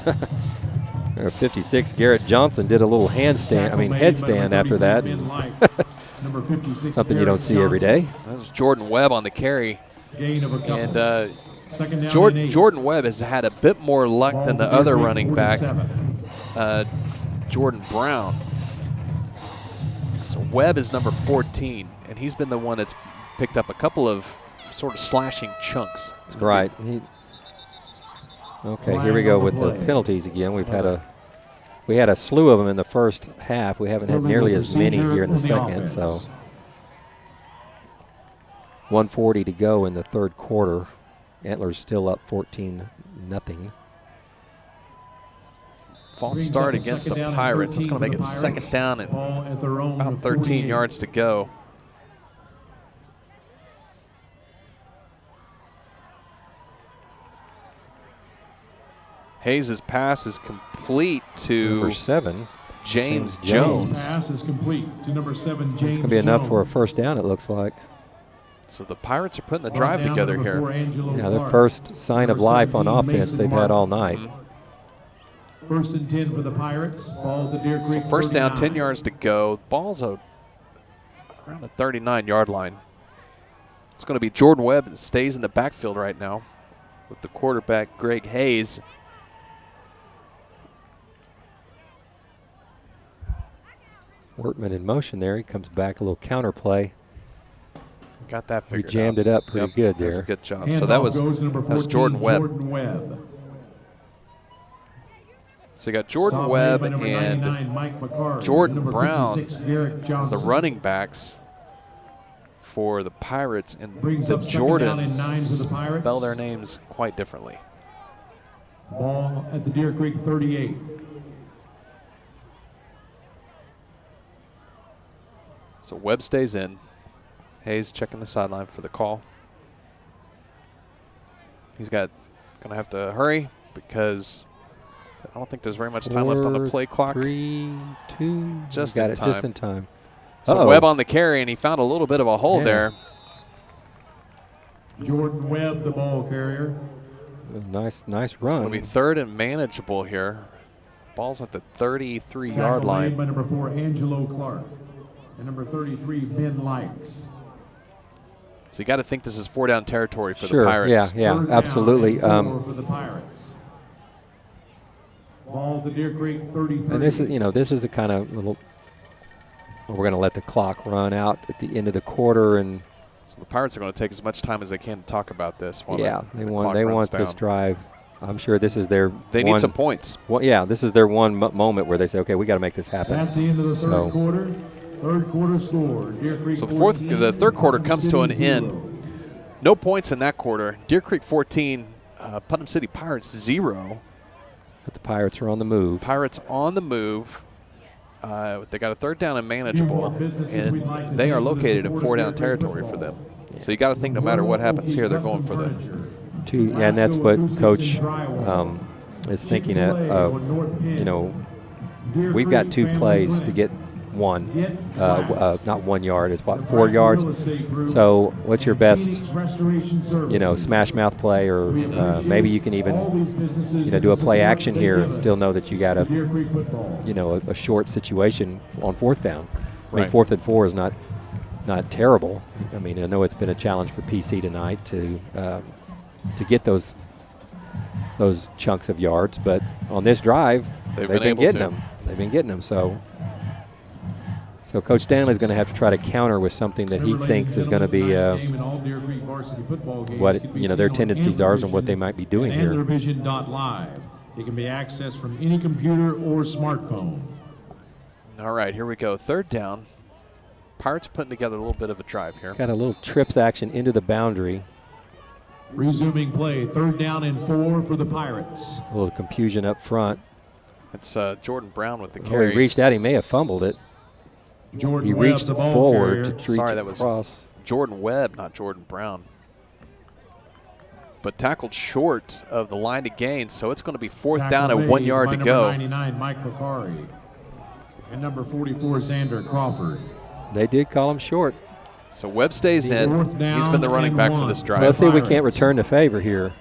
56, Garrett Johnson did a little handstand, headstand after that. Number 56, Something you don't see every day. That was Jordan Webb on the carry. Gain of a couple. And Second down and 8. Jordan Webb has had a bit more luck than the Ball other Deer Creek running back, 47. Jordan Brown. So Webb is number 14, and he's been the one that's picked up a couple of sort of slashing chunks. Right. Okay, here we go with the penalties again. We had a slew of them in the first half. We haven't had nearly as many here in the second. So 1:40 to go in the third quarter. Antlers still up 14-0. False start against the Pirates. It's going to make it second down and about 13 yards to go. Hayes' pass is complete to Number 7. James James Jones. Pass is complete to number 7, James It's going to be enough for a Jones. first down, it looks like. So the Pirates are putting the Brought drive down together number 4, here. Angelo Yeah, the Clark. first sign of Number life on 17, offense Mason they've had Martin. all night. First and 10 for the Pirates. Ball at the Deer So Creek first down, 10 39. yards to go. Ball's around the 39-yard line. It's going to be Jordan Webb that stays in the backfield right now with the quarterback, Greg Hayes. Wortman in motion there. He comes back, a little counter play. Got that We figured jammed out. it up pretty good That's a there. good job. Handoff So that was goes to number 14, Jordan Webb. Jordan Webb. So you got Jordan Webb and Jordan Brown as the running backs for the Pirates, and the Jordans spell their names quite differently. Ball at the Deer Creek 38. So Webb stays in. Hayes checking the sideline for the call. He's going to have to hurry because I don't think there's very much time left on the play clock. 3, 2. Just got in it time. just in time. So Webb on the carry, and he found a little bit of a hole there. Jordan Webb, the ball carrier. Nice run. It's going to be third and manageable here. Ball's at the 33-yard line. By number 4, Angelo Clark. And number 33, Ben Likes. So you got to think this is 4-down territory for sure, the Pirates. Yeah, absolutely. For the Pirates. Ball to Deer Creek 33. And this is the kind of little. We're going to let the clock run out at the end of the quarter, and so the Pirates are going to take as much time as they can to talk about this. While they want this drive. I'm sure this is their. They need some points. Well, yeah, this is their one moment where they say, okay, we got to make this happen. That's the end of the third quarter. Third quarter score. Deer Creek so the third quarter comes to an end. No points in that quarter. Deer Creek 14, Putnam City Pirates 0. But the Pirates are on the move. Pirates on the move. They got a third down and manageable, and they are located in 4-down territory for them. Yeah. So you got to think no matter what happens here, they're going for the two. Yeah, and that's what Coach is thinking. We've got 2 plays to get one, not 1 yard. It's what, 4 yards. So what's your best, smash mouth play, or maybe you can even, do a play action here and still know that you got a short situation on 4th down. I mean, 4th and 4 is not terrible. I mean, I know it's been a challenge for PC tonight to get those chunks of yards, but on this drive, they've been getting them. They've been getting them. So Coach Stanley's going to have to try to counter with something that he thinks is going to be what their tendencies are and what they might be doing here. Live. It can be accessed from any computer or smartphone. All right, here we go. Third down. Pirates putting together a little bit of a drive here. Got a little trips action into the boundary. Resuming play. 3rd down and 4 for the Pirates. A little confusion up front. It's Jordan Brown with the carry. He reached out. He may have fumbled it. He reached forward to reach that across. Was Jordan Webb, not Jordan Brown. But tackled short of the line to gain, so it's going to be 4th down and 1 yard to go. 99, Mike McCary. And number 44, Xander Crawford. They did call him short. So Webb stays in. He's been the running back for this drive. So let's see if we can't return the favor here.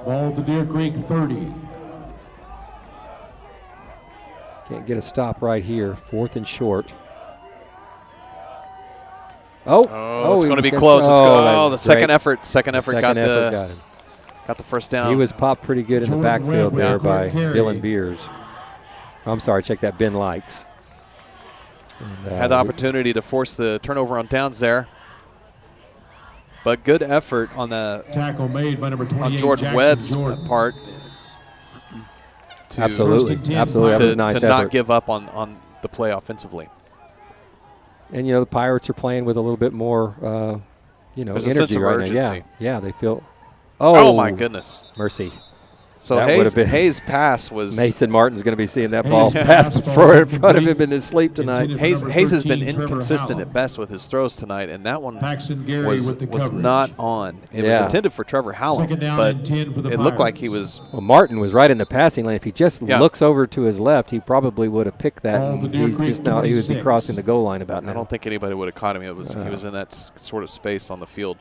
Ball to Deer Creek 30. Can't get a stop right here. 4th and short. It's going to be close. The second effort got the first down. He was popped pretty good in the backfield there by Dylan Beers. I'm sorry, check that, Ben Likes. And, had the opportunity to force the turnover on downs there. But good effort on the tackle made by number 28 on Jordan Webb's part. Absolutely. That was a nice effort. Not give up on the play offensively. And, the Pirates are playing with a little bit more, energy right now. Yeah, they feel. Oh, my goodness. Mercy. So Hayes' pass was. Mason Martin's going to be seeing that ball pass before in front of him in his sleep tonight. Hayes has been inconsistent at best with his throws tonight, and that one was not on. It was intended for Trevor Howland, but it looked like he was. Well, Martin was right in the passing lane. If he just looks over to his left, he probably would have picked that. And he would be crossing the goal line about now. I don't think anybody would have caught him. He was in that sort of space on the field.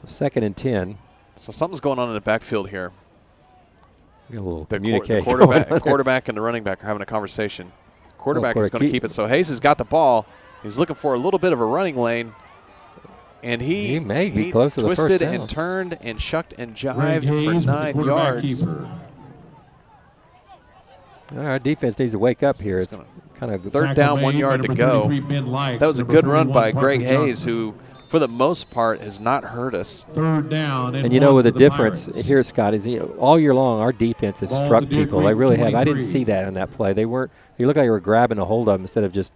2nd and 10. So something's going on in the backfield here. A little communication. The quarterback and the running back are having a conversation. Quarterback is going to keep it. So Hayes has got the ball. He's looking for a little bit of a running lane. And he may be close to the first down. Twisted and turned and shucked and jived for 9 yards. Our defense needs to wake up here. It's kind of 3rd down, 1 yard to go. That was a good run by Greg Hayes, who for the most part, has not hurt us. Third down And you know, with the difference Pirates. here, Scott, is all year long our defense has Ball struck to Deer people. Creek, They really have. I 23. didn't see that in that play. They looked like they were grabbing a hold of them instead of just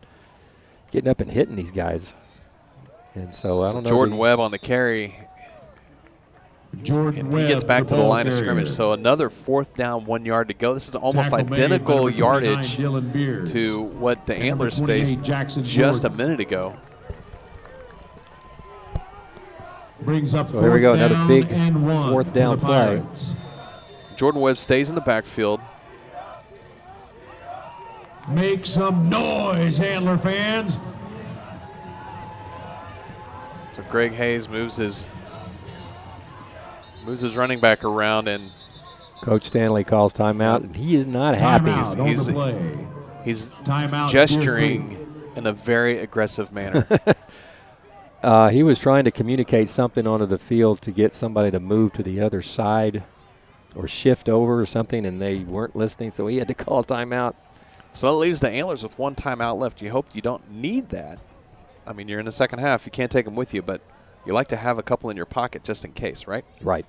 getting up and hitting these guys. And so I don't know. Jordan Webb on the carry. Jordan And Webb, he gets back to the ball line of carrier. scrimmage. So another 4th down, 1 yard to go. This is almost Tackle made by identical number 29, yardage Dylan Beers. to what the And number Antlers 28, faced Jackson just a Jordan. minute ago. Brings up So here we go, fourth another down big and 1 fourth for down the play. Pirates. Jordan Webb stays in the backfield. Make some noise, Antler fans. So Greg Hayes moves his running back around, and Coach Stanley calls timeout, and he is not happy. Timeout on He's- the play. he's Timeout, gesturing in a very aggressive manner. He was trying to communicate something onto the field to get somebody to move to the other side or shift over or something, and they weren't listening, so he had to call timeout. So that leaves the Antlers with 1 timeout left. You hope you don't need that. I mean, you're in the second half. You can't take them with you, but you like to have a couple in your pocket just in case, right? Right.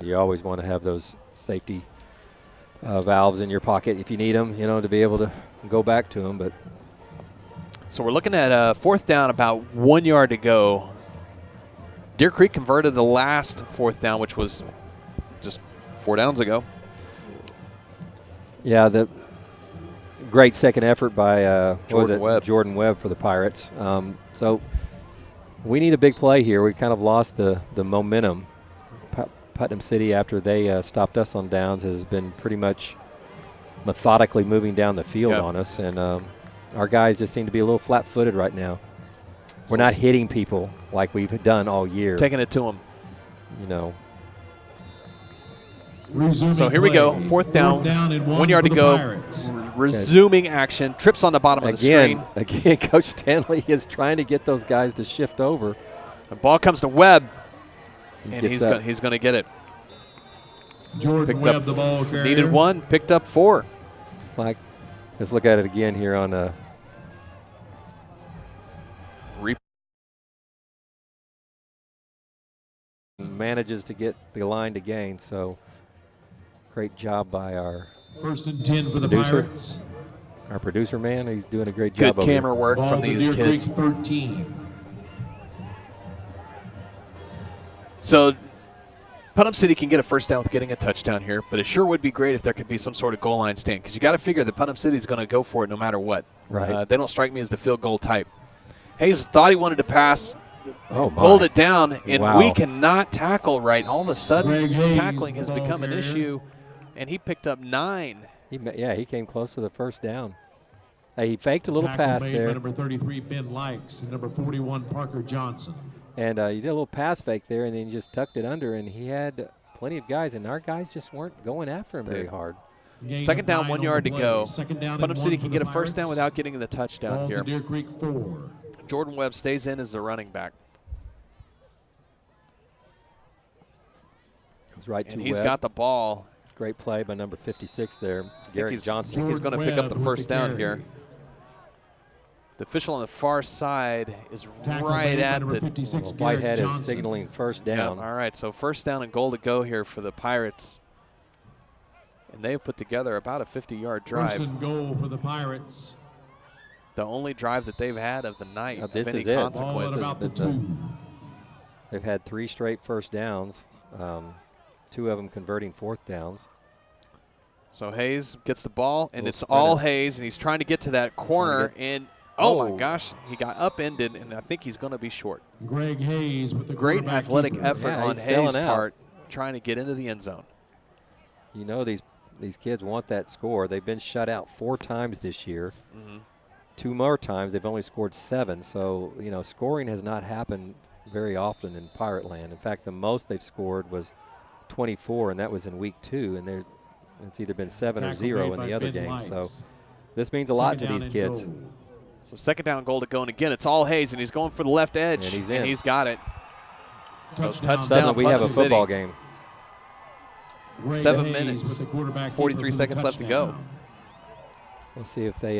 You always want to have those safety valves in your pocket if you need them, to be able to go back to them. But So we're looking at 4th down, about 1 yard to go. Deer Creek converted the last 4th down, which was just 4 downs ago. yeah, the great second effort by Jordan Webb for the Pirates. So we need a big play here. We kind of lost the momentum. Putnam City, after they stopped us on downs, has been pretty much methodically moving down the field on us, and our guys just seem to be a little flat-footed right now. We're not hitting people like we've done all year. Taking it to him. Resuming So here we go. play. 4th down, and 1 yard for to the go. Pirates. Resuming action. Trips on the bottom of the screen. Again, Coach Stanley is trying to get those guys to shift over. The ball comes to Webb, and gets he's up. going to get it. Jordan Picked Webb, up, the ball carrier. needed 1, picked up 4. It's like, let's look at it again here on manages to get the line to gain. So great job by our 1st and 10 for the Producer. Pirates. producer man. He's doing a great job. Good camera work Ball from to these Deer kids. Creek 13. So Putnam City can get a 1st down with getting a touchdown here, but it sure would be great if there could be some sort of goal line stand, because you got to figure that Putnam City is going to go for it no matter what. Right. They don't strike me as the field goal type. Hayes thought he wanted to pass, Oh, my. pulled it down, and Wow. we cannot tackle right. All of a sudden, Greg Hayes, tackling has ball become an carrier. issue, and he picked up 9. He came close to the 1st down. He faked a little Tackle pass made by there, number 33, Ben Likes, and number 41, Parker Johnson. and he did a little pass fake there, and then he just tucked it under, and he had plenty of guys, and our guys just weren't going after him very hard. Gain 2nd of down, 9 1 on yard the to play. go. 2nd down and Putnam 1 City for can the get a 1st down Pirates. without getting the touchdown Ball here. to Deer Creek 4. Jordan Webb stays in as the running back, Goes right to and he's Webb. got the ball. Great play by number 56 there, I think Garrett he's Johnson. going to pick up the Webb with 1st the down carry. here. The official on the far side is Tackle right made by at number the 56, Well, Garrett Whitehead Johnson. is signaling 1st Yeah, down. all right, so 1st down and goal to go here for the Pirates. And they've put together about a 50-yard 1st drive. and goal for the Pirates. The only drive that they've had of the night Now, of this any is it. Ball at consequence. about the But, 2. They've had 3 straight 1st downs, 2 of them converting 4th downs. So Hayes gets the ball, and Little it's all sprinter. Hayes, and he's trying to get to that corner, and oh my gosh, he got upended, and I think he's going to be short. Greg Hayes with the Great quarterback athletic keeper. effort Yeah, on he's selling Hayes' out. part, trying to get into the end zone. You know these kids want that score. They've been shut out 4 times this year. 2 more times they've only scored 7. So scoring has not happened very often in Pirate Land. In fact, the most they've scored was 24, and that was in week 2. And it's either been 7 or Tackle 0 made in by the other Ben game. So Likes. this means a lot to 2nd these down kids. and goal. So 2nd down, goal to go, and again, it's all Hayes, and he's going for the left edge, And he's in. he's got it. So Touchdown. touchdown, Suddenly we have a Putnam City. football game. Greg 7 Hayes minutes, with the quarterback keeper 43 for the seconds left to go. touchdown. We'll see if they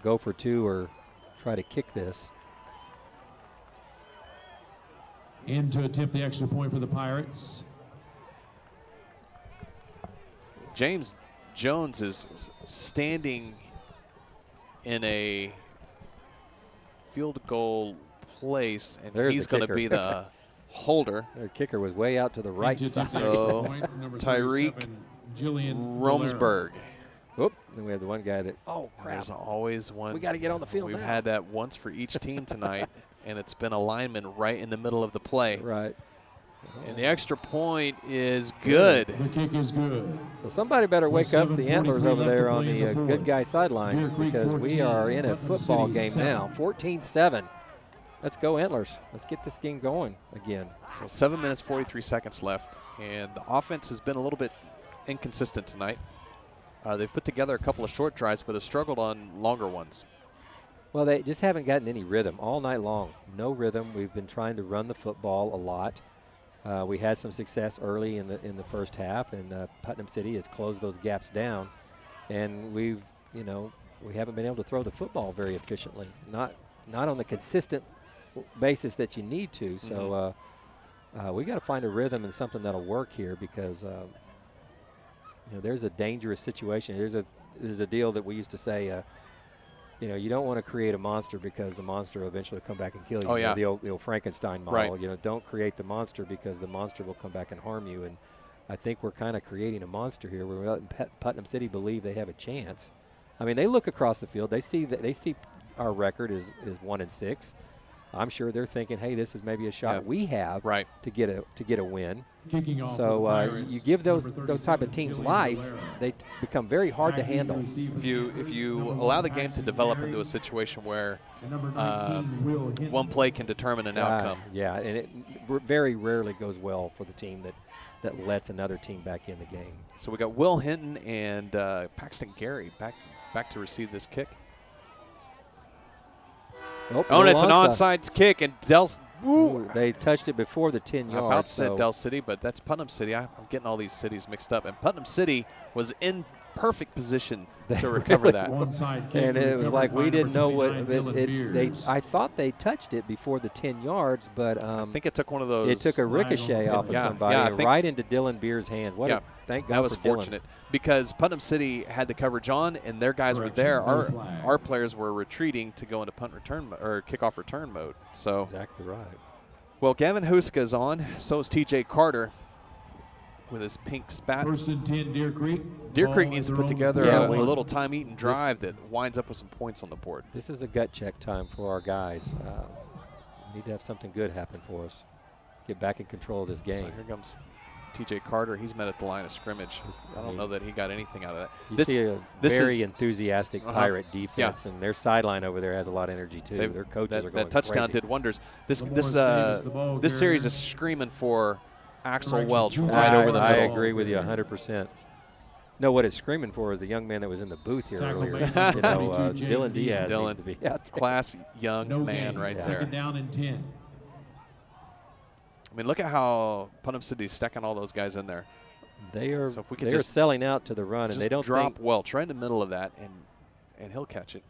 go for 2 or try to kick this. In to attempt the extra point for the Pirates. James Jones is standing in a field goal place, and There's he's the going to kicker. be the holder. The kicker was way out to the right Into side. attempt the So, extra point, number Tyreek 37, Jillian Romsberg. Oop, then we have the one guy that, oh, And crap. there's always one. We got to get on the field We've now. had that once for each team tonight, and it's been a lineman right in the middle of the play. Right. And the extra point is good. The kick is good. So somebody better wake up the 7:43 Antlers over left to there on play in the the good fourth. guy sideline Deer Creek because we 14, are in a Putnam football City game 7. now. 14-7. Let's go Antlers. Let's get this game going again. So 7 minutes, 43 seconds left, and the offense has been a little bit inconsistent tonight. They've put together a couple of short drives, but have struggled on longer ones. Well, they just haven't gotten any rhythm all night long. No rhythm. We've been trying to run the football a lot. We had some success early in the first half, and Putnam City has closed those gaps down. And we haven't been able to throw the football very efficiently. Not on the consistent basis that you need to. So we got to find a rhythm and something that'll work here because there's a dangerous situation. There's a deal that we used to say. You don't want to create a monster because the monster will eventually come back and kill you. Oh, yeah. The old Frankenstein model. Right. Don't create the monster because the monster will come back and harm you. And I think we're kind of creating a monster here. We're letting Putnam City believe they have a chance. I mean, they look across the field. They see our record is 1-6. I'm sure they're thinking, hey, this is maybe a shot we have to get a win. Kicking off So for the Pirates, you give those number type of 37, teams Jillian life, Valera. they become very hard to Active handle. receiver, If you allow the game to develop into a situation where and number 19, Will Hinton. one play can determine an outcome. Yeah, and it very rarely goes well for the team that lets another team back in the game. So we got Will Hinton and Paxton Gary back to receive this kick. Oh, and it's an onside. onside kick, and They touched it before the 10 yards. I about said so Del City, but that's Putnam City. I'm getting all these cities mixed up. And Putnam City was in perfect position to recover that. Onside kick and it was recovered like by we didn't number know what 29, Dylan Beers. I thought they touched it before the 10 yards, but I think it took one of those. it took a ricochet off of somebody I and think right into Dylan Beers' hand. Thank God that was for Dylan. fortunate because Putnam City had the coverage on, and their guys were Correction, there. no flag. Our players were retreating to go into punt return or kickoff return mode. So Exactly right. well, Gavin Huska is on. So is T.J. Carter with his pink spats. First and 10, Deer Creek. Deer Ball Creek at needs to their put own together 40. a we- little time-eating drive that winds up with some points on the board. This is a gut check time for our guys. We need to have something good happen for us. Get back in control of this So game. here comes T.J. Carter. He's met at the line of scrimmage. I don't know that he got anything out of that. You see a this very is- enthusiastic Pirate defense, and their sideline over there has a lot of energy too. Their coaches are going that touchdown crazy. did wonders. This Lamorse Davis, the ball this series carrier. is screaming for Axel Correction, Welch two right over the I middle. agree with you 100%. No, what it's screaming for is the young man that was in the booth here Tackle earlier. made You know, 22, Dylan Diaz Dylan. needs to be out there. Class young No man gain. right there. Second down and 10. I mean, look at how Putnam City's stacking all those guys in there. They are So if we could they're just- selling out to the run, and Just they don't drop think Welch right in the middle of that, and he'll catch it.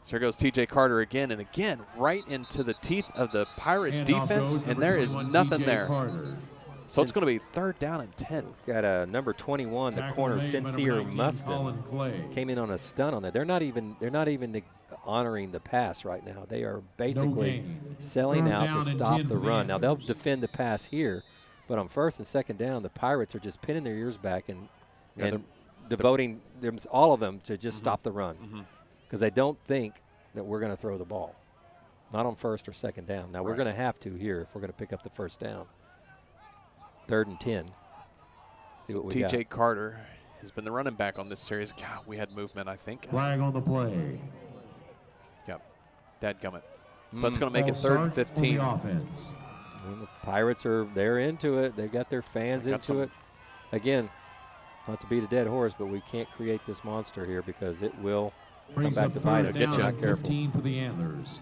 So here goes T.J. Carter again and again, right into the teeth of the Pirate Handoff defense, goes, and number there is 21, nothing TJ there. Carter. So it's going to be 3rd down and 10. got a number 21, the Tackle corner made by number Sincere 19, Mustin Colin Clay. came in on a stun on that. They're not even honoring the pass right now. They are basically gain. selling Third out down to and stop 10 the for the run. Now they'll Antlers. defend the pass here, but on 1st and 2nd down, the Pirates are just pinning their ears back Yeah, and devoting all of them to just stop the run because they don't think that we're going to throw the ball. Not on 1st or 2nd down. Now we're Right. going to have to here if we're going to pick up the 1st down. 3rd and 10. See So what we got. T.J. Carter has been the running back on this series. God, we had movement, I think. Flag on the play. Yep. Dadgummit. So it's going to make it False 3rd and start 15. on the offense. And the Pirates they're into it. They've got their fans They got into some- it. Again, not to beat a dead horse, but we can't create this monster here because it will come Brings back up to bite 3rd us. Get down you. and Not careful. 15 for the Antlers.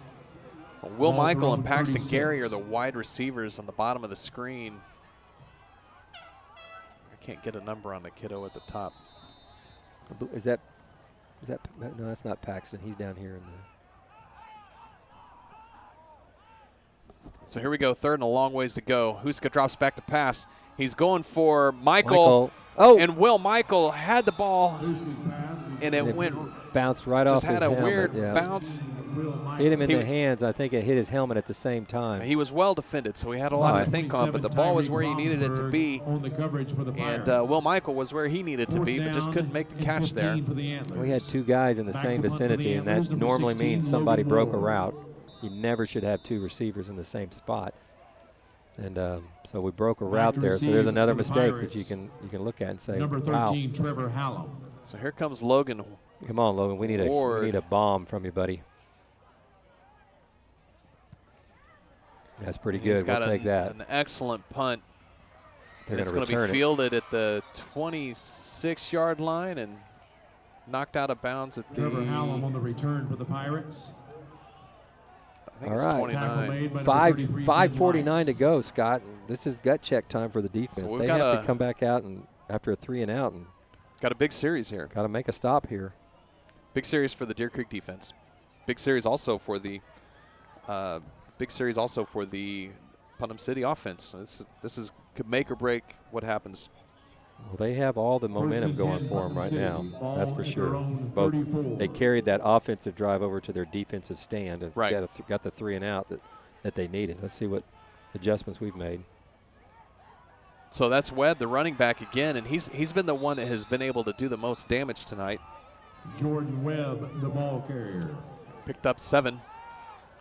Well, Will Ball Michael thrown and Paxton 36. Gary are the wide receivers on the bottom of the screen. I can't get a number on the kiddo at the top. Is that no? That's not Paxton. He's down here in So here we go, third and a long ways to go. Huska drops back to pass. He's going for Michael. Oh, And Will Michael had the ball, and it went, bounced right off just his had a helmet. weird Yeah. bounce. Hit him in the hands. I think it hit his helmet at the same time. He was well defended, so he had a lot to think on, but the ball was where he needed it to be. And Will Michael was where he needed to be, but just couldn't make the catch there. We had two guys in the same vicinity, and that normally means somebody broke a route. You never should have two receivers in the same spot. And so we broke a route there. So there's another mistake that you can look at and say, Number 13, Trevor Hallam. So here comes Logan. Come on, Logan. We need a bomb from you, buddy. That's pretty good. We'll take that. An excellent punt. They're It's going to be fielded at the 26-yard line and knocked out of bounds at the. Trevor Hallam on the return for the Pirates. I think it's 29. 5:49 to go, Scott. This is gut check time for the defense. So they have to come back out and after a 3 and out and got a big series here. Got to make a stop here. Big series for the Deer Creek defense. Big series also for the Putnam City offense. This could make or break what happens. Well, they have all the momentum going for them right now. That's for sure. Both they carried that offensive drive over to their defensive stand and got the 3 and out that they needed. Let's see what adjustments we've made. So that's Webb, the running back again, and he's been the one that has been able to do the most damage tonight. Jordan Webb, the ball carrier. Picked up 7.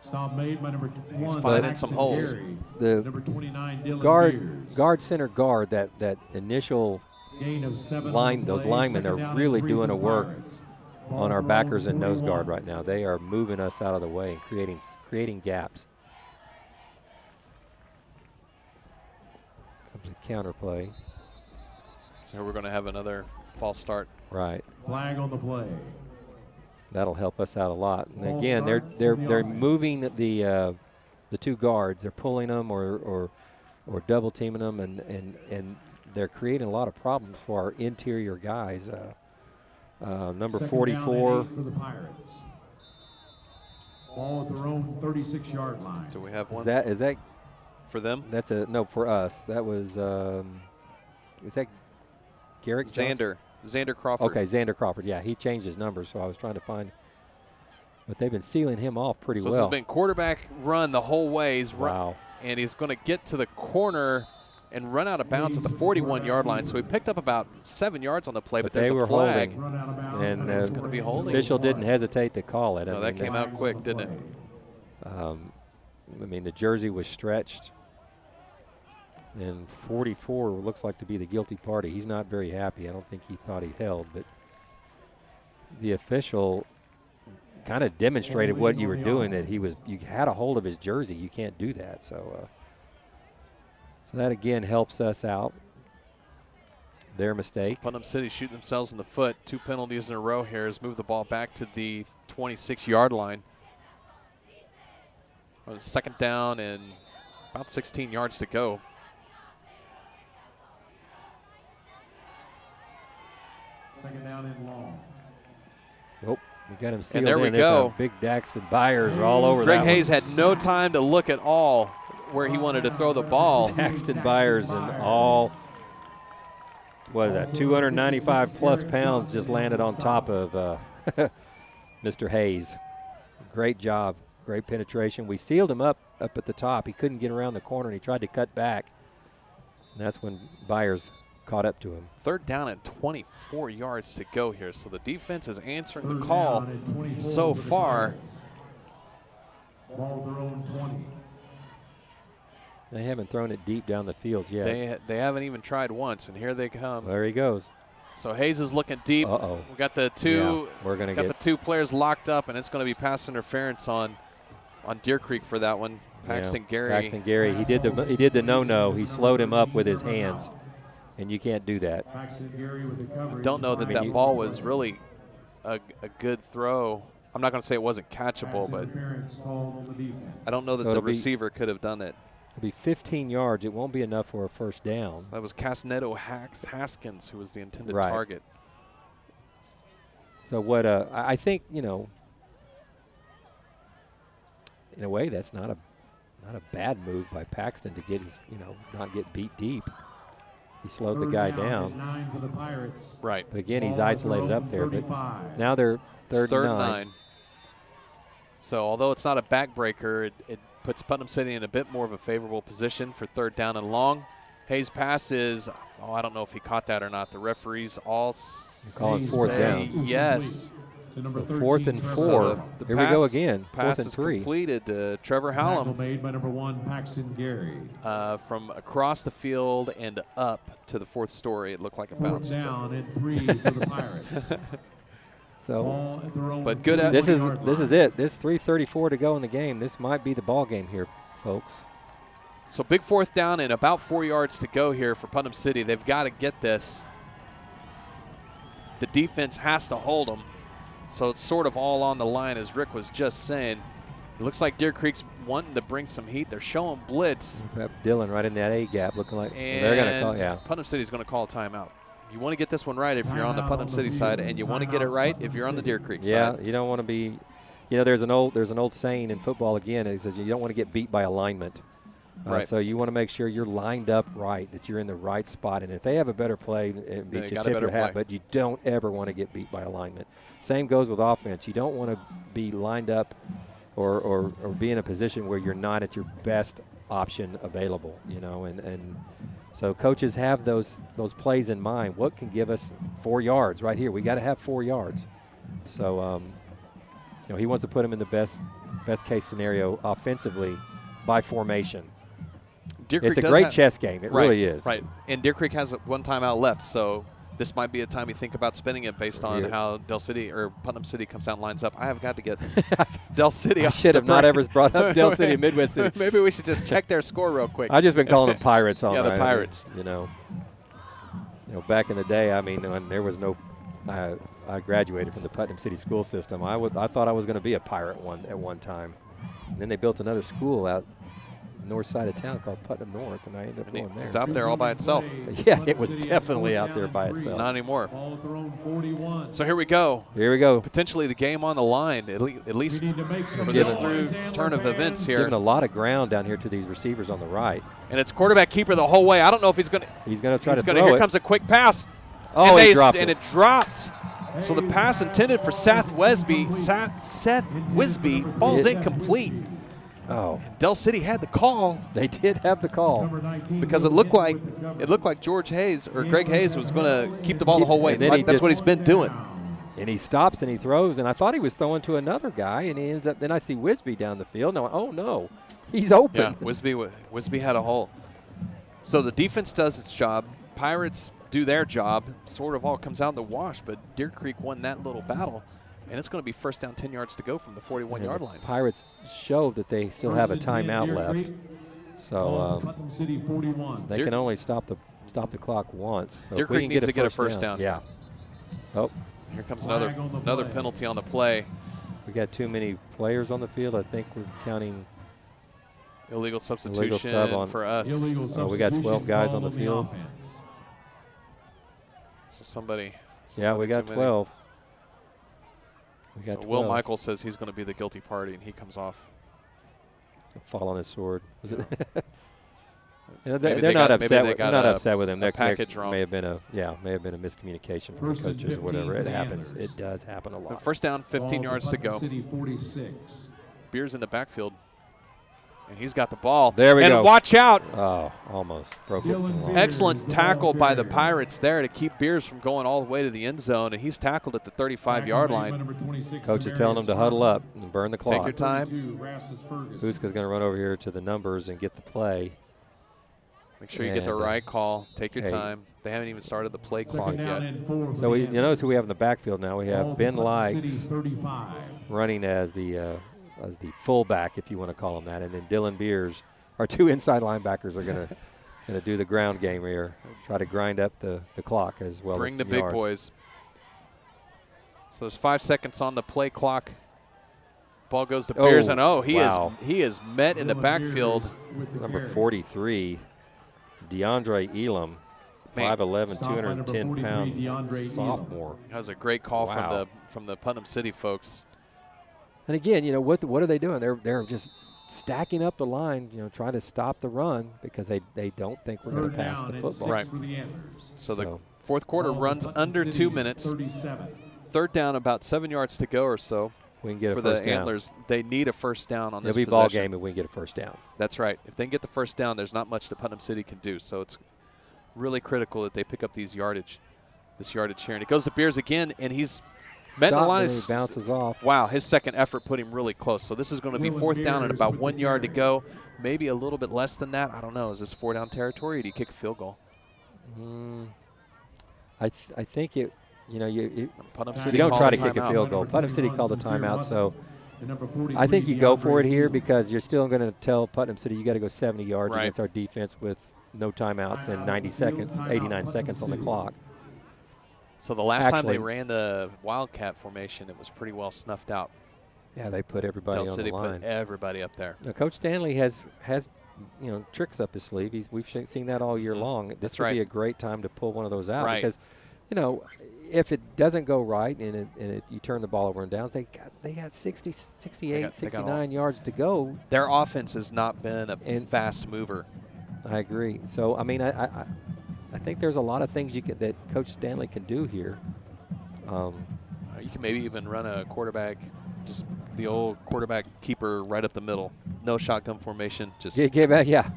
Stop made by number 1. He's finding some holes. The number 29, Dylan center guard, that initial gain of 7 line, those linemen are really doing a work on our backers and nose guard right now. They are moving us out of the way and creating gaps. Comes a counter play. So we're going to have another false start. Right. Flag on the play. That'll help us out a lot. And again, they're moving the 2 guards. They're pulling them or double teaming them, and they're creating a lot of problems for our interior guys. Number 44. For the Pirates. Ball at their own 36-yard line. Do we have one? Is that for them? That's no for us. That was is that Garrett Xander Crawford. Okay, Xander Crawford. Yeah, he changed his number, so I was trying to find. But they've been sealing him off pretty well. This has been quarterback run the whole way. Wow. And he's going to get to the corner and run out of bounds at the 41-yard line. So he picked up about 7 yards on the play, but there's a flag. And it's going to be holding. The official didn't hesitate to call it. No, that came out quick, didn't it? I mean, the jersey was stretched. And 44 looks like to be the guilty party. He's not very happy. I don't think he thought he held, but the official kind of demonstrated what you were doing, that you had a hold of his jersey. You can't do that. So that again helps us out. Their mistake. So Putnam City shooting themselves in the foot. 2 penalties in a row here has moved the ball back to the 26-yard line. Second down and about 16 yards to go. Second down and long. Nope. We got him sealed and there we in. go. Big Daxton Byers are all over Greg that Hayes one. had no time to look at all where he wanted to throw the ball. Daxton Byers and all, what is that, 295 plus pounds just landed on top of Mr. Hayes. Great job. Great penetration. We sealed him up at the top. He couldn't get around the corner, and he tried to cut back. And that's when Byers caught up to him. Third down and 24 yards to go here. So the defense is answering the call so far. Ball their own 20. They haven't thrown it deep down the field yet. They haven't even tried once, and here they come. There he goes. So Hayes is looking deep. Uh-oh. We got the two. Yeah, we're gonna got the 2 players locked up, and it's going to be pass interference on Deer Creek for that one. Paxton Gary. He did the no-no. He slowed him up with his hands, and you can't do that. I don't know that ball was really a good throw. I'm not going to say it wasn't catchable, but I don't know that the receiver could have done it. It'll be 15 yards. It won't be enough for a first down. So that was Casneto Haskins who was the intended target. So what I think, in a way, that's not not a bad move by Paxton to get his, not get beat deep. He slowed the guy down. 9 for the Pirates. Right. But again, he's Ball at isolated their up own there. But 35. now they're It's third and nine. So although it's not a backbreaker, it puts Putnam City in a bit more of a favorable position for third down and long. Hayes' pass is, I don't know if he caught that or not. The referees all calling fourth say down. yes. To number So 13, fourth and Trevor 4. So the Here we go pass- again. Pass Fourth and is 3. completed to Trevor Tackle Hallam made by number 1, Paxton Gary. from across the field and up to the fourth story. It looked like a Fourth bounce. down and 3 for the Pirates. So Ball at their own But good at- this is 41-yard it. This 3:34 to go in the game. This might be the ball game here, folks. So big fourth down and about 4 yards to go here for Putnam City. They've got to get this. The defense has to hold them. So it's sort of all on the line, as Rick was just saying. It looks like Deer Creek's wanting to bring some heat. They're showing blitz. We have Dylan right in that A gap, looking like And they're going to call. Yeah, Putnam City's going to call a timeout. You want to get this one right if you're on the Timeout Putnam on the City field. side, and you want to get it Timeout, right Putnam if you're on the City. Deer Creek yeah. side. You don't want to be. There's an old saying in football again. It says you don't want to get beat by alignment. Right. So you want to make sure you're lined up right, that you're in the right spot. And if they have a better play, it They beat you got a tip better your hat. play. But you don't ever want to get beat by alignment. Same goes with offense. You don't want to be lined up or be in a position where you're not at your best option available. And so coaches have those plays in mind. What can give us 4 yards right here? We got to have 4 yards. So he wants to put him in the best case scenario offensively by formation. Deer Creek It's a does great have- chess game. It Right, really is. Right. And Deer Creek has one timeout left, so this might be a time you think about spending it based on Yeah. how Del City or Putnam City comes out and lines up. I have got to get Del City I off should the have not brain. ever brought up Del City and Midwest City. Maybe we should just check their score real quick. I've just been calling them Pirates all Yeah, the night. Pirates. Back in the day, when there was no, I graduated from the Putnam City school system. I thought I was going to be a Pirate at one time, and then they built another school out north side of town called Putnam North, and I ended up And going there. It's out there all by itself. Yeah, it was definitely out there by itself. Not anymore. Ball at their own 41. So here we go. Here we go. Potentially the game on the line, at least We need to make some for this noise, through Antler turn of fans. events here. Giving a lot of ground down here to these receivers on the right. And it's quarterback keeper the whole way. I don't know if he's going to. He's going to try to He's going throw to. Here it. comes a quick pass. Oh, and he dropped and it. it dropped. So the pass intended for Seth Wisby falls incomplete. Oh, Del City had the call they did have the call. Number 19, because it looked like George Hayes or Greg Hayes was going to keep the ball the whole way. And then he That's what he's just- been doing. And he stops and he throws, and I thought he was throwing to another guy, and he ends up. Then I see Wisby down the field. No, oh no, he's open. Yeah, Wisby had a hole. So the defense does its job. Pirates do their job. Sort of all comes out in the wash, but Deer Creek won that little battle, and it's going to be first down 10 yards to go from the 41-yard And line. the Pirates show that they still have a timeout left, so Putnam City 41. they Deer- can only stop the clock once. So Deer if we Creek can needs to get a first first down. Yeah. Oh, Here comes Flag another on the another play. penalty on the play. we got too many players on the field. I think we're counting. Illegal substitution sub on- for us. Illegal Oh, we got 12 substitution guys called on the field. offense. So somebody. Yeah, we got too many. 12. We got So 12. Will Michael says he's going to be the guilty party, and he comes off. Fall on his sword. Was it? Maybe they're they not got- maybe upset. they They're got not a- upset with him. a There package wrong. may have been a miscommunication from First the and coaches or 15 whatever. It for the happens. Antlers. It does happen a lot. First down, 15 Ball yards to Putnam go. City 46. Beers in the backfield, and he's got the ball. There we and go. watch out. Oh, almost broke it. Dylan from the line. Beers. Excellent the tackle ball by the carrier. Pirates there to keep Beers from going all the way to the end zone, and he's tackled at the 35-yard Tackle made by line. number 26, Coach is telling him to huddle up and burn the Take clock. your time. 32, Rastus Ferguson. Huska's going to run over here to the numbers and get the play. Make sure you get the And, right call. Take your okay. time. They haven't even started the play Second clock down yet. and 4 for So the you notice Antlers. who we have in the backfield now. We Ball have for Ben Putnam City, Likes 35. running as the fullback, if you want to call him that, and then Dylan Beers, our two inside linebackers, are going to do the ground game here, try to grind up the clock as well. Bring as the some big yards. boys. So there's 5 seconds on the play clock. Ball goes to Oh, Beers, and wow. he is met in the Dylan backfield. Beers with the Number carry. 43, DeAndre Elam, Man. 5'11", Stop by number 210-pound 43, DeAndre Elam. sophomore. That was a great call Wow. from the Putnam City folks. And again, what are they doing? They're just stacking up the line, trying to stop the run because they don't think we're going to pass the football. Right. So the fourth quarter runs under 2 minutes. 37. Third down, about 7 yards to go or so. We can get a for first the down. Antlers. They need a first down on this It'll be possession. ball game if we can get a first down. That's right. If they can get the first down, there's not much that Putnam City can do. So it's really critical that they pick up this yardage here. And it goes to Beers again, and he's met the line. He bounces off. Wow, his second effort put him really close. So this is going to be fourth down and about 1 yard to go. Maybe a little bit less than that. I don't know. Is this 4 down territory, or do you kick a field goal? I think it. Putnam City you don't try to called a kick a timeout. field goal. Putnam City called a timeout, so I think you go for it here because you're still going to tell Putnam City you got to go 70 yards against our defense with no timeouts and 89 seconds on the clock. So the last time they ran the Wildcat formation, it was pretty well snuffed out. Yeah, they put everybody Del on City the line. put everybody up there. Now, Coach Stanley has tricks up his sleeve. We've seen that all year long. This would be a great time to pull one of those out because, if it doesn't go right and you turn the ball over and downs, they got 60, 68, 69 yards to go. Their offense has not been a fast mover. I agree. So, I mean, I think there's a lot of things that Coach Stanley can do here. You can maybe even run a quarterback, just the old quarterback keeper right up the middle. No shotgun formation. Just get back. Yeah.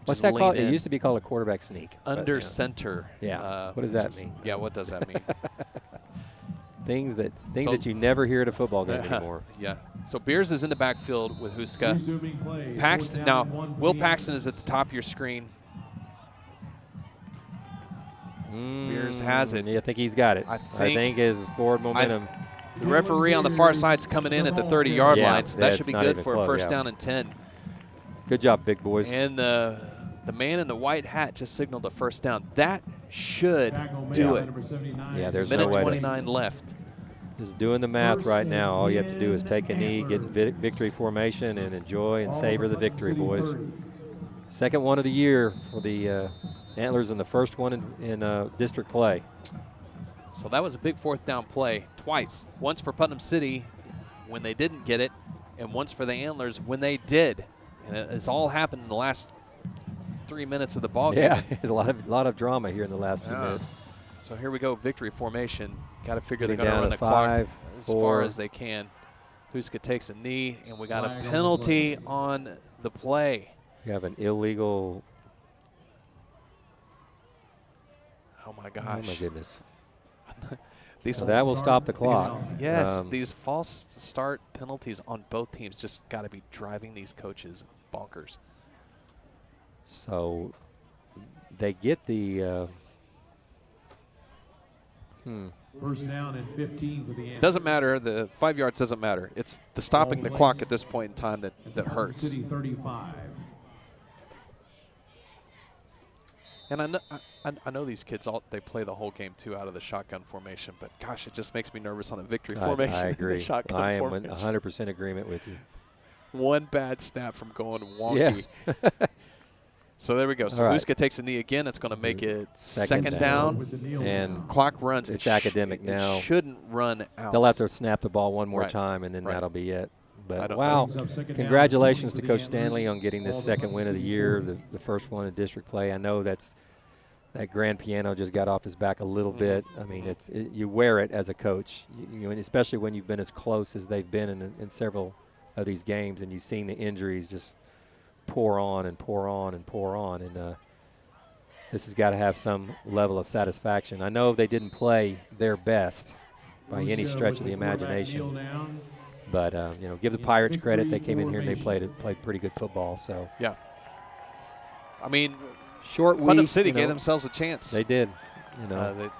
What's that called? In. It used to be called a quarterback sneak. Under center. Yeah. What does that mean? Yeah. What does that mean? things that you never hear at a football game anymore. Yeah. So Beers is in the backfield with Huska. Paxton. Now, Will Paxton is at the top of your screen. Beers has it. Yeah, I think he's got it. I think his forward momentum. The referee on the far side is coming in at the 30-yard line, so that should be good for a first down and 10. Good job, big boys. And the man in the white hat just signaled a first down. That should do it. Yeah, there's minute no way 29 left. Just doing the math right now. All you have to do is take a knee, get in victory formation, and enjoy and savor the victory, boys. Second one of the year for the Antlers and the first one in district play. So that was a big fourth down play twice. Once for Putnam City when they didn't get it, and once for the Antlers when they did. And it's all happened in the last 3 minutes of the ball game. Yeah, there's a lot of drama here in the last few minutes. So here we go, victory formation. Got to figure they're Getting going to run the clock as 4. far as they can. Huska takes a knee, and we got a penalty on the play. You have an illegal. Oh my gosh! Oh my goodness! That will stop the clock. These false start penalties on both teams just got to be driving these coaches bonkers. So they get the. First down and 15 for the Antlers. Doesn't matter. The 5 yards doesn't matter. It's the stopping the clock at this point in time that hurts. City 35. And I know these kids they play the whole game too out of the shotgun formation, but gosh, it just makes me nervous on the victory formation. I agree. I am in 100% agreement with you. One bad snap from going wonky. Yeah. So there we go. So Huska takes a knee again. It's going to make it second down. And clock runs. It's academic now. It shouldn't run out. They'll have to snap the ball one more time, and then that'll be it. But, wow, congratulations to Coach Stanley on getting this second win of the year, the first one in district play. I know that grand piano just got off his back a little bit. I mean, you wear it as a coach, and especially when you've been as close as they've been in several of these games, and you've seen the injuries just pour on and pour on and pour on. And this has got to have some level of satisfaction. I know they didn't play their best by any stretch of the imagination. But, give the Pirates credit. They came in here and they played pretty good football. So yeah. I mean, short week. Putnam City gave themselves a chance. They did. So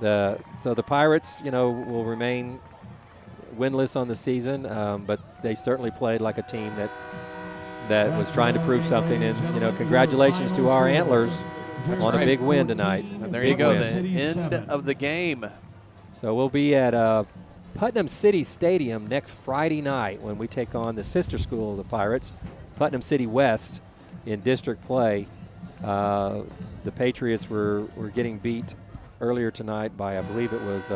the Pirates, will remain winless on the season, but they certainly played like a team that was trying to prove something. And, congratulations to our Antlers on a big win tonight. And there you go, the end of the game. So we'll be at Putnam City Stadium next Friday night when we take on the sister school of the Pirates, Putnam City West, in district play. The Patriots were getting beat earlier tonight by, I believe it was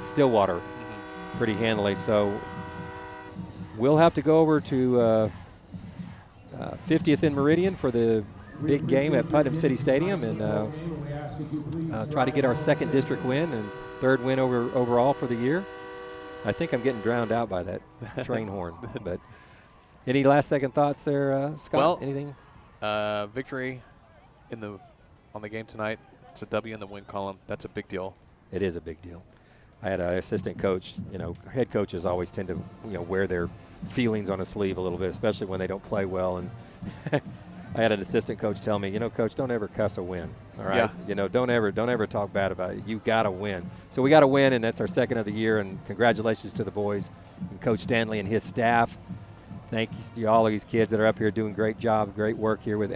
Stillwater, pretty handily. So we'll have to go over to 50th and Meridian for the big game at Putnam City Stadium and try to get our second district win and third win overall for the year. I think I'm getting drowned out by that train horn. But any last second thoughts there, Scott? Well, anything? Victory on the game tonight. It's a W in the win column. That's a big deal. It is a big deal. I had an assistant coach. Head coaches always tend to wear their feelings on a sleeve a little bit, especially when they don't play well. And I had an assistant coach tell me, Coach, don't ever cuss a win. All right. Yeah. Don't ever talk bad about it. You got to win. So we got to win, and that's our second of the year. And congratulations to the boys and Coach Stanley and his staff. Thank you to all of these kids that are up here doing great job, great work here with